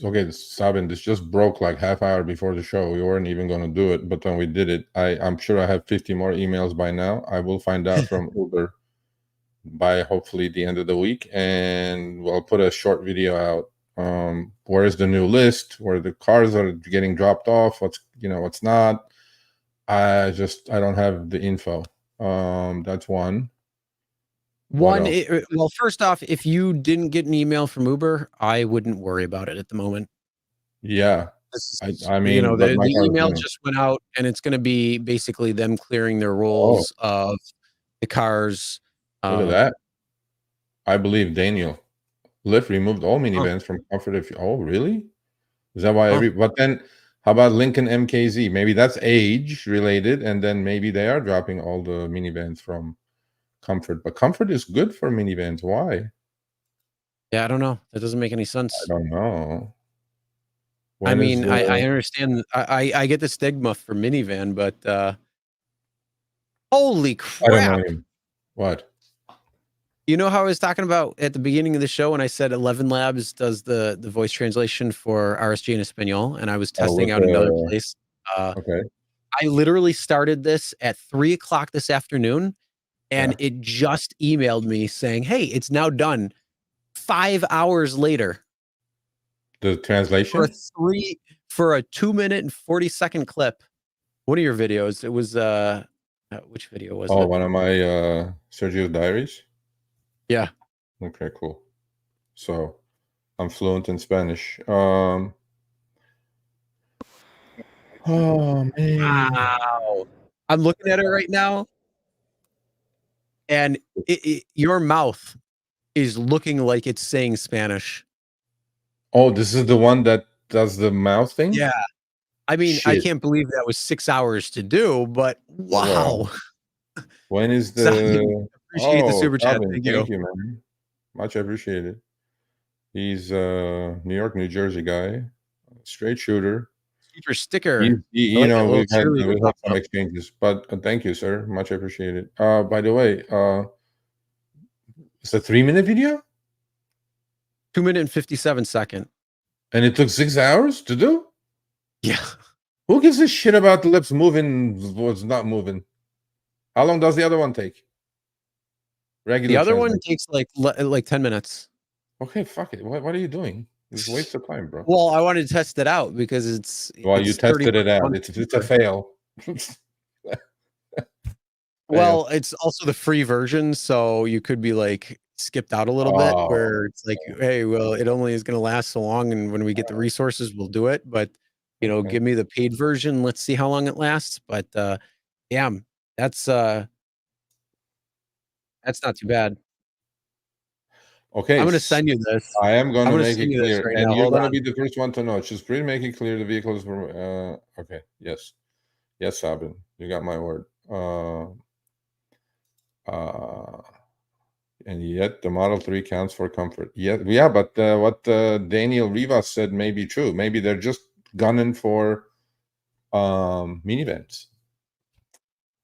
Okay, Sabin, this just broke like half hour before the show. We weren't even going to do it, but then we did it. I'm sure I have 50 more emails by now. I will find out from Uber by hopefully the end of the week, and we'll put a short video out. Where is the new list, where the cars are getting dropped off, what's not. I don't have the info. That's one. Well, first off, if you didn't get an email from Uber, I wouldn't worry about it at the moment. Yeah. I mean, the email just went out, and it's going to be basically them clearing their roles of the cars. Look at that. I believe Daniel. Lyft removed all minivans from Comfort. Oh, really? Is that why but then how about Lincoln MKZ? Maybe that's age related, and then maybe they are dropping all the minivans from Comfort. But Comfort is good for minivans. Why? Yeah, I don't know. That doesn't make any sense. I don't know. I mean, I understand. I get the stigma for minivan, but holy crap! I don't know. What? You know how I was talking about at the beginning of the show when I said 11 Labs does the voice translation for RSG in Espanol, and I was testing out another place. Okay. I literally started this at 3:00 this afternoon, and it just emailed me saying, "Hey, it's now done." 5 hours later. The translation? For a 2-minute and 40-second clip. One of your videos. It was which video was it? Oh, one of my Sergio's diaries? Yeah. Okay, cool. So I'm fluent in Spanish. Oh man. Wow. I'm looking at it right now, and your mouth is looking like it's saying Spanish. Oh, this is the one that does the mouth thing? Yeah. I mean, I can't believe that was 6 hours to do, but wow. When is the appreciate the super chat. Thank you, man. Much appreciated. He's New York, New Jersey guy, straight shooter. Super sticker. We've had some exchanges, but thank you, sir. Much appreciated. By the way, it's a 3-minute video? 2 minute and 57 second. And it took 6 hours to do? Yeah. Who gives a shit about the lips moving, what's not moving? How long does the other one take? The other one takes like 10 minutes. Okay, fuck it. What are you doing? It's a waste of time, bro. Well, I wanted to test it out because it's. Well, you tested it out. It's a fail. Well, it's also the free version, so you could be like skipped out a little bit, where it's like, hey, well, it only is going to last so long, and when we get the resources, we'll do it. But give me the paid version. Let's see how long it lasts. But yeah, that's not too bad. Okay, I'm going to send you this. I am going I'm to gonna make send it you this clear, right and now. you're Hold going to on. be the first one to know. Just please make it clear the vehicle is from. Okay, yes, Sabin, you got my word. And yet the Model 3 counts for comfort. Yeah, but what Daniel Rivas said may be true. Maybe they're just gunning for minivans.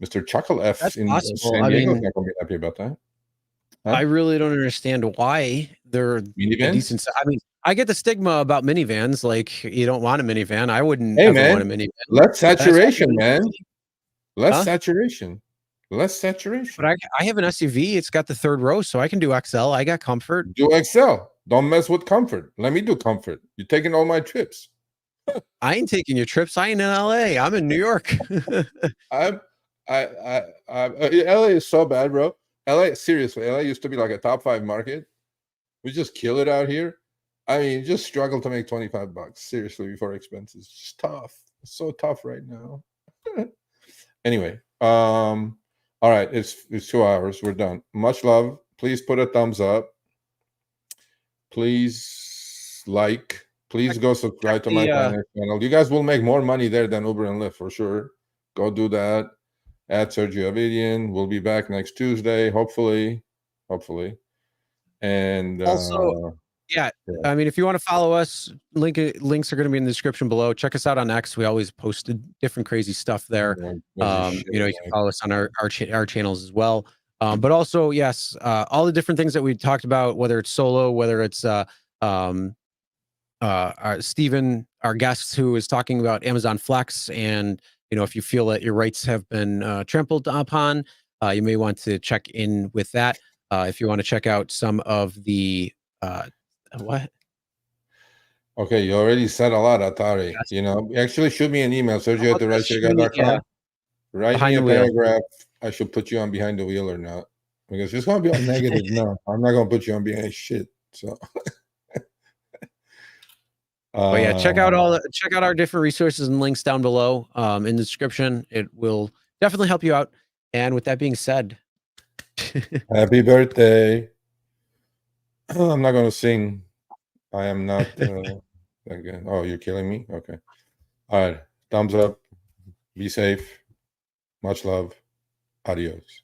Mr. Chuckle F That's in possible. San I Diego is mean, not going to be happy about that. I really don't understand why they're a Minivans? decent. I mean, I get the stigma about minivans. Like, you don't want a minivan. I wouldn't Hey, ever man, want a minivan. less That's why saturation, people- man. Less Huh? saturation. Less saturation. But I have an SUV. It's got the third row, so I can do XL. I got comfort. Do XL. Don't mess with comfort. Let me do comfort. You're taking all my trips. I ain't taking your trips. I ain't in LA. I'm in New York. LA is so bad, bro. LA, seriously, LA used to be like a top 5 market. We just kill it out here. I mean, you just struggle to make $25 seriously before expenses. It's tough. It's so tough right now. Anyway, all right, it's 2 hours. We're done. Much love. Please put a thumbs up. Please like. Please go subscribe to my finance channel. You guys will make more money there than Uber and Lyft for sure. Go do that. At Sergio Avidian. We'll be back next Tuesday, hopefully. And Also, yeah. I mean, if you want to follow us, links are going to be in the description below. Check us out on X. We always post different crazy stuff there. You can follow us on our channels as well. But also, yes, all the different things that we talked about, whether it's solo, whether it's Steven, our guest, who is talking about Amazon Flex, and if you feel that your rights have been trampled upon, you may want to check in with that. If you want to check out some of the what? Okay, you already said a lot, Atari. Yes. Actually shoot me an email, Sergio@rightchairguy.com. Yeah. Write me a paragraph. I should put you on behind the wheel or not. Because it's going to be on negative. No, I'm not going to put you on behind shit. So but yeah, check out our different resources and links down below in the description. It will definitely help you out. And with that being said, happy birthday. I'm not going to sing. I am not again. Oh, you're killing me? Okay. All right. Thumbs up. Be safe. Much love. Adios.